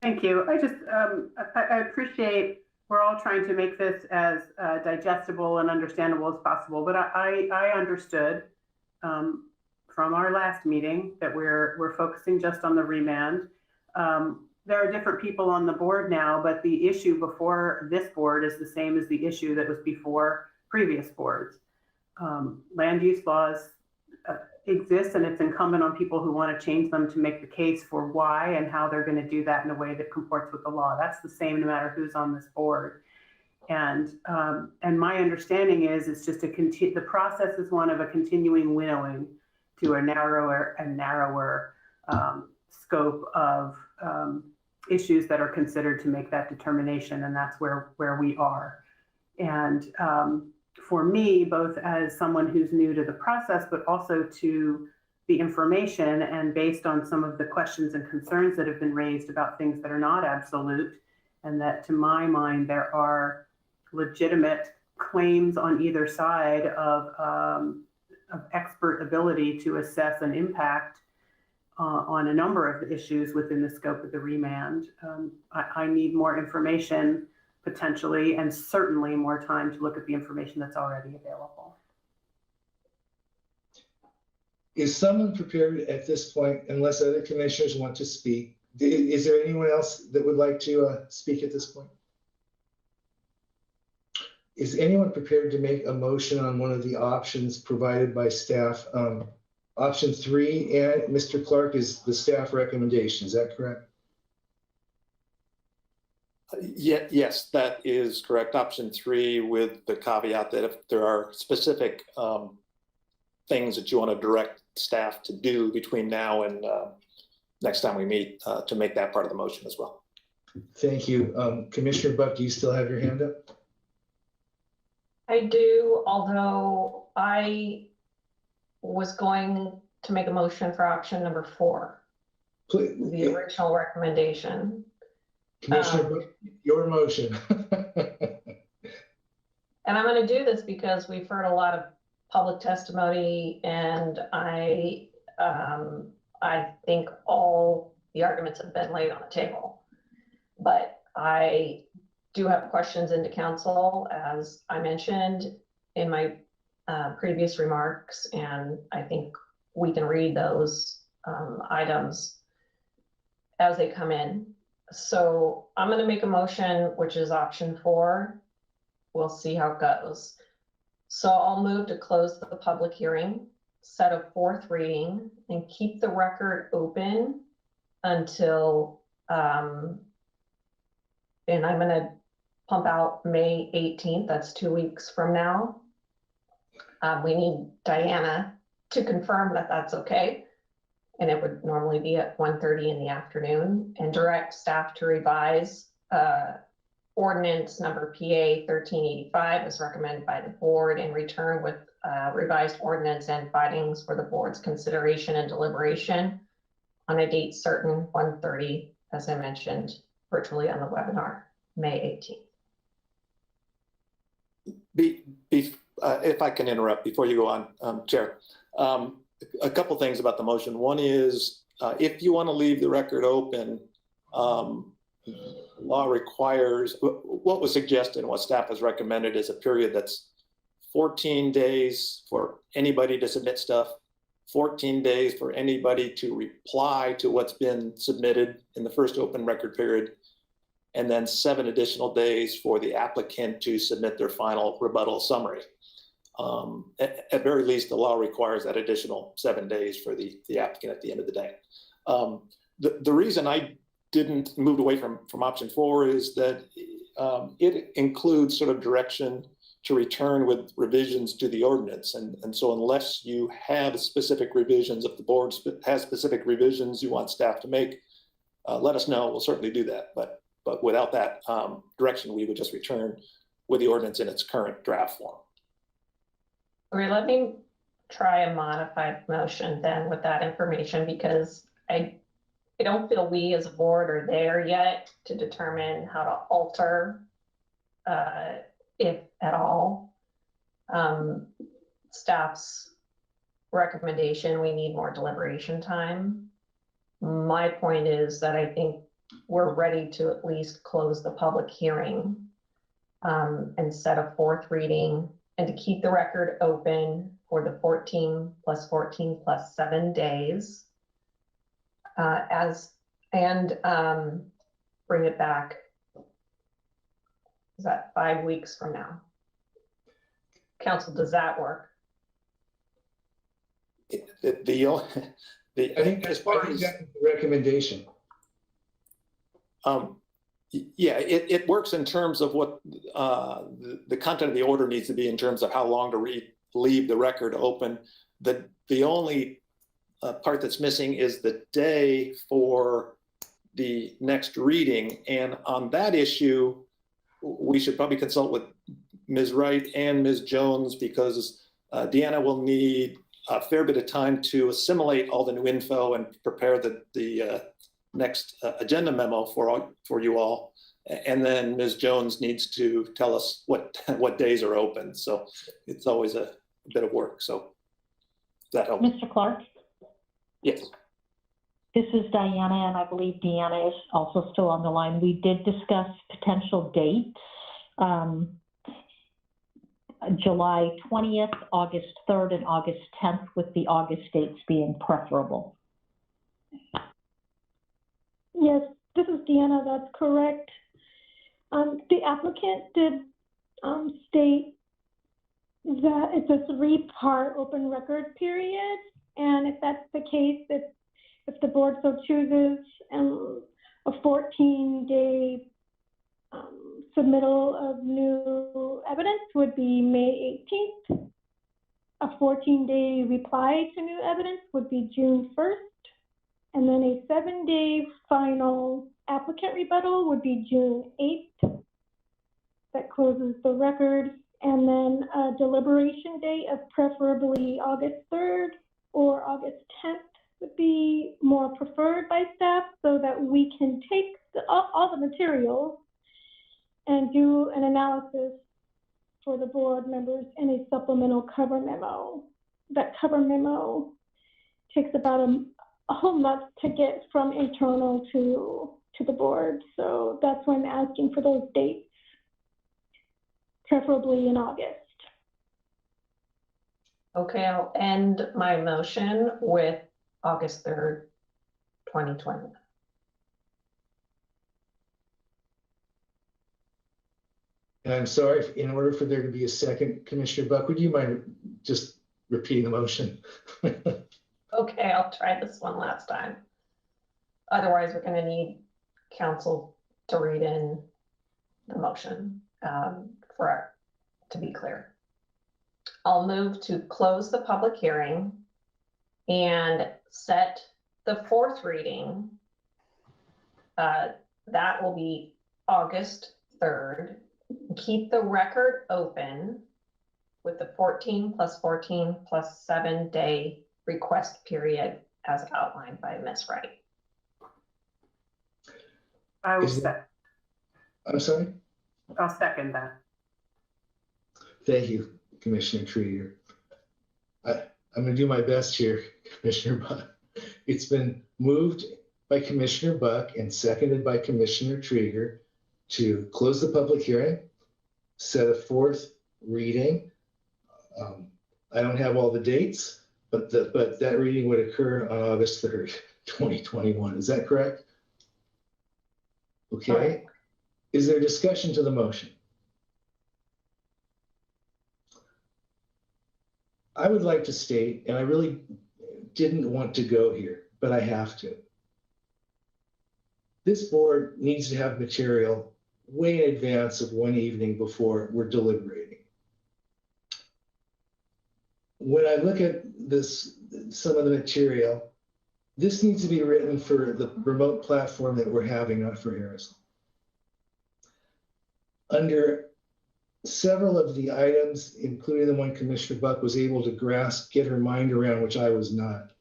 Thank you. I appreciate we're all trying to make this as digestible and understandable as possible, but I understood from our last meeting that we're focusing just on the remand. There are different people on the board now, but the issue before this board is the same as the issue that was before previous boards. Land use laws exist, and it's incumbent on people who want to change them to make the case for why and how they're going to do that in a way that comports with the law. That's the same no matter who's on this board. And my understanding is it's just the process is one of a continuing winnowing to a narrower and narrower scope of issues that are considered to make that determination, and that's where we are. And for me, both as someone who's new to the process, but also to the information, and based on some of the questions and concerns that have been raised about things that are not absolute, and that to my mind, there are legitimate claims on either side of expert ability to assess an impact on a number of issues within the scope of the remand. I need more information potentially, and certainly more time to look at the information that's already available. Is someone prepared at this point, unless other commissioners want to speak? Is there anyone else that would like to speak at this point? Is anyone prepared to make a motion on one of the options provided by staff Option 3, and Mr. Clark, is the staff recommendation. Is that correct? Yes, that is correct. Option 3, with the caveat that if there are specific things that you want to direct staff to do between now and next time we meet, to make that part of the motion as well. Thank you. Commissioner Buck, do you still have your hand up? I do, although I was going to make a motion for option number 4, Please. The original recommendation. Commissioner Buck, your motion. And I'm going to do this because we've heard a lot of public testimony, and I think all the arguments have been laid on the table. But I do have questions into council, as I mentioned in my previous remarks, and I think we can read those items as they come in. So I'm going to make a motion, which is option 4. We'll see how it goes. So I'll move to close the public hearing, set a 4th reading, and keep the record open until, and I'm going to pump out May 18th. That's 2 weeks from now. We need Diana to confirm that that's okay. And it would normally be at 1:30 in the afternoon, and direct staff to revise ordinance number PA 1385 as recommended by the board, and return with revised ordinance and findings for the board's consideration and deliberation on a date certain, 1:30, as I mentioned, virtually on the webinar, May 18th. If I can interrupt before you go on, Chair. A couple things about the motion. One is, if you want to leave the record open, law requires, what was suggested and what staff has recommended is a period that's 14 days for anybody to submit stuff, 14 days for anybody to reply to what's been submitted in the first open record period, and then 7 additional days for the applicant to submit their final rebuttal summary. At very least, the law requires that additional 7 days for the applicant at the end of the day. The reason I didn't move away from option 4 is that it includes sort of direction to return with revisions to the ordinance. And so unless you have specific revisions, if the board has specific revisions you want staff to make, let us know. We'll certainly do that. But without that direction, we would just return with the ordinance in its current draft form. Okay, let me try a modified motion then with that information, because I don't feel we as a board are there yet to determine how to alter, if at all, staff's recommendation. We need more deliberation time. My point is that I think we're ready to at least close the public hearing and set a 4th reading, and to keep the record open for the 14 plus 14 plus 7 days, bring it back. Is that 5 weeks from now? Council, does that work? I think as far as the recommendation. Yeah, it works in terms of what the content of the order needs to be in terms of how long to leave the record open. The only part that's missing is the day for the next reading. And on that issue, we should probably consult with Ms. Wright and Ms. Jones, because Deanna will need a fair bit of time to assimilate all the new info and prepare the next agenda memo for you all. And then Ms. Jones needs to tell us what days are open. So it's always a bit of work. So does that help? Mr. Clark? Yes. This is Diana, and I believe Deanna is also still on the line. We did discuss potential dates. July 20th, August 3rd, and August 10th, with the August dates being preferable. Yes, this is Deanna, that's correct. The applicant did state that it's a 3-part open record period, And if that's the case, if the board so chooses, a 14-day submittal of new evidence would be May 18th. A 14-day reply to new evidence would be June 1st. And then a 7-day final applicant rebuttal would be June 8th. That closes the record. And then a deliberation date of preferably August 3rd or August 10th would be more preferred by staff, so that we can take all the materials and do an analysis for the board members in a supplemental cover memo. That cover memo takes about a whole month to get from internal to the board. So that's why I'm asking for those dates, preferably in August. Okay, I'll end my motion with August 3rd, 2020. And I'm sorry, in order for there to be a second, Commissioner Buck, would you mind just repeating the motion? Okay, I'll try this one last time. Otherwise, we're going to need council to read in the motion for it to be clear. I'll move to close the public hearing and set the fourth reading. That will be August 3rd. Keep the record open with the 14 plus 14 plus 7-day request period as outlined by Ms. Wright. I will second. I'm sorry? I'll second that. Thank you, Commissioner Trieger. I'm going to do my best here, Commissioner Buck. It's been moved by Commissioner Buck and seconded by Commissioner Trieger to close the public hearing, set a fourth reading. I don't have all the dates, but that reading would occur on August 3rd, 2021. Is that correct? Okay. Right. Is there discussion to the motion? I would like to state, and I really didn't want to go here, but I have to. This board needs to have material way in advance of one evening before we're deliberating. When I look at this, some of the material, this needs to be written for the remote platform that we're having, not for Harrison. Under several of the items, including the one Commissioner Buck was able to grasp, get her mind around, which I was not.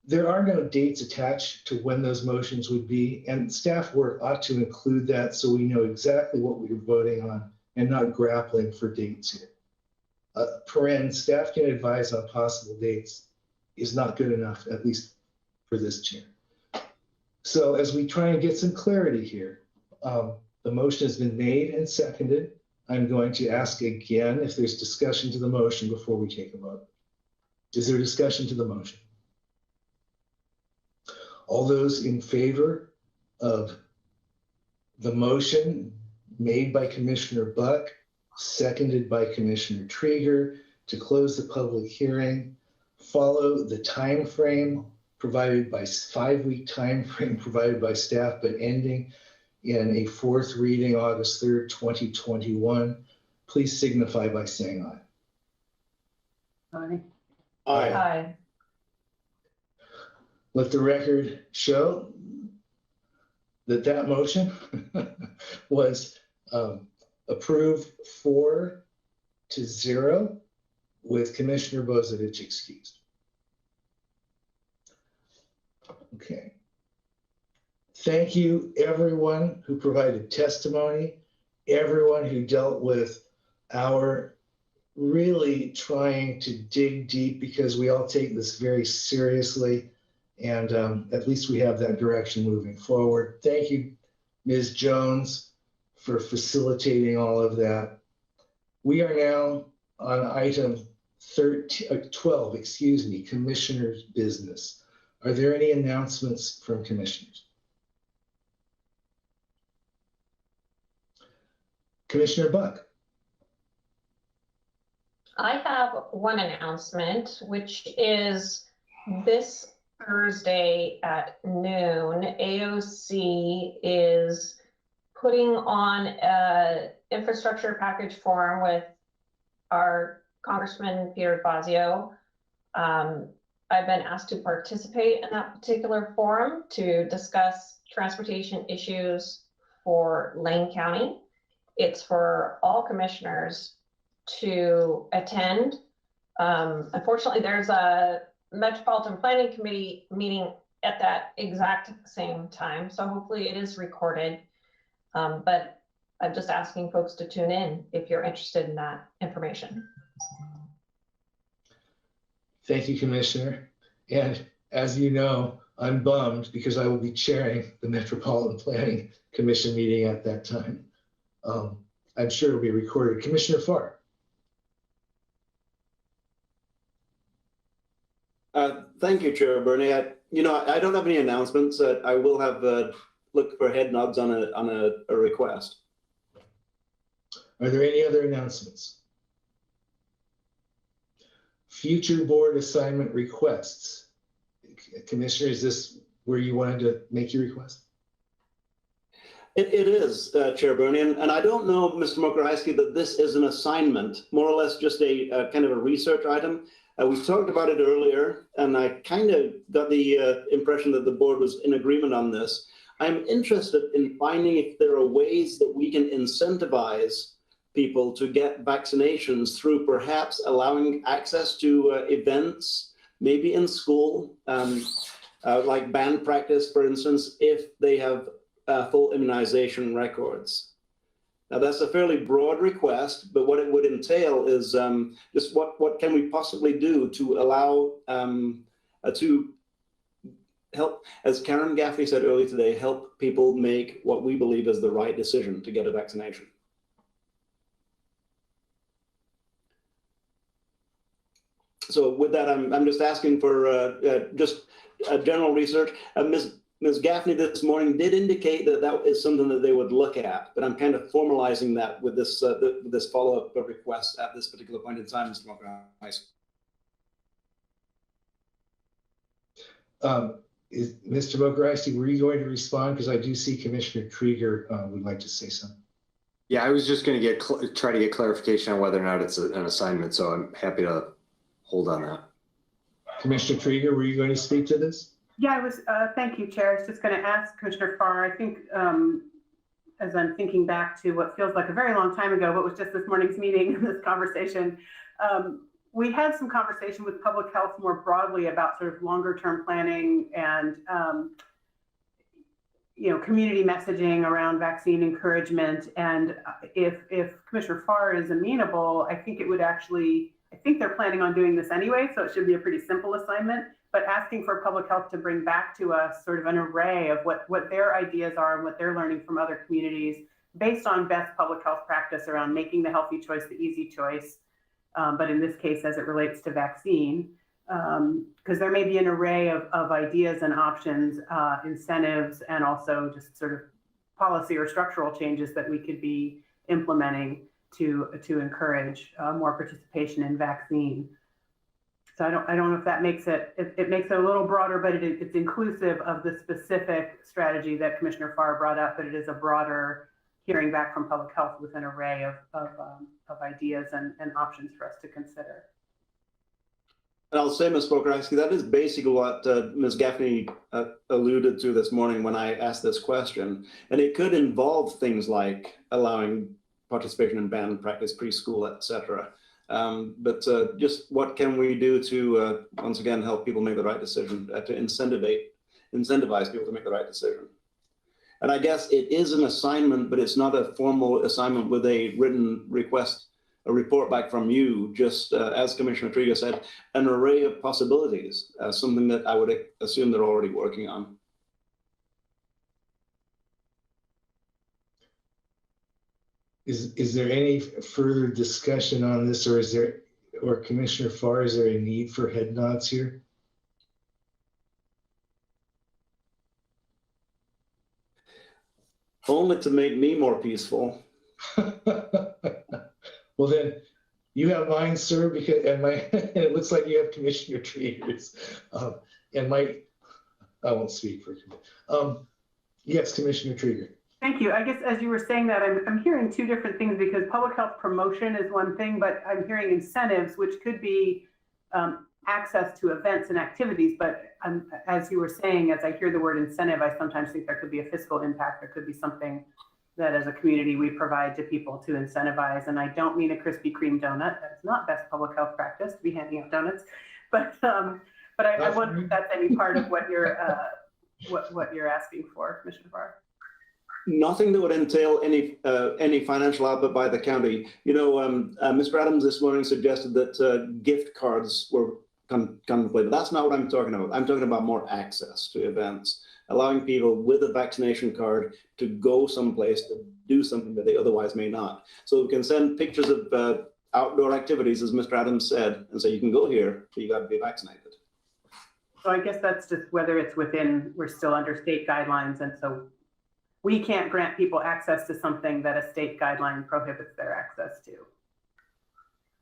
There are no dates attached to when those motions would be, and staff work ought to include that so we know exactly what we're voting on and not grappling for dates here. Staff can advise on possible dates is not good enough, at least for this chair. So as we try and get some clarity here, the motion has been made and seconded. I'm going to ask again if there's discussion to the motion before we take a vote. Is there discussion to the motion? All those in favor of the motion made by Commissioner Buck, seconded by Commissioner Trieger to close the public hearing, follow the time frame provided by 5-week time frame provided by staff, but ending in a fourth reading, August 3rd, 2021, please signify by saying aye. Aye. Aye. Aye. Let the record show that that motion was approved 4-0 with Commissioner Bozovich excused. Okay. Thank you, everyone who provided testimony, everyone who dealt with our really trying to dig deep, because we all take this very seriously, and at least we have that direction moving forward. Thank you, Ms. Jones, for facilitating all of that. We are now on item 12, Commissioner's business. Are there any announcements from commissioners? Commissioner Buck. I have one announcement, which is This Thursday at noon, AOC is putting on a infrastructure package forum with our Congressman Peter Fazio. I've been asked to participate in that particular forum to discuss transportation issues for Lane County. It's for all commissioners to attend. Unfortunately, there's a Metropolitan Planning Committee meeting at that exact same time, so hopefully it is recorded. But I'm just asking folks to tune in if you're interested in that information. Thank you, Commissioner. And as you know, I'm bummed because I will be chairing the Metropolitan Planning Commission meeting at that time. I'm sure it'll be recorded. Commissioner Farr. Thank you, Chair Bernie. I don't have any announcements. I will have look for head nods on a request. Are there any other announcements? Future board assignment requests. Commissioner, is this where you wanted to make your request? It is, Chair Bernie, and I don't know, Mr. Mokrajewski, that this is an assignment, more or less just a kind of a research item. We talked about it earlier, and I kind of got the impression that the board was in agreement on this. I'm interested in finding if there are ways that we can incentivize people to get vaccinations through perhaps allowing access to events, maybe in school, like band practice, for instance, if they have full immunization records. Now, that's a fairly broad request, but what it would entail is just what can we possibly do to allow, to help, as Karen Gaffney said earlier today, help people make what we believe is the right decision to get a vaccination. So with that, I'm just asking for just general research. Ms. Gaffney this morning did indicate that that is something that they would look at, but I'm kind of formalizing that with this this follow-up request at this particular point in time, Mr. Mokrajewski. Mr. Mokrajewski, were you going to respond? Because I do see Commissioner Krieger would like to say something. Yeah, I was just going to try to get clarification on whether or not it's an assignment, so I'm happy to hold on that. Commissioner Krieger, were you going to speak to this? Yeah, I was. Thank you, Chair. I was just going to ask Commissioner Farr. I think as I'm thinking back to what feels like a very long time ago, but was just this morning's meeting and this conversation, we had some conversation with public health more broadly about sort of longer term planning and community messaging around vaccine encouragement. And if Commissioner Farr is amenable, I think it would actually. I think they're planning on doing this anyway, so it should be a pretty simple assignment. But asking for public health to bring back to us sort of an array of what their ideas are and what they're learning from other communities based on best public health practice around making the healthy choice the easy choice, but in this case, as it relates to vaccine, because there may be an array of ideas and options, incentives, and also just sort of policy or structural changes that we could be implementing to encourage more participation in vaccine. So I don't know if that makes it makes it a little broader, but it's inclusive of the specific strategy that Commissioner Farr brought up, but it is a broader hearing back from public health with an array of ideas and options for us to consider. And I'll say, Ms. Mokrajewski, that is basically what Ms. Gaffney alluded to this morning when I asked this question. And it could involve things like allowing participation in band practice, preschool, etc. But just what can we do to, once again, help people make the right decision, to incentivize people to make the right decision? And I guess it is an assignment, but it's not a formal assignment with a written request, a report back from you, just as Commissioner Krieger said, an array of possibilities, something that I would assume they're already working on. Is there any further discussion on this, or Commissioner Farr, is there a need for head nods here? Only to make me more peaceful. Well then, You have mine, sir, because, and it looks like you have Commissioner Trier's. And I won't speak for you. Yes, Commissioner Trieger. Thank you. I guess as you were saying that, I'm hearing two different things, because public health promotion is one thing, but I'm hearing incentives, which could be access to events and activities. But as you were saying, as I hear the word incentive, I sometimes think there could be a fiscal impact. There could be something that as a community we provide to people to incentivize. And I don't mean a Krispy Kreme donut. That's not best public health practice to be handing out donuts. But I wonder if that's any part of what you're asking for, Commissioner Farr. Nothing that would entail any financial output by the county. You know, Mr. Adams this morning suggested that gift cards were contemplated. That's not what I'm talking about. I'm talking about more access to events, allowing people with a vaccination card to go someplace to do something that they otherwise may not. So we can send pictures of outdoor activities, as Mr. Adams said, and say, you can go here, but you got to be vaccinated. So I guess that's just whether it's within, we're still under state guidelines, and so we can't grant people access to something that a state guideline prohibits their access to.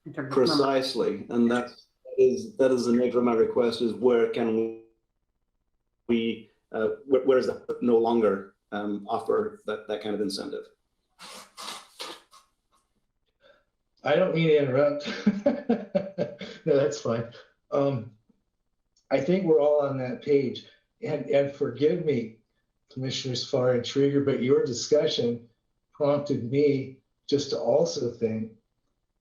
In terms of Precisely, and that is the nature of my request: is where can we, where is that no longer offer that kind of incentive? I don't mean to interrupt. No, that's fine. I think we're all on that page, and forgive me, Commissioners Farr and Trieger, but your discussion prompted me just to also think,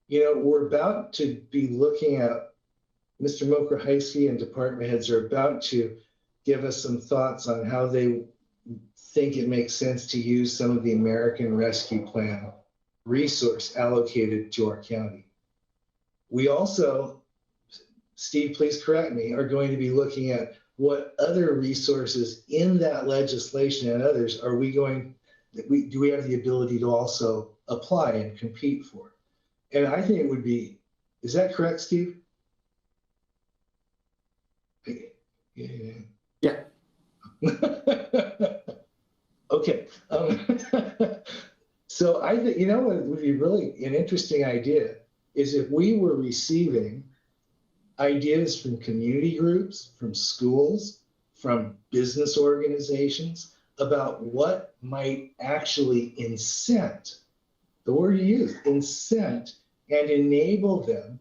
you know, we're about to be looking at, Mr. Mokraheisky and department heads are about to give us some thoughts on how they think it makes sense to use some of the American Rescue Plan resource allocated to our county. We also, Steve, please correct me, are going to be looking at what other resources in that legislation and others are we going, do we have the ability to also apply and compete for? And I think it would be, is that correct, Steve? Yeah. Okay. So I think, you know, what would be really an interesting idea is if we were receiving ideas from community groups, from schools, from business organizations about what might actually incent, the word you use, incent, and enable them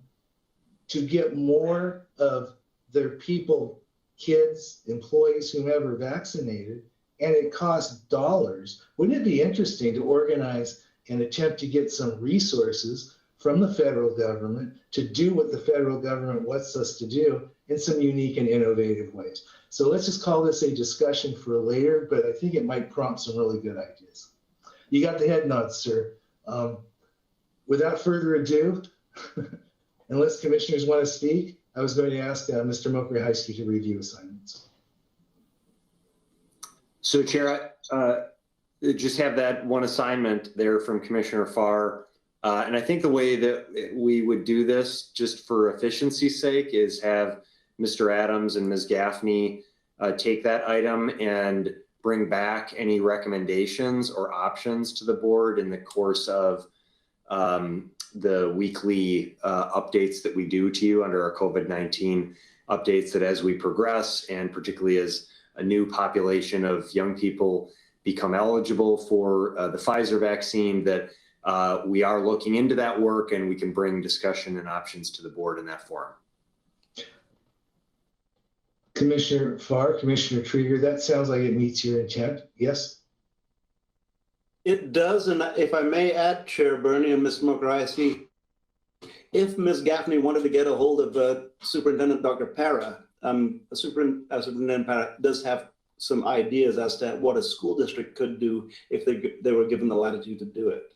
to get more of their people, kids, employees, whomever, vaccinated, and it costs dollars. Wouldn't it be interesting to organize and attempt to get some resources from the federal government to do what the federal government wants us to do in some unique and innovative ways? So let's just call this a discussion for later, but I think it might prompt some really good ideas. You got the head nods, sir. Without further ado, unless commissioners want to speak, I was going to ask Mr. Mokraheisky to review assignments. So, Chair, I just have that one assignment there from Commissioner Farr. And I think the way that we would do this, just for efficiency's sake, is have Mr. Adams and Ms. Gaffney take that item and bring back any recommendations or options to the board in the course of the weekly updates that we do to you under our COVID-19 updates, that as we progress, and particularly as a new population of young people become eligible for the Pfizer vaccine, that we are looking into that work and we can bring discussion and options to the board in that forum. Commissioner Farr, Commissioner Trieger, that sounds like it meets your intent. Yes? It does, and if I may add, Chair Bernie and Mr. Mokraheisky, if Ms. Gaffney wanted to get a hold of Superintendent Dr. Para, Superintendent Para does have some ideas as to what a school district could do if they were given the latitude to do it.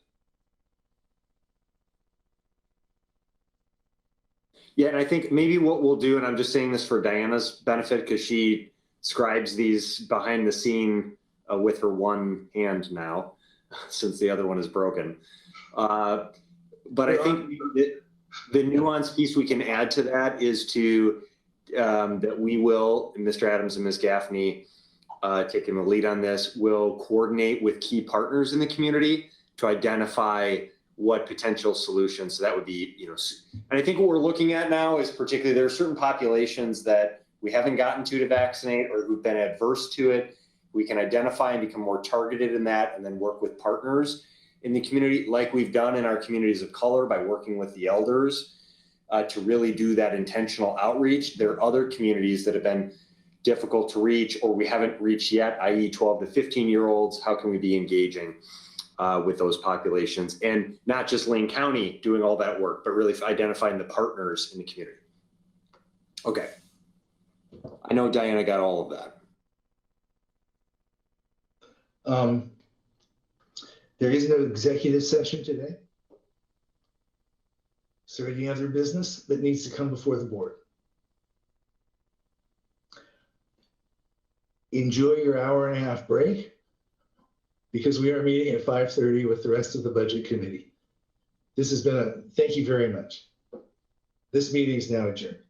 Yeah, and I think maybe what we'll do, and I'm just saying this for Diana's benefit because she scribes these behind the scene with her one hand now, since the other one is broken. But I think the nuance piece we can add to that is to that we will, Mr. Adams and Ms. Gaffney, taking the lead on this, will coordinate with key partners in the community to identify what potential solutions. So that would be, and I think what we're looking at now is particularly there are certain populations that we haven't gotten to vaccinate or who've been adverse to it. We can identify and become more targeted in that and then work with partners in the community like we've done in our communities of color by working with the elders to really do that intentional outreach. There are other communities that have been difficult to reach or we haven't reached yet, i.e. 12 to 15-year-olds. How can we be engaging with those populations and not just Lane County doing all that work, but really identifying the partners in the community. Okay. I know Diana got all of that. There is no executive session today. Is there any other business that needs to come before the board? Enjoy your hour-and-a-half break because we are meeting at 5:30 with the rest of the budget committee. This has been thank you very much. This meeting is now adjourned.